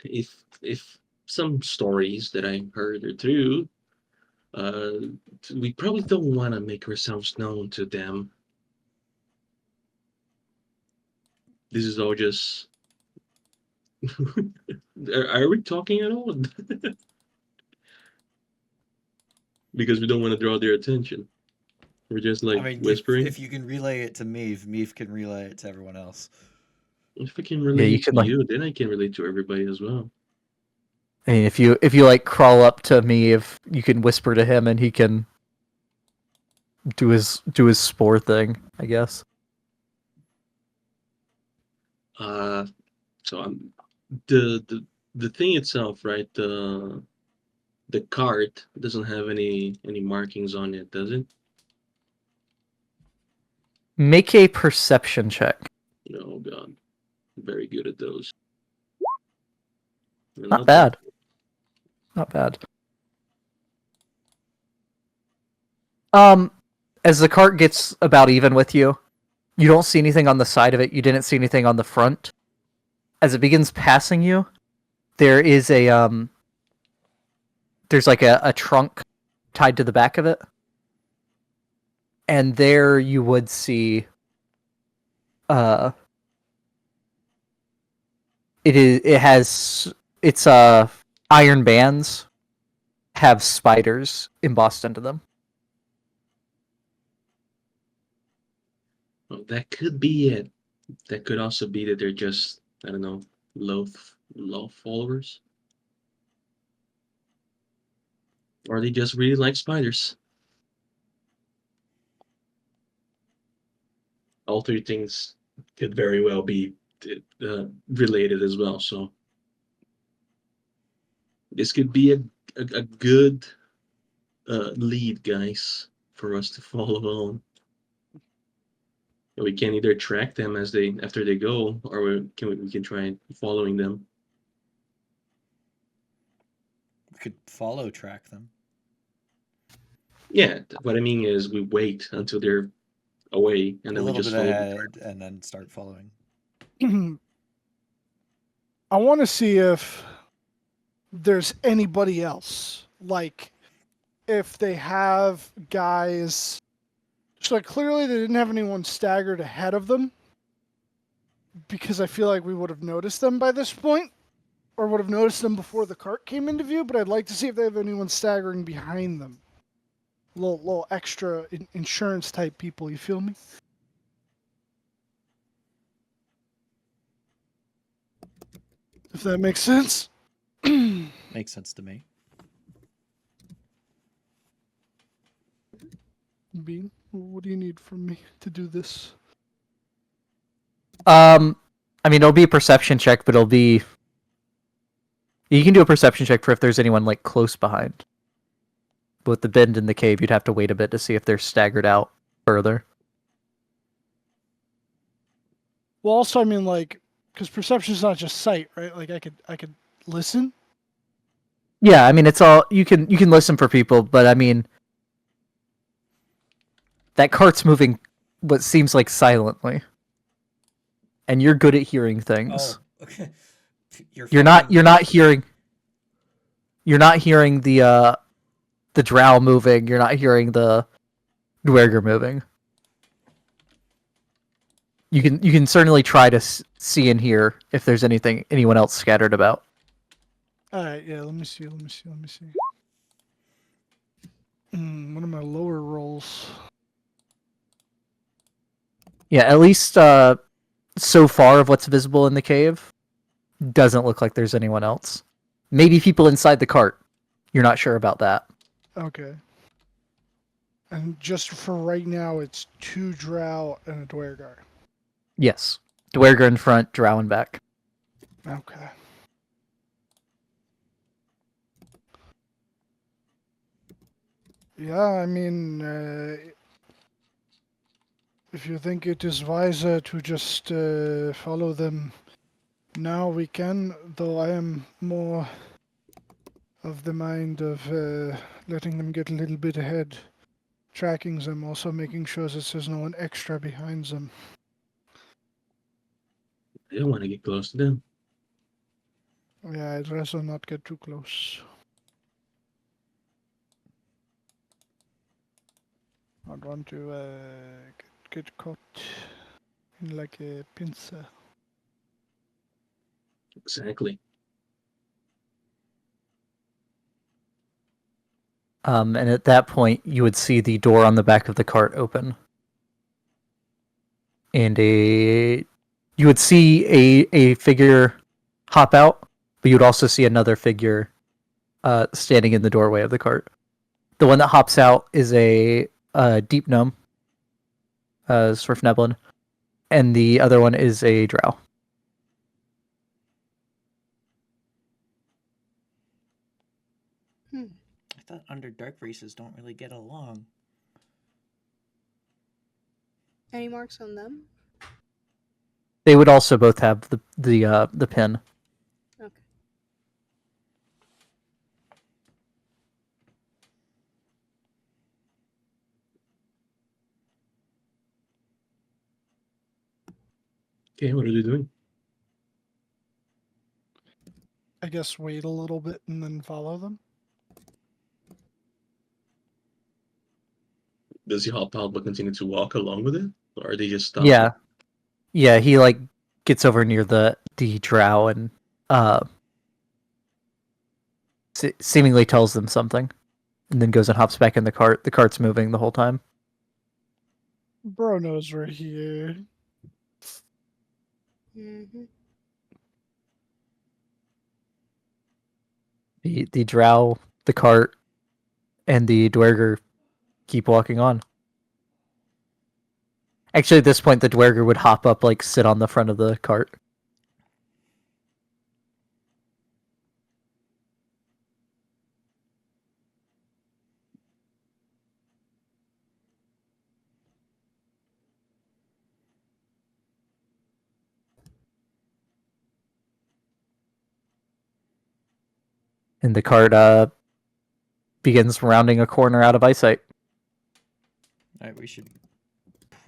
if some stories that I heard are true, we probably don't want to make ourselves known to them. This is all just. Are we talking at all? Because we don't want to draw their attention. We're just like whispering. If you can relay it to Meave can relay it to everyone else. If I can relate you to can, you, then I can relate to everybody as well. I mean, if you like crawl up to me, if you can whisper to him, and he can do his spore thing, I guess. So I'm the thing itself, right? The cart doesn't have any markings on it, does it? Make a perception check. Oh God, I'm very good at those. Not bad. Not bad. As the cart gets about even with you, you don't see anything on the side of it. You didn't see anything on the front. As it begins passing you, there is there's like a trunk tied to the back of it. And there you would see it's iron bands have spiders embossed into them. Well, that could be it. That could also be that they're just, I don't know, low followers. Or they just really like spiders. All three things could very well be related as well. So this could be a good lead, guys, for us to follow on. We can either track them after they go, or we can try following them. We could follow track them. Yeah, what I mean is we wait until they're away, and then we just follow ahead and then start following. I want to see if there's anybody else. Like, if they have guys. So clearly they didn't have anyone staggered ahead of them, because I feel like we would have noticed them by this point, or would have noticed them before the cart came into view. But I'd like to see if they have anyone staggering behind them. Little extra insurance type people. You feel me? If that makes sense. Makes sense to me. Bean, what do you need from me to do this? I mean, it'll be a perception check, but it'll be. You can do a perception check for if there's anyone like close behind. But with the bend in the cave, you'd have to wait a bit to see if they're staggered out further. Well, also, I mean, like, because perception is not just sight, right? Like, I could listen. Yeah, I mean, it's all you can listen for people, but I mean, that cart's moving what seems like silently, and you're good at hearing things. Oh, okay. You're not hearing the drow moving. You're not hearing the dwerger moving. You can certainly try to see and hear if there's anyone else scattered about. All right, yeah. Let me see. What are my lower rolls? Yeah, at least so far of what's visible in the cave doesn't look like there's anyone else. Maybe people inside the cart. You're not sure about that. Okay. And just for right now, it's 2 drow and a dwergar. Yes. Dwerger in front, drow in back. Okay. Yeah, I mean, if you think it is wiser to just follow them now, we can, though I am more of the mind of letting them get a little bit ahead, tracking them, also making sure that there's no one extra behind them. I don't want to get close to them. Yeah, I'd rather not get too close. I don't want to get caught in like a pincer. Exactly. And at that point, you would see the door on the back of the cart open, and you would see a figure hop out, but you would also see another figure standing in the doorway of the cart. The one that hops out is a deep gnome, Swiftneblin, and the other one is a drow. I thought underdark races don't really get along. Any marks on them? They would also both have the pin. Okay. Okay, what are they doing? I guess wait a little bit and then follow them. Does he hop out but continue to walk along with it? Or are they just stopping? Yeah. He like gets over near the drow and seemingly tells them something, and then goes and hops back in the cart. The cart's moving the whole time. Bro knows we're here. Mm-hmm. The drow, the cart, and the dwerger keep walking on. Actually, at this point, the dwerger would hop up, like sit on the front of the cart. And the cart begins rounding a corner out of eyesight. All right, we should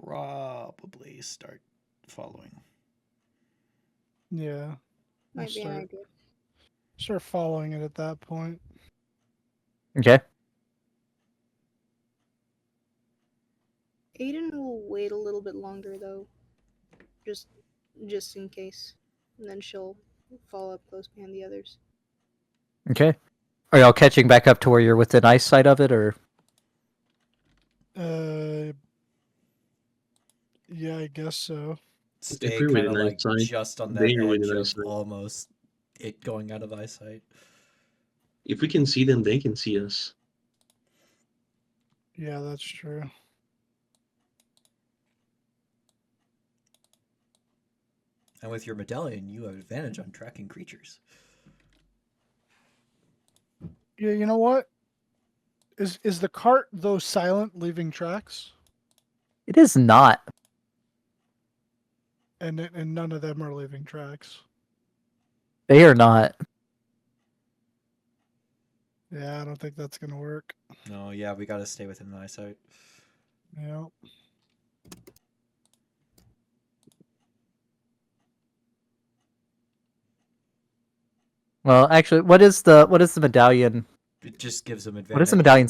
probably start following. Yeah. Might be an idea. Start following it at that point. Okay. Aiden will wait a little bit longer though, just in case, and then she'll follow up close behind the others. Okay. Are y'all catching back up to where you're within eyesight of it, or? Yeah, I guess so. Stay we're kind of within like eyesight, just on that they're edge within of eyesight. almost it going out of eyesight. If we can see them, they can see us. Yeah, that's true. And with your medallion, you have advantage on tracking creatures. Yeah, you know what? Is the cart though silent, leaving tracks? It is not. And none of them are leaving tracks. They are not. Yeah, I don't think that's gonna work. No, yeah, we gotta stay within the eyesight. Yeah. Well, actually, what is the medallion? It just gives them advantage. What is the medallion?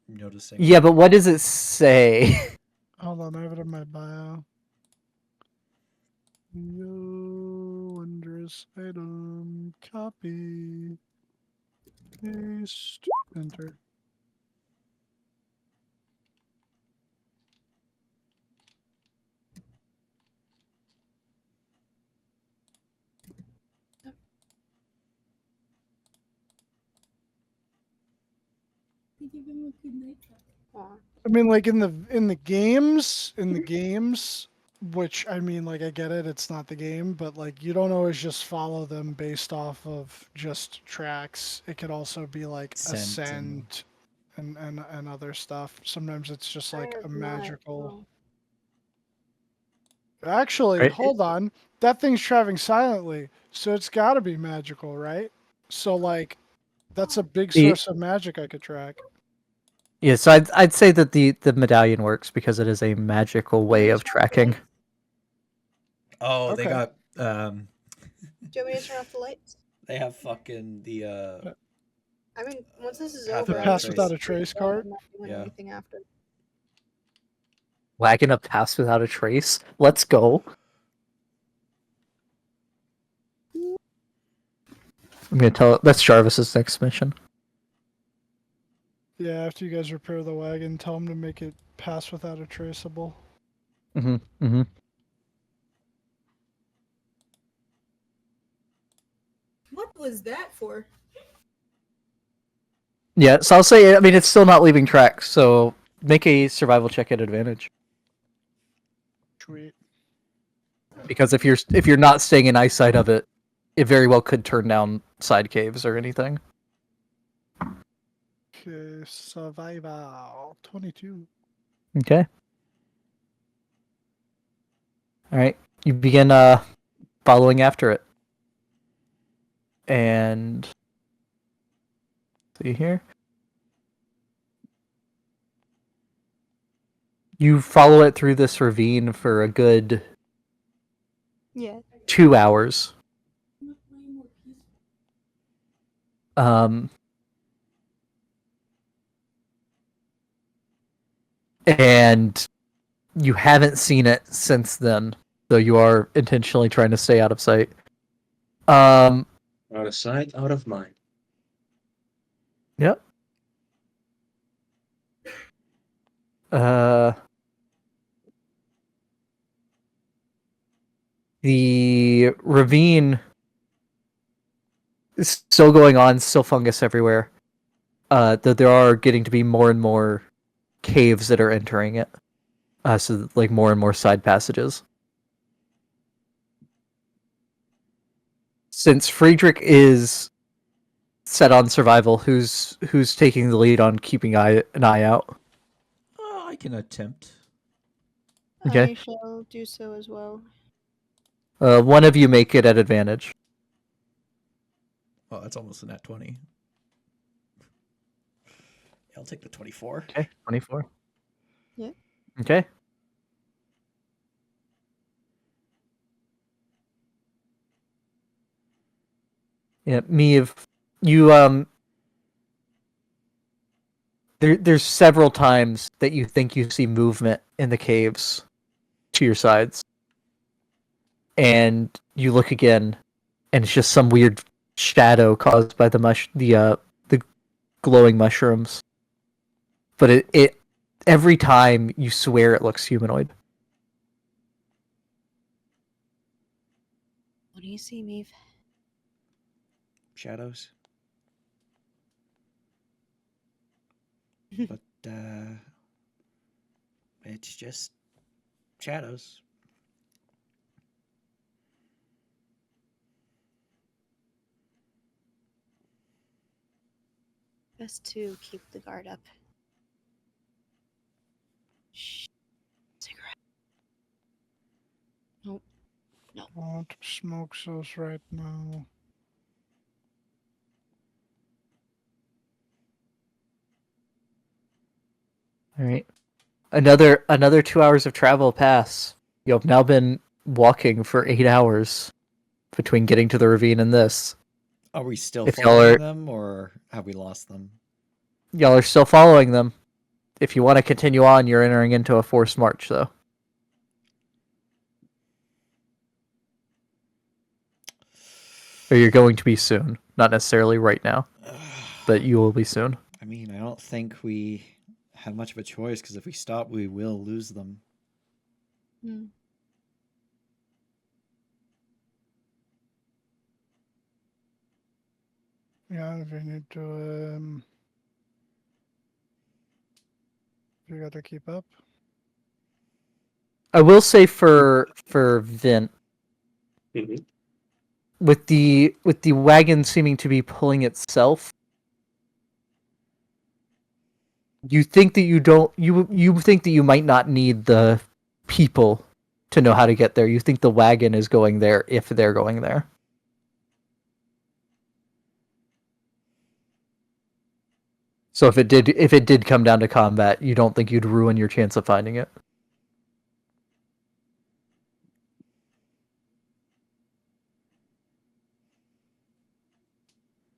On noticing. Yeah, but what does it say? Hold on, I have it in my bio. Yo, wondrous item, copy, paste, enter. I mean, like in the games, which I mean, like I get it, it's not the game, but like you don't always just follow them based off of just tracks. It could also be like Scent ascent and other stuff. Sometimes it's just I like a have magical. no. Actually, Right. hold on. That thing's traveling silently, so it's got to be magical, right? So like, that's a big The- source of magic I could track. Yeah, so I'd say that the medallion works because it is a magical way of tracking. Oh, they Okay. got Do you want me to turn off the lights? they have fucking the I mean, once this is Pass over, without I'll a Pass just without trace. a trace I'm card. not doing Yeah. anything after. Wagon a pass without a trace. Let's go. I'm gonna tell that's Jarvis's next mission. Yeah, after you guys repair the wagon, tell them to make it pass without a traceable. Mm-hmm. Mm-hmm. What was that for? Yeah, so I'll say I mean it's still not leaving tracks, so make a survival check at advantage. Sweet. Because if you're not staying in eyesight of it, it very well could turn down side caves or anything. Okay, survival 22. Okay. Alright. You begin following after it. And see here. You follow it through this ravine for a good Yeah. 2 hours. And you haven't seen it since then, though you are intentionally trying to stay out of sight. Out of sight, out of mind. Yep. The ravine is still going on, still fungus everywhere. Though there are getting to be more and more caves that are entering it. So like more and more side passages. Since Friedrich is set on survival, who's taking the lead on keeping an eye out? I can attempt. Okay. I shall do so as well. One of you make it at advantage. Oh, that's almost a nat 20. I'll take the 24. Okay, 24. Yeah. Okay. Yeah, Meave, you there's several times that you think you see movement in the caves to your sides. And you look again, and it's just some weird shadow caused by the glowing mushrooms. But it every time you swear it looks humanoid. What do you see, Meave? Shadows. But it's just shadows. Best to keep the guard up. Shh. Cigarette. Nope. No. Don't smoke those right now. All right. Another 2 hours of travel pass. You have now been walking for 8 hours between getting to the ravine and this. Are we still If y'all following are them, or have we lost them? y'all are still following them. If you want to continue on, you're entering into a forced march, though. Or you're going to be soon. Not necessarily right now, but you will be soon. I mean, I don't think we have much of a choice, because if we stop, we will lose them. Hmm. Yeah, we need to. We gotta keep up. I will say for Vint, Mhm. with the wagon seeming to be pulling itself, you think that you think that you might not need the people to know how to get there. You think the wagon is going there if they're going there. So if it did come down to combat, you don't think you'd ruin your chance of finding it.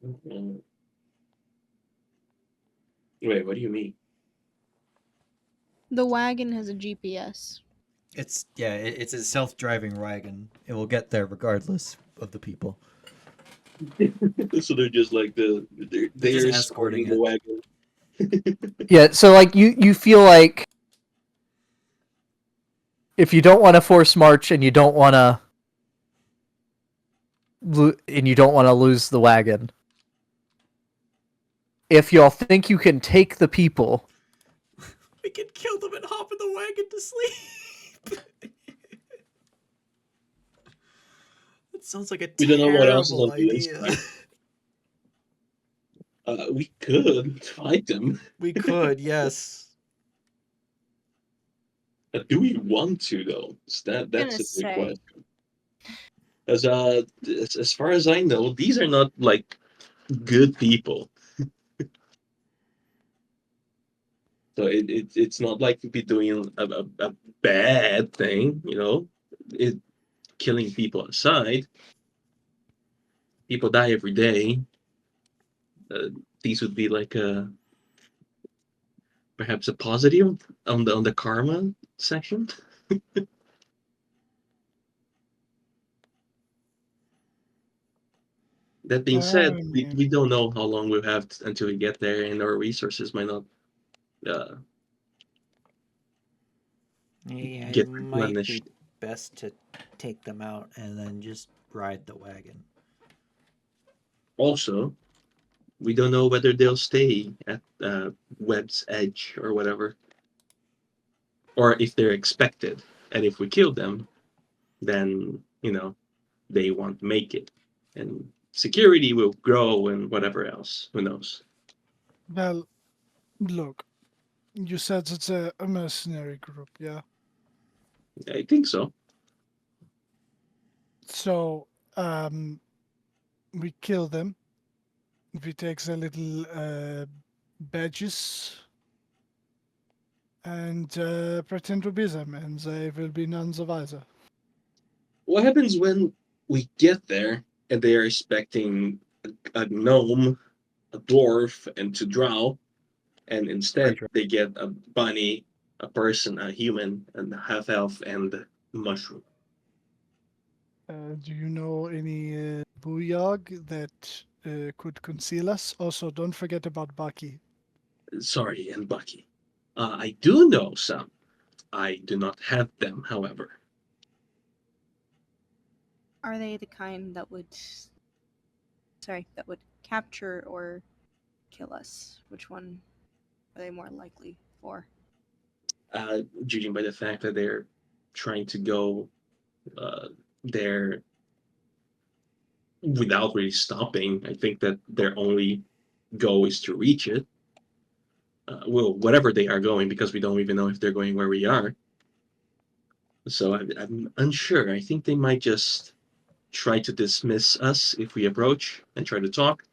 Mhm. Wait, what do you mean? The wagon has a GPS. It's a self-driving wagon. It will get there regardless of the people. So they're just like they're just escorting escorting the it. wagon. Yeah, so like you feel like if you don't want to force march and you don't want to lose the wagon, if y'all think you can take the people, We can kill them and hop in the wagon to sleep. That sounds like a We don't know what else is terrible on the idea. inside. We could fight them. We could, yes. Do we want to though? That's Gonna a big say. question. As far as I know, these are not like good people. So it's not like we'd be doing a bad thing, you know. It killing people aside, people die every day. These would be like perhaps a positive on the karma section. That being I said, we mean, don't know how long we'll have until we get there, and our resources might not uh, Yeah, it get might be replenished. best to take them out and then just ride the wagon. Also, we don't know whether they'll stay at Web's Edge or whatever, or if they're expected. And if we kill them, then they won't make it, and security will grow and whatever else. Who knows? well, look, you said it's a mercenary group, yeah? I think so. So, we kill them. We take the little badges and pretend to be them, and they will be none the wiser. What happens when we get there and they are expecting a gnome, a dwarf, and to drow, and instead Right. they get a bunny, a person, a human, and a half elf and a mushroom? Do you know any booyog that could conceal us? Also, don't forget about Bucky. Sorry, and Bucky. I do know some. I do not have them, however. Are they the kind that would capture or kill us? Which one are they more likely for? Judging by the fact that they're trying to go there without really stopping, I think that their only goal is to reach it. Well, whatever they are going, because we don't even know if they're going where we are. So I'm unsure. I think they might just try to dismiss us if we approach and try to talk.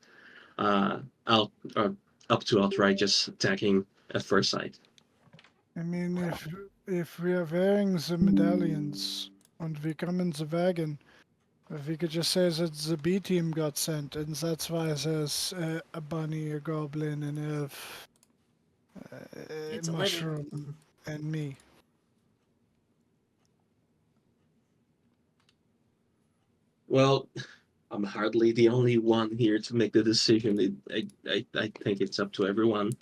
Out up to outright just attacking at first sight. I mean, if we are wearing the medallions and we come in the wagon, if we could just say that the B team got sent, and that's why there's a bunny, a goblin, an elf, a It's 11. mushroom, and me. Well, I'm hardly the only one here to make the decision. I think it's up to everyone.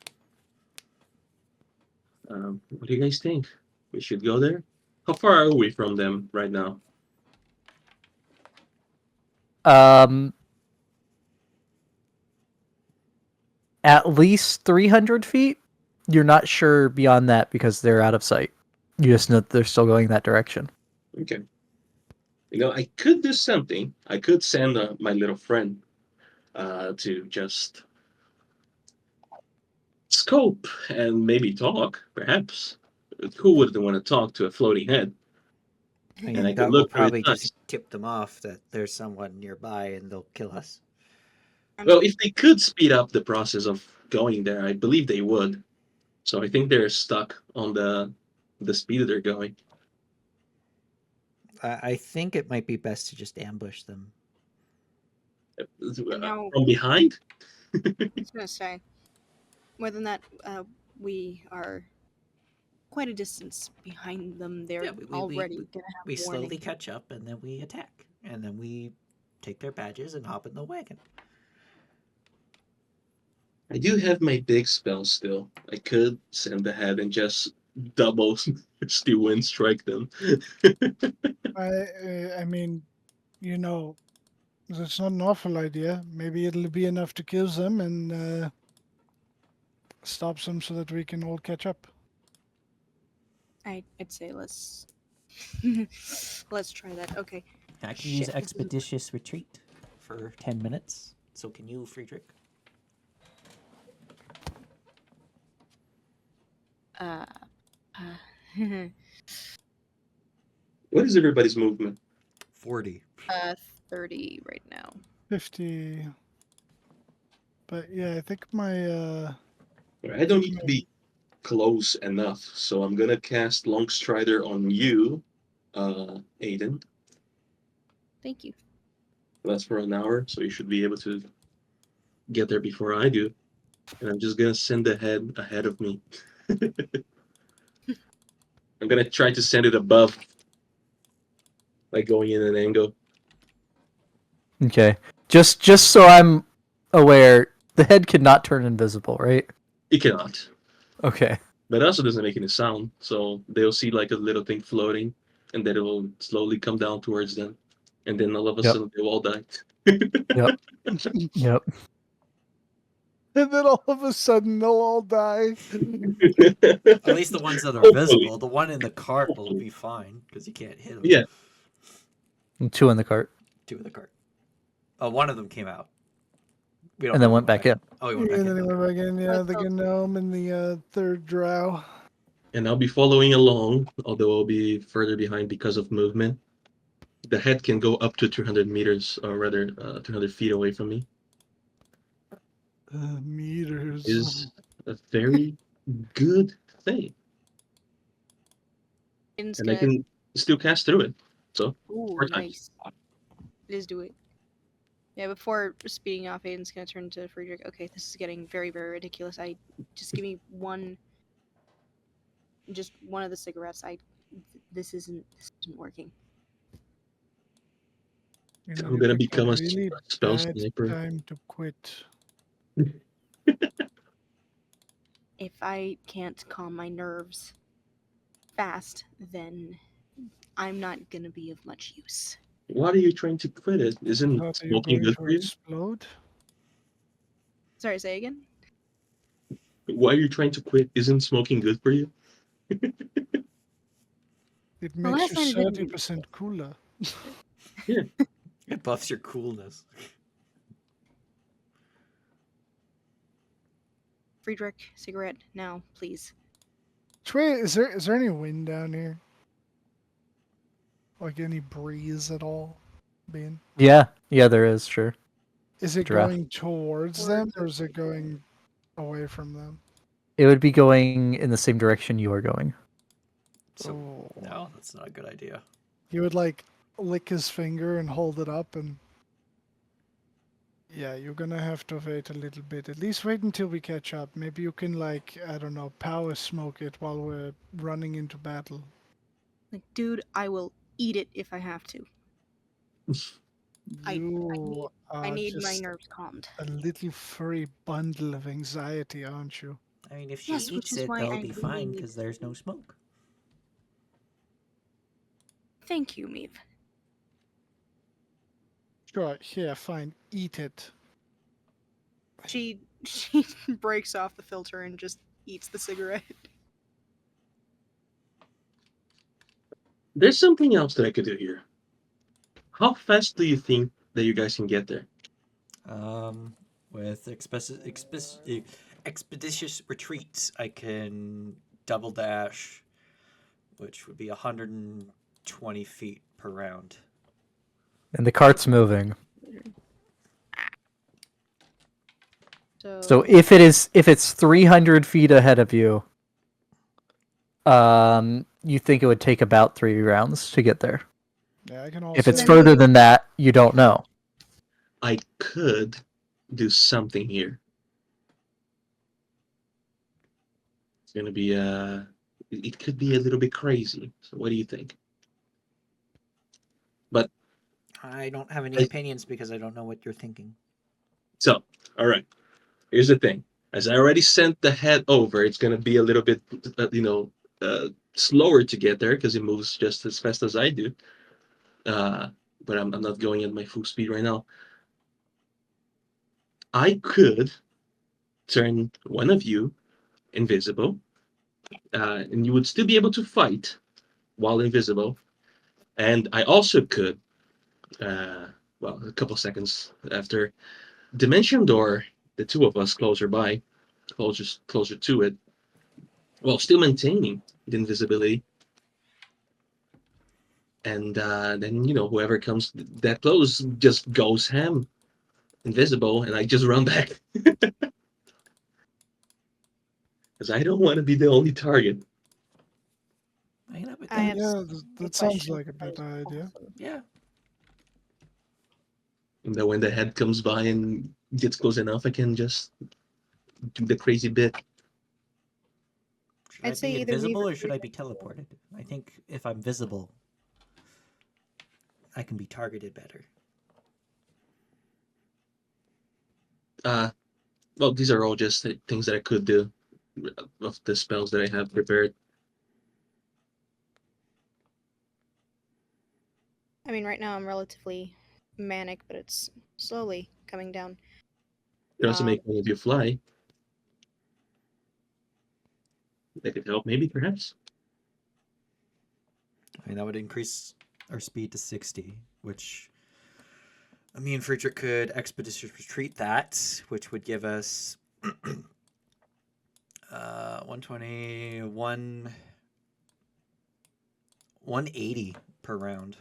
What do you guys think? We should go there? How far are we from them right now? At least 300 feet. You're not sure beyond that because they're out of sight. You just know that they're still going that direction. Okay. I could do something. I could send my little friend to just scope and maybe talk, perhaps. Who wouldn't want to talk to a floating head? I And I mean, could that will look for his probably eyes. just tip them off that there's someone nearby and they'll kill us. Well, if they could speed up the process of going there, I believe they would. So I think they're stuck on the speed that they're going. I think it might be best to just ambush them. now- From behind? I was gonna say, more than that, we are quite a distance behind them. They're Yeah, already gonna have we slowly warning. catch up and then we attack. And then we take their badges and hop in the wagon. I do have my big spell still. I could send ahead and just double steal and strike them. I mean, that's not an awful idea. Maybe it'll be enough to kill them and stop them so that we can all catch up. I'd say let's let's try that. Okay. I can Shit, use this is- expeditious retreat for 10 minutes. So can you, Friedrich? Uh, What is everybody's movement? 40. 30 right now. 50. But yeah, I think my I don't need to be close enough, so I'm gonna cast Long Strider on you, Aiden. Thank you. That's for an hour, so you should be able to get there before I do. And I'm just gonna send the head ahead of me. I'm gonna try to send it above, like going in an angle. Okay. Just so I'm aware, the head cannot turn invisible, right? It cannot. Okay. But it also doesn't make any sound, so they'll see like a little thing floating, and then it will slowly come down towards them, and then all of a sudden they'll all die. Yep. Yep. and then all of a sudden they'll all die. At least the ones that are Hopefully. visible. The one in the cart will be fine because you can't hit them. Yeah. And 2 in the cart. 2 in the cart. Oh, one of them came out. We don't And know then went why. back in. Oh, he went Yeah, back and then in. he went back in. Yeah, the Oh. gnome and the third drow. And I'll be following along, although I'll be further behind because of movement. The head can go up to 300 meters, or rather 300 feet away from me. Meters. Is a very good thing. Aiden's And I gonna. can still cast through it. So, Ooh, 4 times. nice. Let's do it. Yeah, before speeding off, Aiden's gonna turn to Friedrich. Okay, this is getting very, very ridiculous. Just give me just one of the cigarettes. This isn't working. I'm gonna become a really spell bad sniper. time to quit. If I can't calm my nerves fast, then I'm not gonna be of much use. Why are you trying to quit it? Isn't Thought you smoking going good to for you? explode? Sorry, say again? Why are you trying to quit? Isn't smoking good for you? It Well, makes last you night it didn't. 30% cooler. It buffs your coolness. Friedrich, cigarette now, please. Wait, is there any wind down here? Like any breeze at all? Bean? Yeah, there is, sure. Is it Giraffe. going towards them or is it going away from them? It would be going in the same direction you are going. So Oh. no, that's not a good idea. He would like lick his finger and hold it up and yeah, you're gonna have to wait a little bit. At least wait until we catch up. Maybe you can like, I don't know, power smoke it while we're running into battle. Like, dude, I will eat it if I have to. You I are need my just nerves calmed. a little furry bundle of anxiety, aren't you? I mean, if she Yes, which eats is it, why that'll I be really fine need because there's no smoke. Thank you, Meave. Sure, here, fine, eat it. She breaks off the filter and just eats the cigarette. There's something else that I could do here. How fast do you think that you guys can get there? With expeditious retreats, I can double dash, which would be 120 feet per round. And the cart's moving. So if it's 300 feet ahead of you, you think it would take about 3 rounds to get there. Yeah, I can also. If it's further than that, you don't know. I could do something here. It's gonna be it could be a little bit crazy. So what do you think? But I don't have any opinions because I don't know what you're thinking. So, all right. Here's the thing. As I already sent the head over, it's gonna be a little bit, slower to get there because it moves just as fast as I do. But I'm not going at my full speed right now. I could turn one of you invisible, and you would still be able to fight while invisible. And I also could, a couple seconds after Dimension Door, the two of us closer to it, while still maintaining the invisibility. And then whoever comes that close just goes ham, invisible, and I just run back because I don't want to be the only target. I have Yeah, a that sounds question like a better idea. Yeah. And then when the head comes by and gets close enough, I can just do the crazy bit. Should I I'd say be either Meave invisible or or should I be Friedrich. teleported? I think if I'm visible, I can be targeted better. Well, these are all just things that I could do of the spells that I have prepared. I mean, right now I'm relatively manic, but it's slowly coming down. You can also Um, make one of you fly. That could help, maybe, perhaps. I mean, that would increase our speed to 60, which me and Friedrich could expeditious retreat that, which would give us 120, 180 per round.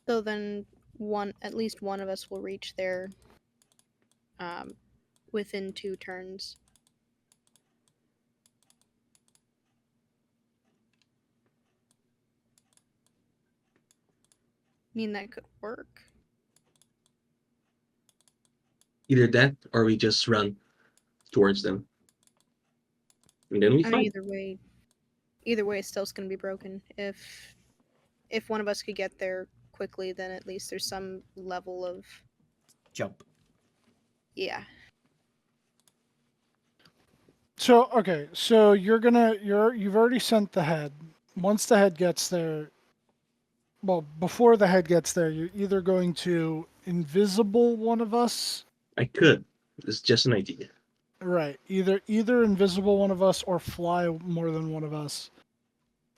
So then at least one of us will reach there within 2 turns. I mean, that could work. Either that, or we just run towards them, and then we I mean, fight. either way, it's still going to be broken. If one of us could get there quickly, then at least there's some level of Jump. yeah. So okay, so you've already sent the head. Once the head gets there, well, before the head gets there, you're either going to invisible one of us. I could. It's just an idea. Right. Either invisible one of us or fly more than one of us.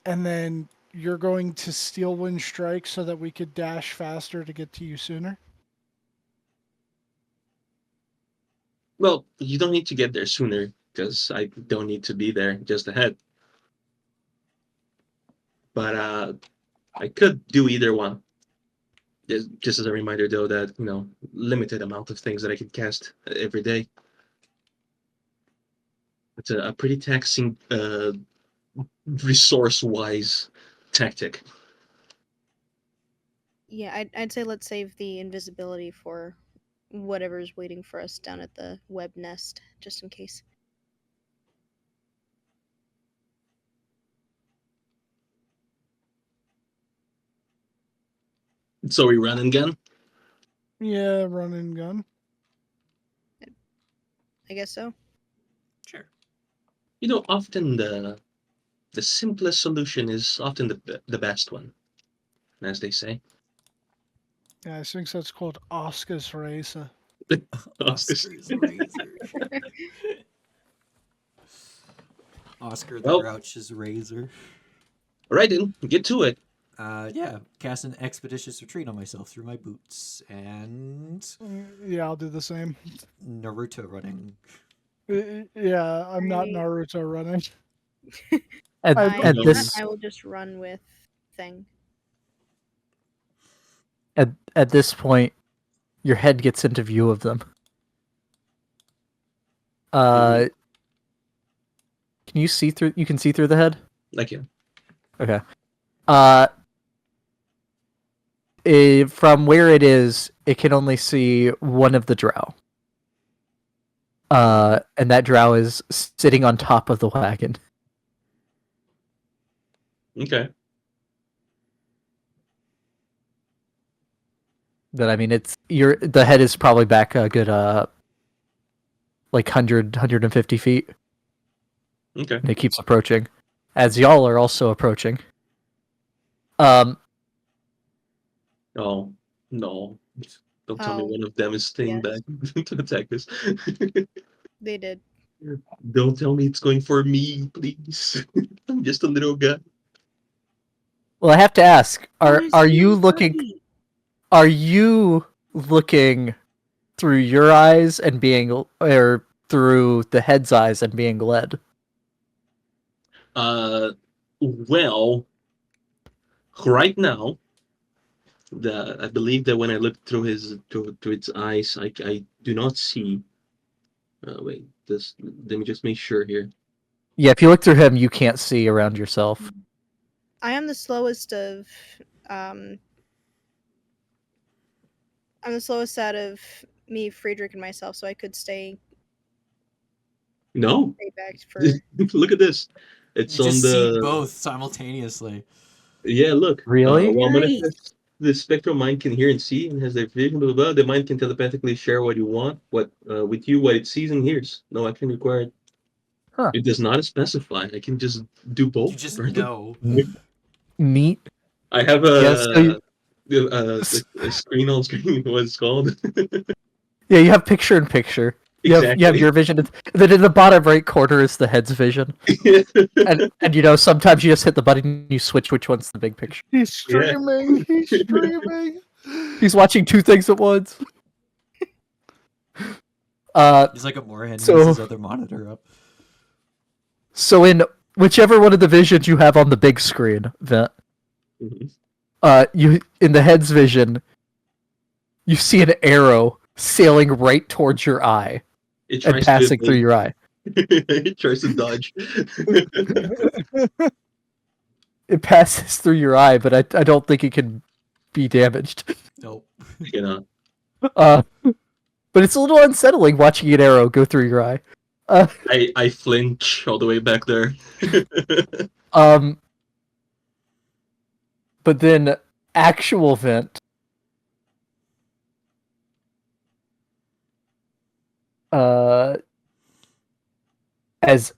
And then you're going to steal wind strike so that we could dash faster to get to you sooner. Well, you don't need to get there sooner because I don't need to be there just ahead. But I could do either one. Just as a reminder, though, that limited amount of things that I can cast every day. It's a pretty taxing, resource-wise tactic. Yeah, I'd say let's save the invisibility for whatever's waiting for us down at the web nest, just in case. So we run and gun. Yeah, run and gun. I guess so. Sure. Often the simplest solution is often the best one, as they say. Yeah, I think that's called Oscar's Racer. Oscar's razor. Oscar the Well- Grouch's razor. All right, then, get to it. Yeah, cast an expeditious retreat on myself through my boots and Yeah, I'll do the same. Naruto running. Yeah, I'm not Right. Naruto running. At, I- at know. this I will just run with thing. at this point, your head gets into view of them. Can you see through? You can see through the head. Like you. Okay. From where it is, it can only see one of the drow. And that drow is sitting on top of the wagon. Okay. But I mean, the head is probably back a good like 150 feet. Okay. And it keeps approaching, as y'all are also approaching. Oh no! Don't tell me Oh, one of them is staying yes. back to attack us. They did. Don't tell me it's going for me, please. I'm just a little guy. Well, I have to ask: are There's you no looking? buggy. Are you looking through your eyes and or through the head's eyes and being led? Well, right now, I believe that when I look through through its eyes, I do not see. Wait, let me just make sure here. Yeah, if you look through him, you can't see around yourself. I am the slowest of I'm the slowest out of me, Friedrich, and myself, so I could stay No, back for. look at this. It's You on just see the both simultaneously. yeah. Look, Really? while Nice. the spectral mind can hear and see and has their vision, blah, blah, blah, the mind can telepathically share what you want, with you, what it sees and hears. No action required. Huh. It does not specify. I can just do both. You just apparently. know. Neat. I have Yes. a screen on screen. What it's called? Yeah, you have picture in picture. You have Exactly. your vision. Then in the bottom right corner is the head's vision. And sometimes you just hit the button and you switch which one's the big picture. He's streaming. He's streaming. He's watching two things at once. He's like a moorhen. He So- has his other monitor up. So in whichever one of the visions you have on the big screen, Vent, Mhm. you in the head's vision, you see an arrow sailing right towards your eye It and tries passing to through your eye. it tries to dodge. It passes through your eye, but I don't think it can be damaged. Nope. But it's a little unsettling watching an arrow go through your eye. I flinch all the way back there. But then actual Vent, as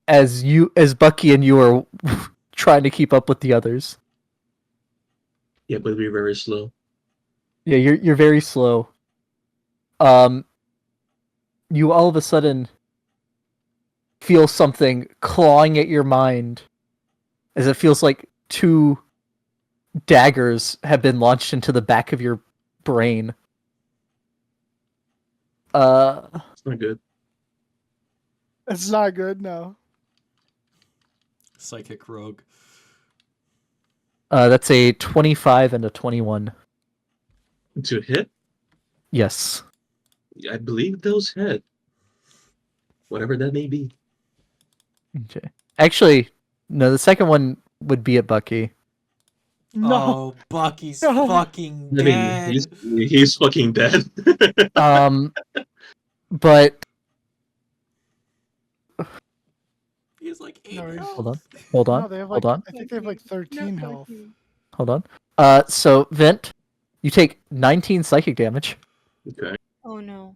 Bucky and you are trying to keep up with the others. Yeah, but we're very slow. Yeah, you're very slow. You all of a sudden feel something clawing at your mind, as it feels like two daggers have been launched into the back of your brain. It's not good. It's not good. No. Psychic rogue. That's a 25 and a 21. To hit? Yes. I believe those hit. Whatever that may be. Okay. Actually, no, the second one would be at Bucky. No. Oh, Bucky's No. fucking I mean, dead. he's fucking dead. But He's like 8 No, he's- health. hold on. No, they have Hold like on. I think they have like 13 health. Hold on. So Vent, you take 19 psychic damage. Okay. Oh no.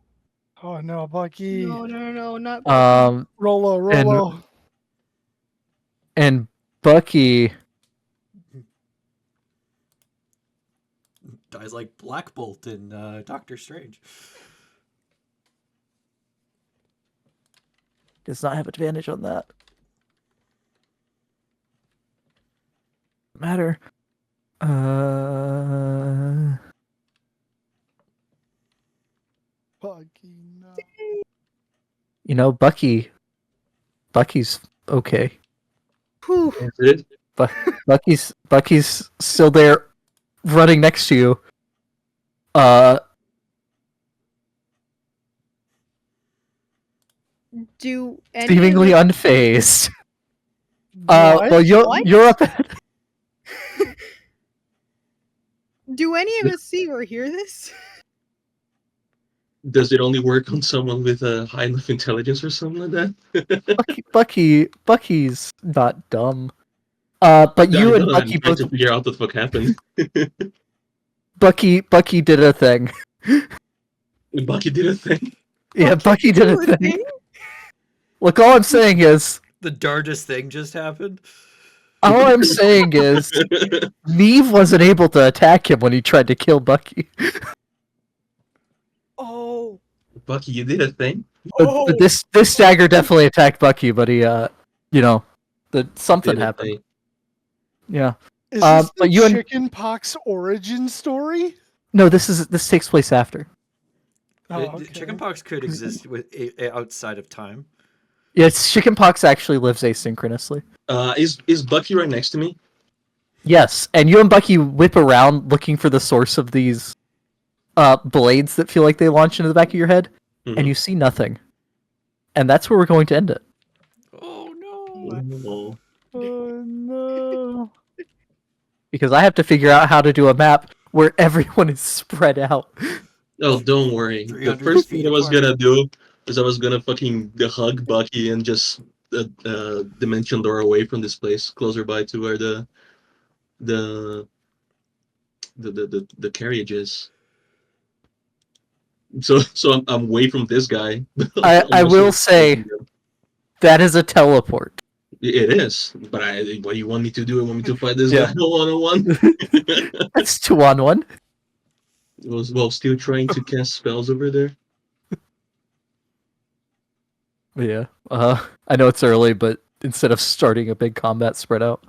Oh no, Bucky. No, not Bucky. Rollo. And Bucky, Dies like Black Bolt in Doctor Strange. does not have advantage on that. Matter. Bucky, no. You know, Bucky's okay. Whew. Is it? But Bucky's still there, running next to you. Do any Seemingly of unfazed. What? Well, What? you're up ahead. do any of us see or hear this? Does it only work on someone with a high enough intelligence or something like that? Bucky's not dumb. But you and I'm Bucky trying both. to figure out what the fuck happened. Bucky did a thing. Bucky did a thing. Yeah, Bucky did a do a thing. thing? Look, all I'm saying is The darndest thing just happened. Neve wasn't able to attack him when he tried to kill Bucky. Oh. Bucky, you did a thing. But this dagger definitely attacked Bucky, but he something Did a happened. thing. Yeah. Is this the but you and chickenpox origin story? no, this takes place after. Oh, okay. Chickenpox could exist outside of time. Yes, chickenpox actually lives asynchronously. Is Bucky right next to me? Yes, and you and Bucky whip around looking for the source of these blades that feel like they launch into the back of your head, and you see nothing. And that's where we're going to end it. Oh Oh. Oh no. Because I have to figure out how to do a map where everyone is spread out. Oh, don't worry. The 300 first thing feet I was apart. gonna do is I was gonna fucking hug Bucky and just dimension door away from this place, closer by to where the carriage is. So I'm away from this guy. I will say that is a teleport. It is, but what do you want me to do? You want me to fight this guy one-on-one? That's 2-on-1. While still trying to cast spells over there. Yeah. I know it's early, but instead of starting a big combat spread out.